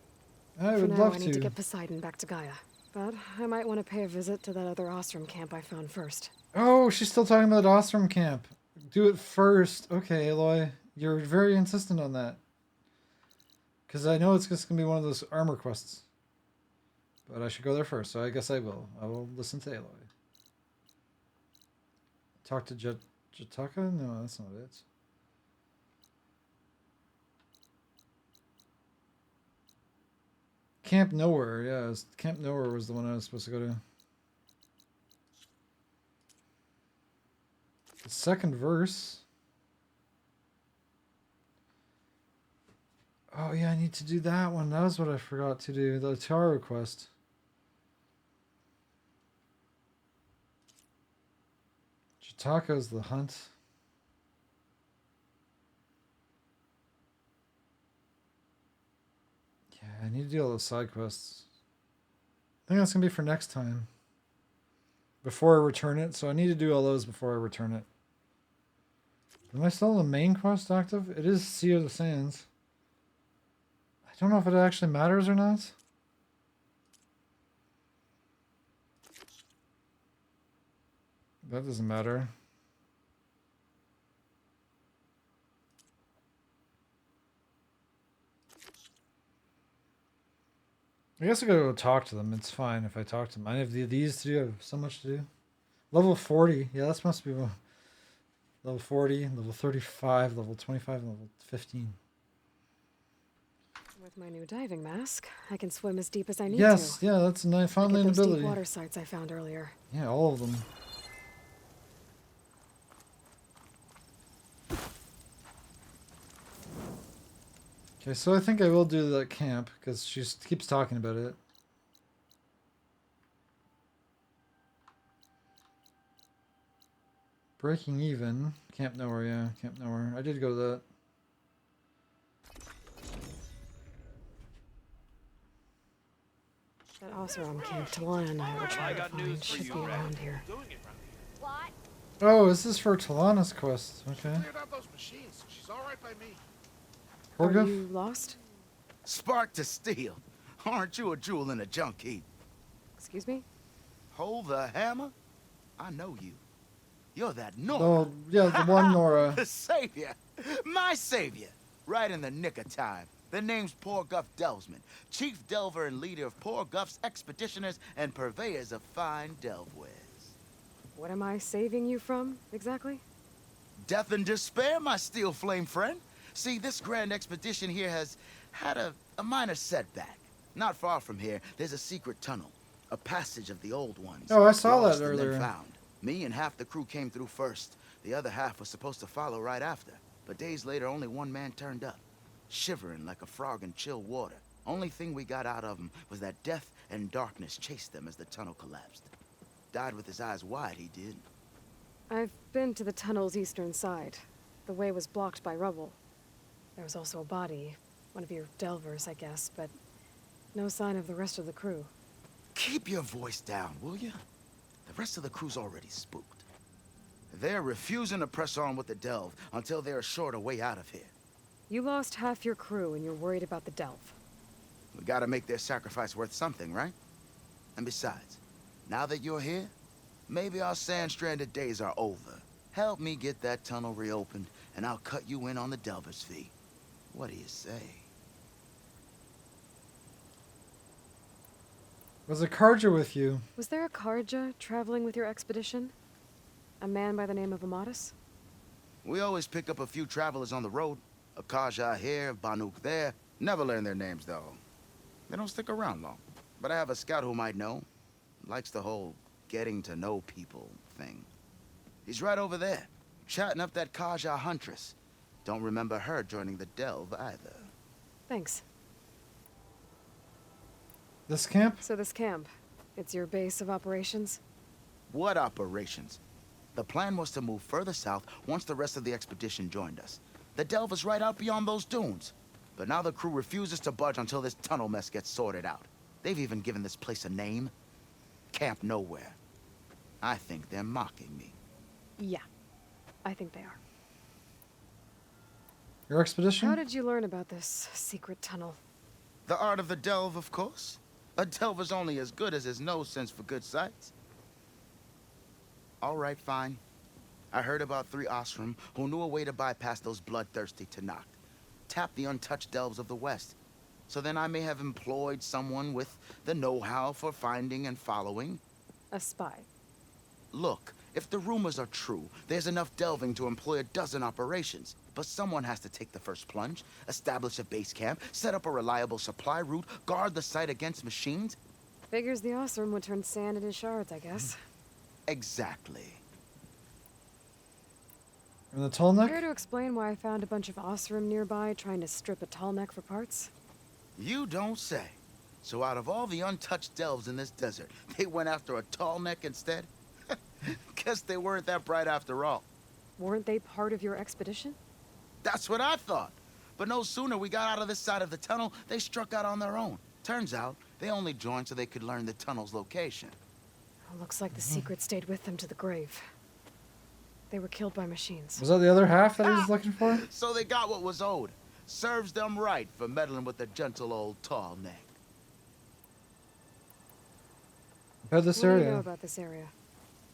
I For would now, love I need to to. get Poseidon back to Gaia. But I might want to pay a visit to that other Ostrom camp I found first. Oh, she's still talking about Ostrom Camp. Do it first. Okay, Aloy. You're very insistent on that. Because I know it's just going to be one of those armor quests. But I should go there first, so I guess I will. I will listen to Aloy. Talk to Jataka? No, that's not it. Camp Nowhere, yeah. Camp Nowhere was the one I was supposed to go to. The second verse. Oh yeah, I need to do that one. That was what I forgot to do. The Taro quest. Jataka's the hunt. Yeah, I need to do all those side quests. I think that's going to be for next time. Before I return it. So I need to do all those before I return it. Am I still in the main quest active? It is Sea of the Sands. I don't know if it actually matters or not. That doesn't matter. I guess I gotta go talk to them. It's fine if I talk to them. I have these to do. I have so much to do. Level 40. Yeah, that must be level 40, level 35, level 25, and level 15. With my new diving mask, I can swim as deep as I need Yes, to. yeah, that's a nice Foundland Those ability. deep water sites I found earlier. Yeah, all of them. Okay, so I think I will do the camp because she keeps talking about it. Breaking even. Camp Nowhere, yeah, Camp Nowhere. I did go to that. That Oseram Camp Talana and I were trying to find should be around here. What? Oh, this is for Talana's quest. Okay. Cleared out those machines. She's all right by me. Are Horguf? you lost? Spark to steel. Aren't you a jewel in a junk heap? Excuse me? Hold the hammer? I know you. You're that Nora. Oh, yeah, the one Nora. The savior. My savior. Right in the nick of time. The name's Porguff Delvesman, chief delver and leader of Porguff's expeditioners and purveyors of fine delvewares. What am I saving you from, exactly? Death and despair, my steel flame friend. See, this grand expedition here has had a minor setback. Not far from here, there's a secret tunnel, a passage of the old ones. Oh, I saw lost that and then earlier. found. Me and half the crew came through first. The other half was supposed to follow right after. But days later, only one man turned up, shivering like a frog in chill water. Only thing we got out of him was that death and darkness chased them as the tunnel collapsed. Died with his eyes wide, he did. I've been to the tunnel's eastern side. The way was blocked by rubble. There was also a body, one of your delvers, I guess, but no sign of the rest of the crew. Keep your voice down, will you? The rest of the crew's already spooked. They're refusing to press on with the delve until they're assured a way out of here. You lost half your crew and you're worried about the delve. We gotta make their sacrifice worth something, right? And besides, now that you're here, maybe our sand-stranded days are over. Help me get that tunnel reopened, and I'll cut you in on the delver's fee. What do you say? Was a Karja with you? Was there a Karja traveling with your expedition? A man by the name of Amatus? We always pick up a few travelers on the road. A Kaja here, Banuk there. Never learn their names, though. They don't stick around long. But I have a scout who might know. Likes the whole getting to know people thing. He's right over there, chatting up that Kaja huntress. Don't remember her joining the delve either. Thanks. This camp? So this camp, it's your base of operations? What operations? The plan was to move further south once the rest of the expedition joined us. The delve is right out beyond those dunes. But now the crew refuses to budge until this tunnel mess gets sorted out. They've even given this place a name. Camp Nowhere. I think they're mocking me. Yeah, I think they are. Your expedition? How did you learn about this secret tunnel? The art of the delve, of course. A delver's only as good as his nose sense for good sights. All right, fine. I heard about 3 Osram who knew a way to bypass those bloodthirsty Tenakth. Tap the untouched delves of the West. So then I may have employed someone with the know-how for finding and following. A spy. Look, if the rumors are true, there's enough delving to employ a dozen operations. But someone has to take the first plunge, establish a base camp, set up a reliable supply route, guard the site against machines. Figures the Osram would turn sand into shards, I guess. Exactly. And the tall neck? Care to explain why I found a bunch of Osram nearby trying to strip a tall neck for parts? You don't say. So out of all the untouched delves in this desert, they went after a tall neck instead? Guess they weren't that bright after all. Weren't they part of your expedition? That's what I thought. But no sooner we got out of this side of the tunnel, they struck out on their own. Turns out, they only joined so they could learn the tunnel's location. Looks like the secret stayed with them to the grave. They were killed by machines. Was that the other half that he was looking for? So they got what was owed. Serves them right for meddling with the gentle old tall neck. About this What do you area. know about this area?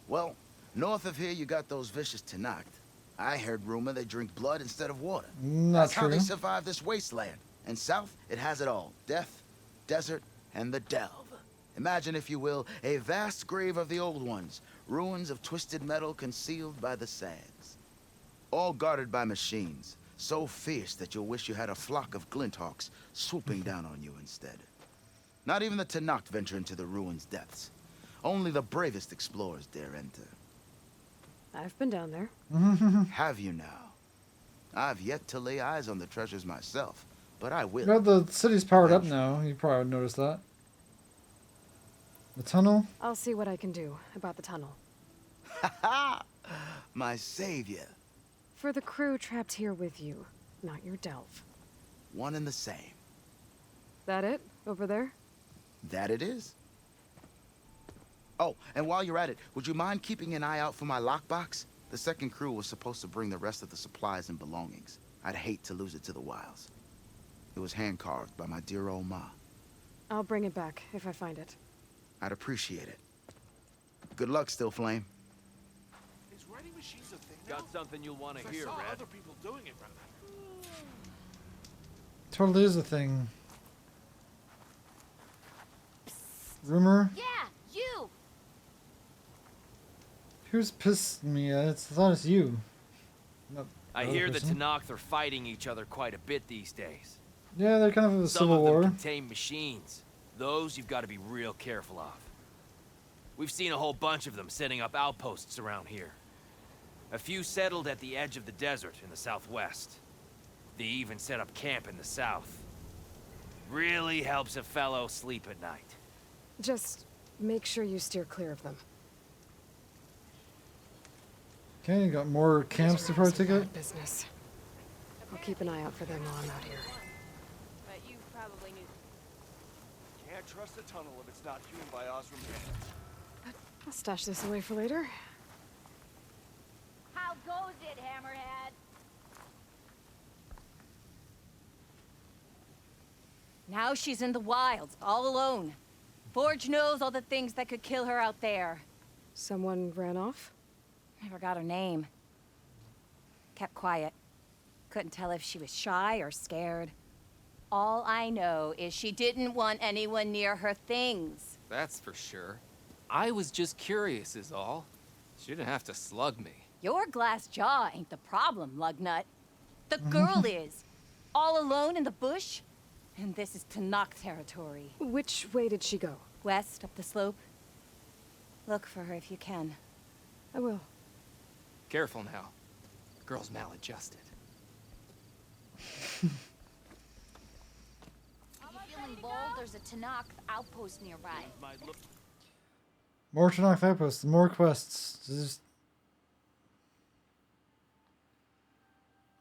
Well, north of here you got those vicious Tenakth. I heard rumor they drink blood instead of water. Not That's how true. they survive this wasteland. And south, it has it all. Death, desert, and the Delve. Imagine, if you will, a vast grave of the old ones, ruins of twisted metal concealed by the sands. All guarded by machines, so fierce that you'll wish you had a flock of glinthawks swooping down on you instead. Not even the Tenakth venture into the ruins' depths. Only the bravest explorers dare enter. I've been down there. Have you now? I've yet to lay eyes on the treasures myself, but I will. Well, the city's powered up now. You probably would notice that. The tunnel? I'll see what I can do about the tunnel. My savior. For the crew trapped here with you, not your Delve. One and the same. That it? Over there? That it is. Oh, and while you're at it, would you mind keeping an eye out for my lockbox? The second crew was supposed to bring the rest of the supplies and belongings. I'd hate to lose it to the wilds. It was hand-carved by my dear old ma. I'll bring it back if I find it. I'd appreciate it. Good luck, Still Flame. Is writing machines a thing Got something you'll want to I hear, saw Red. other people doing it around here. Totally is a thing. Rumor? Yeah, you! Who's pissed me? I thought it's you. Not I the hear other the person. Tenakth are fighting each other quite a bit these days. Yeah, they're kind of a Some civil of them war. contain machines. Those you've got to be real careful of. We've seen a whole bunch of them setting up outposts around here. A few settled at the edge of the desert in the southwest. They even set up camp in the south. Really helps a fellow sleep at night. Just make sure you steer clear of them. Okay, you got more camps to probably take out. Bad business. I'll keep an eye out for them while I'm out here. But you probably knew. Can't trust a tunnel if it's not hewn by Osram hands. I'll stash this away for later. How goes it, Hammerhead? Now she's in the wilds, all alone. Forge knows all the things that could kill her out there. Someone ran off? Never got her name. Kept quiet. Couldn't tell if she was shy or scared. All I know is she didn't want anyone near her things. That's for sure. I was just curious is all. She didn't have to slug me. Your glass jaw ain't the problem, Lugnut. The girl is. All alone in the bush. And this is Tenakth territory. Which way did she go? West, up the slope. Look for her if you can. I will. Careful now. Girl's maladjusted. You feeling bold? There's a Tenakth outpost nearby. More Tenakth outposts, more quests. Just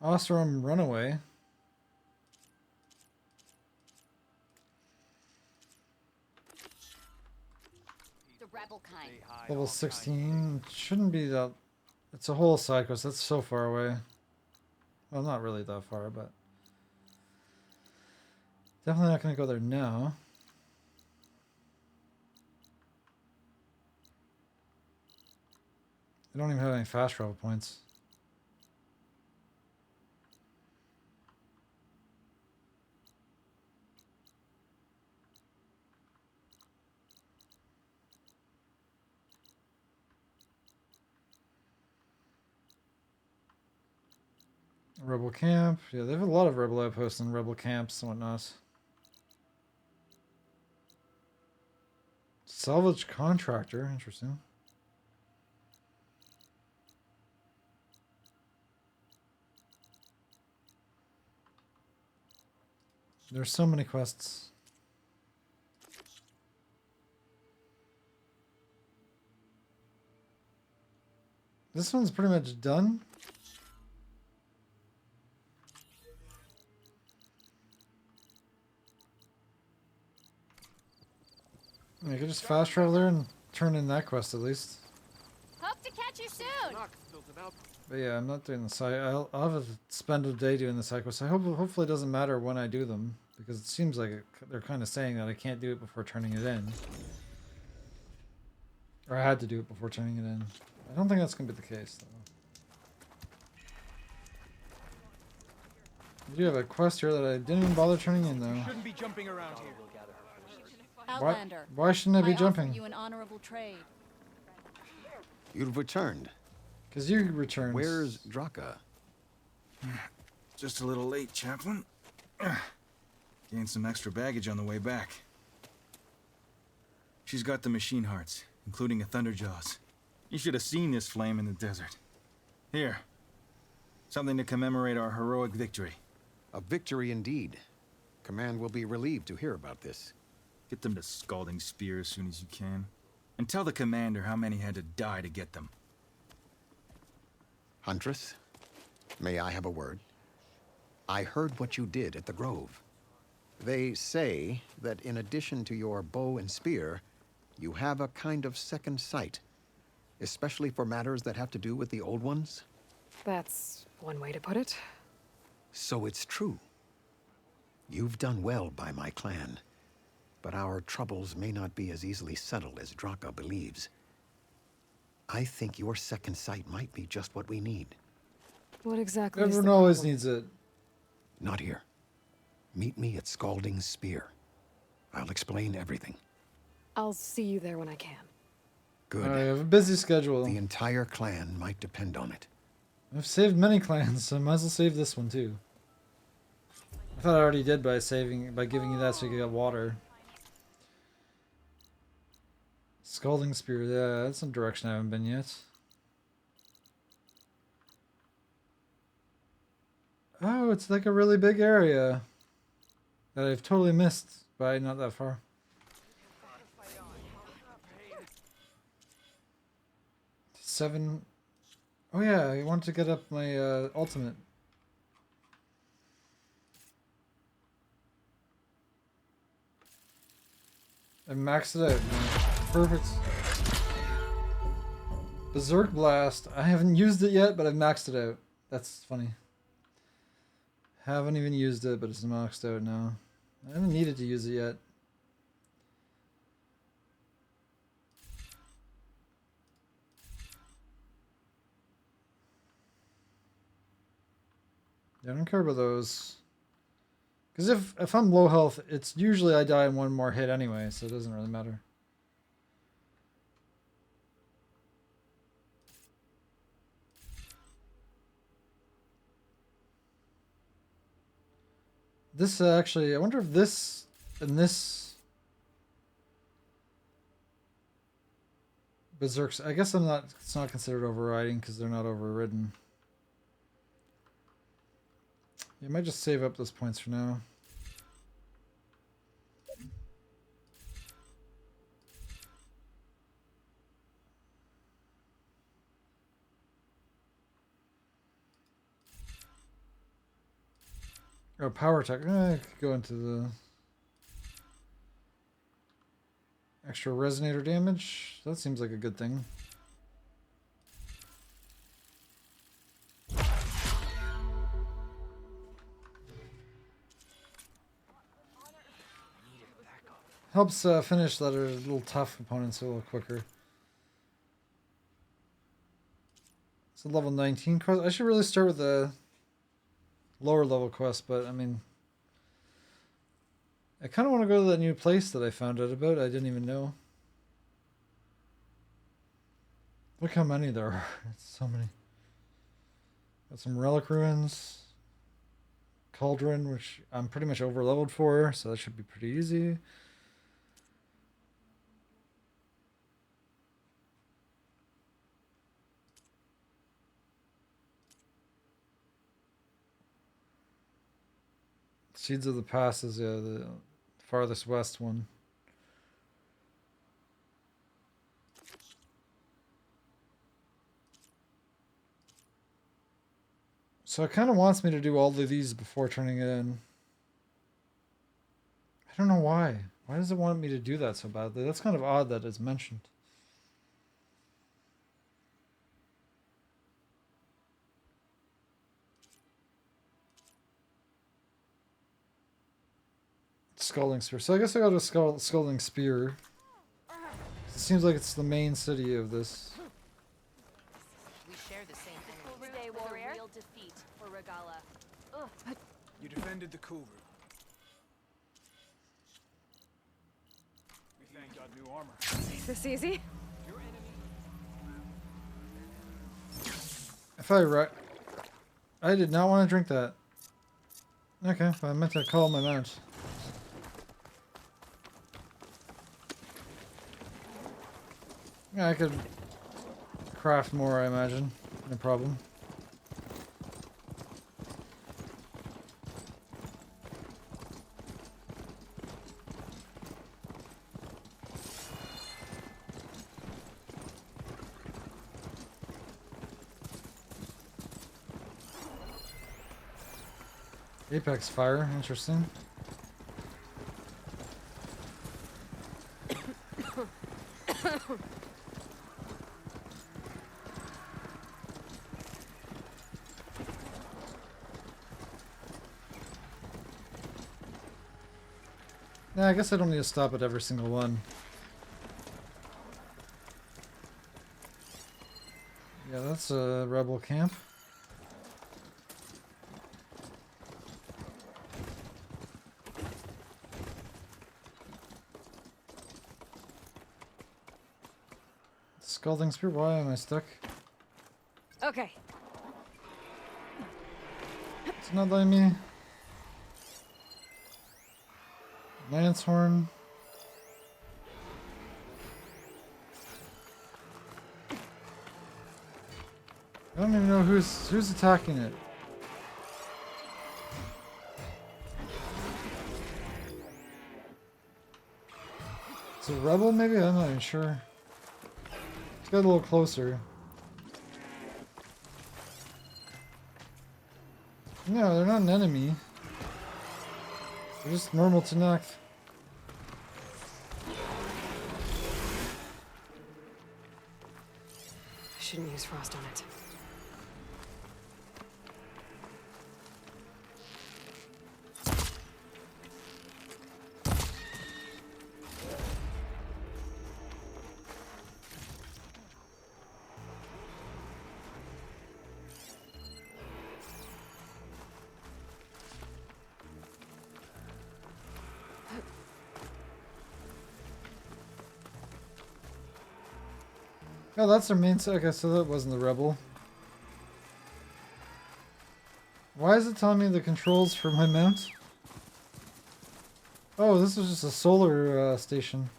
Osram Runaway. The rebel kind. Level 16. Shouldn't be that. It's a whole side quest. That's so far away. Well, not really that far, but definitely not going to go there now. I don't even have any fast travel points. Rebel camp. Yeah, they have a lot of rebel outposts and rebel camps and whatnot. Salvage contractor. Interesting. There's so many quests. This one's pretty much done. I could just fast travel there and turn in that quest at least. Hope to catch you soon. But yeah, I'm not doing the side. I'll have to spend a day doing the side quests. Hopefully it doesn't matter when I do them, because it seems like they're kind of saying that I can't do it before turning it in. Or I had to do it before turning it in. I don't think that's going to be the case, though. I do have a quest here that I didn't even bother turning in, though. Shouldn't be jumping around here. Outlander. Why shouldn't I be offer jumping? you an honorable trade. You've returned. Because you returned. Where's Draka? Just a little late, Chaplain. Gained some extra baggage on the way back. She's got the machine hearts, including a Thunderjaws. You should have seen this flame in the desert. Here. Something to commemorate our heroic victory. A victory indeed. Command will be relieved to hear about this. Get them to Scalding Spear as soon as you can. And tell the commander how many had to die to get them. Huntress, may I have a word? I heard what you did at the Grove. They say that in addition to your bow and spear, you have a kind of second sight, especially for matters that have to do with the old ones. That's one way to put it. So it's true. You've done well by my clan, but our troubles may not be as easily settled as Draka believes. I think your second sight might be just what we need. What exactly is Everyone the always problem? needs it. Not here. Meet me at Scalding Spear. I'll explain everything. I'll see you there when I can. Good. I have a busy schedule. The entire clan might depend on it. I've saved many clans, so I might as well save this one too. I thought I already did by giving you that so you could get water. Scalding Spear, yeah, that's a direction I haven't been yet. Oh, it's like a really big area that I've totally missed by not that far. Seven. Oh yeah, I wanted to get up my ultimate. I maxed it out. Perfect. Berserk Blast. I haven't used it yet, but I've maxed it out. That's funny. Haven't even used it, but it's maxed out now. I haven't needed to use it yet. Yeah, I don't care about those. Because if I'm low health, it's usually I die in one more hit anyway, so it doesn't really matter. This actually, I wonder if this and this Berserks. I guess it's not considered overriding because they're not overridden. You might just save up those points for now. Oh, power attack. I could go into the extra resonator damage. That seems like a good thing. Helps finish that are a little tough opponents a little quicker. It's a level 19 quest. I should really start with the lower level quest, but I mean, I kind of want to go to that new place that I found out about. I didn't even know. Look how many there are. It's so many. Got some relic ruins. Cauldron, which I'm pretty much over leveled for, so that should be pretty easy. Seeds of the Past is the farthest west one. So it kind of wants me to do all of these before turning it in. I don't know why. Why does it want me to do that so badly? That's kind of odd that it's mentioned. Scalding Spear. So I guess I got a Scalding Spear. It seems like it's the main city of this. We share the same enemy. Today, warrior. Real defeat for Regala. You defended the Kuru. new armor. This easy? If I did not want to drink that. Okay, but I meant to call my mount. Yeah, I could craft more, I imagine. No problem. Apex fire, interesting. Yeah, I guess I don't need to stop at every single one. Yeah, that's a rebel camp. Scalding Spear, why am I stuck? Okay. It's not letting me. Lance Horn. I don't even know who's attacking it. It's a rebel maybe? I'm not even sure. Let's get a little closer. No, they're not an enemy. They're just normal to knock. I shouldn't use frost on it. Oh, that's their main set. Okay, so that wasn't the rebel. Why is it telling me the controls for my mount? Oh, this was just a solar station.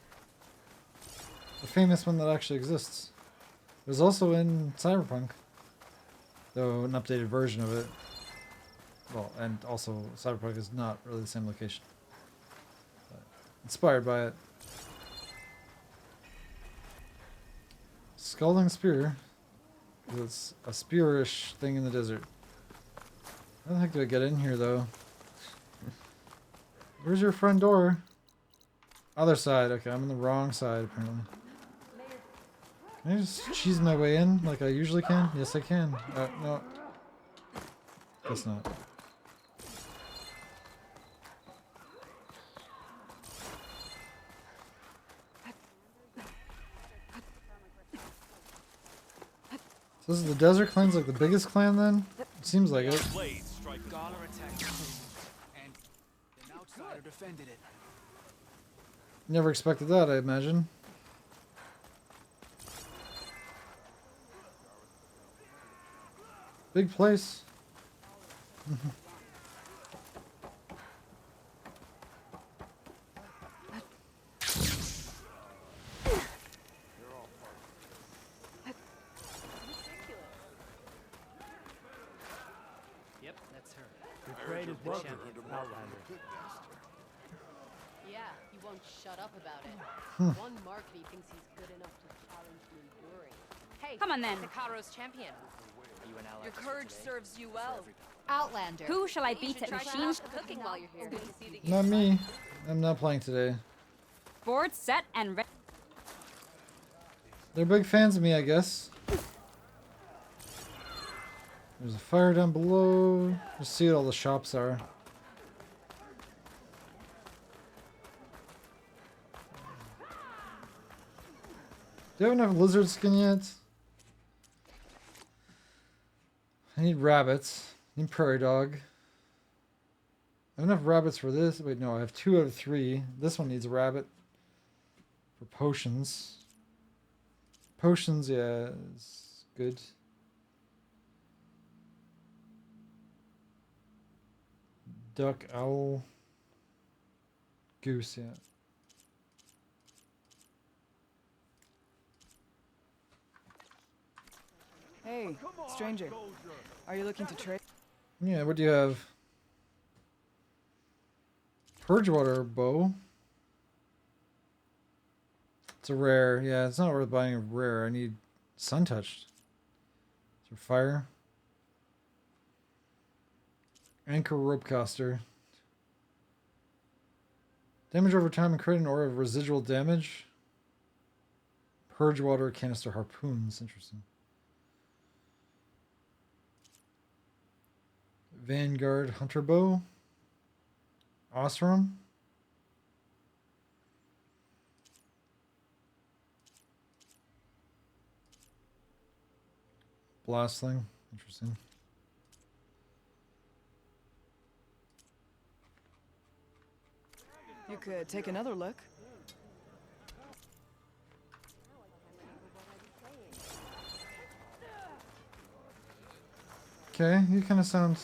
The famous one that actually exists. It was also in Cyberpunk. Though an updated version of it. Well, and also Cyberpunk is not really the same location. But inspired by it. Scalding Spear. It's a spearish thing in the desert. How the heck do I get in here, though? Where's your front door? Other side. Okay, I'm on the wrong side, apparently. Can I just cheese my way in like I usually can? Yes, I can. No. Guess not. So this is the Desert Clan's like the biggest clan then? It seems like it. Blades strike Gala attacked and an outsider defended it. Never expected that, I imagine. Big place. Yep, that's her. Your trade is welcome, Outlander. Yeah, he won't shut up about it. One Markley thinks he's good enough to challenge the Enduring. Hey, Come on then. Takaro's champion. Are you an ally Your for courage today? serves you well. Outlander. Who shall I You beat should at try machines? cooking while you're here. Not me. I'm not playing today. Board, set, and ready. They're big fans of me, I guess. There's a fire down below. Just see what all the shops are. Do you have enough lizard skin yet? I need rabbits. I need prairie dog. I have enough rabbits for this. Wait, no, I have 2 out of 3. This one needs a rabbit. For potions. Potions, yeah, is good. Duck, owl, goose, yeah. Hey, stranger. Are you looking to trade? Yeah, what do you have? Purgewater bow. It's a rare. Yeah, it's not worth buying a rare. I need sun touched. So fire. Anchor rope caster. Damage over time and crit an aura of residual damage. Purgewater canister harpoons. Interesting. Vanguard hunter bow. Osram. Blastling. Interesting. You could take another look. Okay, you kind of sound...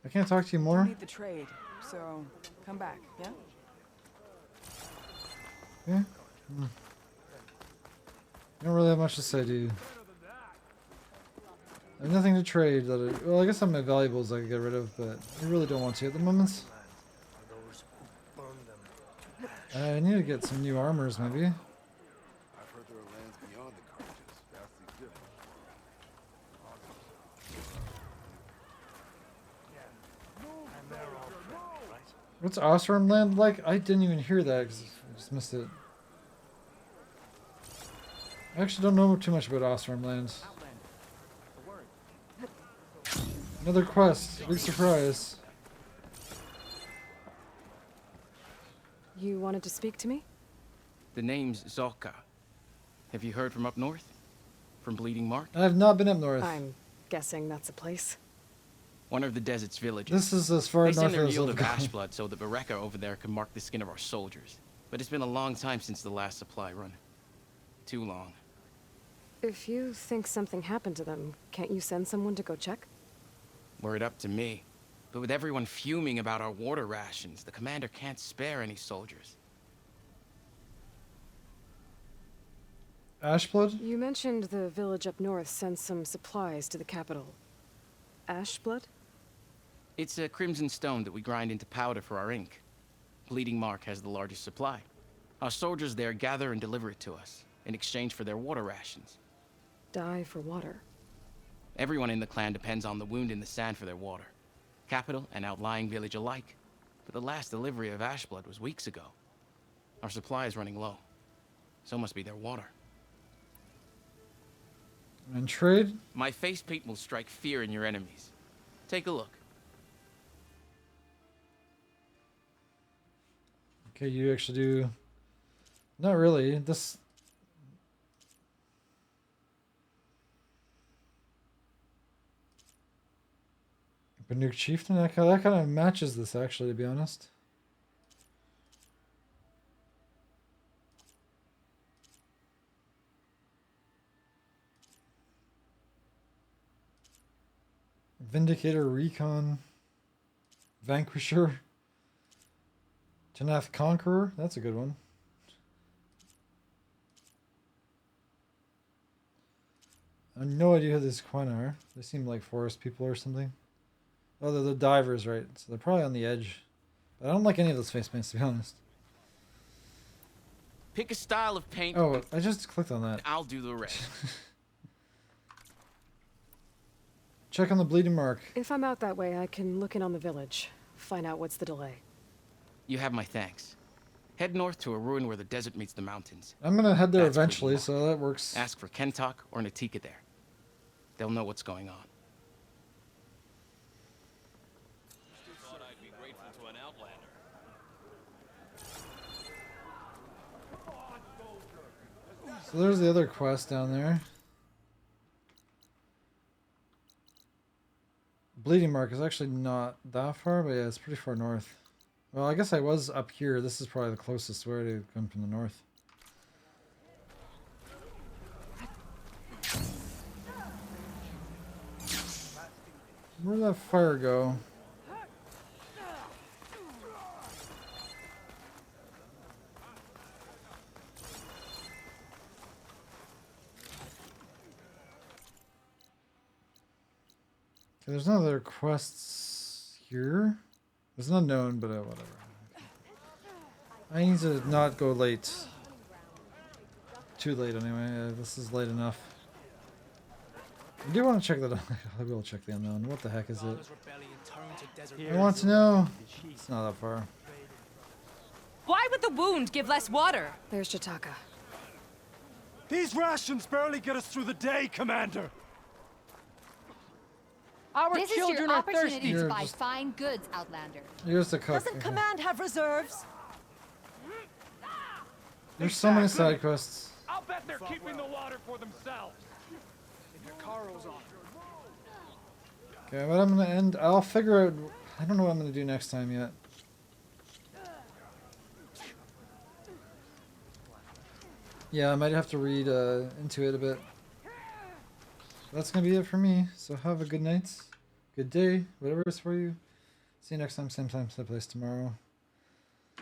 I can't talk to you more. You need the trade, so come back, yeah? Yeah? Hmm. You don't really have much to say, do you? I have nothing to trade that I... Well, I guess some of my valuables I could get rid of, but I really don't want to at the moment. I need to get some new armors, maybe. I've heard there are lands beyond the Carjages, vastly different. What's Osram land like? I didn't even hear that because I just missed it. I actually don't know too much about Osram lands. Another quest. Big surprise. You wanted to speak to me? The name's Zolka. Have you heard from up north? From Bleeding Mark? I have not been up north. I'm guessing that's a place. One of the desert's villages. This is as far they north send their as yield I've of gone. ash blood so the Bereka over there can mark the skin of our soldiers. But it's been a long time since the last supply run. Too long. If you think something happened to them, can't you send someone to go check? Were it up to me. But with everyone fuming about our water rations, the commander can't spare any soldiers. Ashblood? You mentioned the village up north sent some supplies to the capital. Ashblood? It's a crimson stone that we grind into powder for our ink. Bleeding Mark has the largest supply. Our soldiers there gather and deliver it to us, in exchange for their water rations. Die for water. Everyone in the clan depends on the wound in the sand for their water. Capital and outlying village alike. But the last delivery of Ashblood was weeks ago. Our supply is running low. So must be their water. And trade? My face paint will strike fear in your enemies. Take a look. Okay, you actually do... Not really. This... Banuk Chieftain? That kind of matches this, actually, to be honest. Vindicator, Recon, Vanquisher, Tanath Conqueror. That's a good one. I have no idea who these Quen are. They seem like forest people or something. Oh, they're the divers, right? So they're probably on the edge. But I don't like any of those face paints, to be honest. Pick a style of paint. Oh, I just clicked on that. I'll do the rest. Check on the Bleeding Mark. If I'm out that way, I can look in on the village. Find out what's the delay. You have my thanks. Head north to a ruin where the desert meets the mountains. I'm gonna head there That's eventually, Bleeding Mark. so that works. Ask for Kentok or Natika there. They'll know what's going on. Thought I'd be grateful to an outlander. So there's the other quest down there. Bleeding Mark is actually not that far, but yeah, it's pretty far north. Well, I guess I was up here. This is probably the closest way to come from the north. Where'd that fire go? There's no other quests here. It's not known, but whatever. I need to not go late. Too late anyway. This is late enough. I do want to check that. I will check the unknown. What the heck is it? I want to know. It's not that far. Why would the wound give less water? There's Jataka. These rations barely get us through the day, Commander. Our This is your children are opportunity thirsty. to buy fine goods, Outlander. Here's the cook. Doesn't Command have reserves? There's so many side quests. I'll bet they're keeping the water for themselves. If your Carl's on. Okay, but I'm gonna end. I'll figure out. I don't know what I'm gonna do next time yet. Yeah, I might have to read into it a bit. That's gonna be it for me. So have a good night, good day, whatever it is for you. See you next time, same place tomorrow.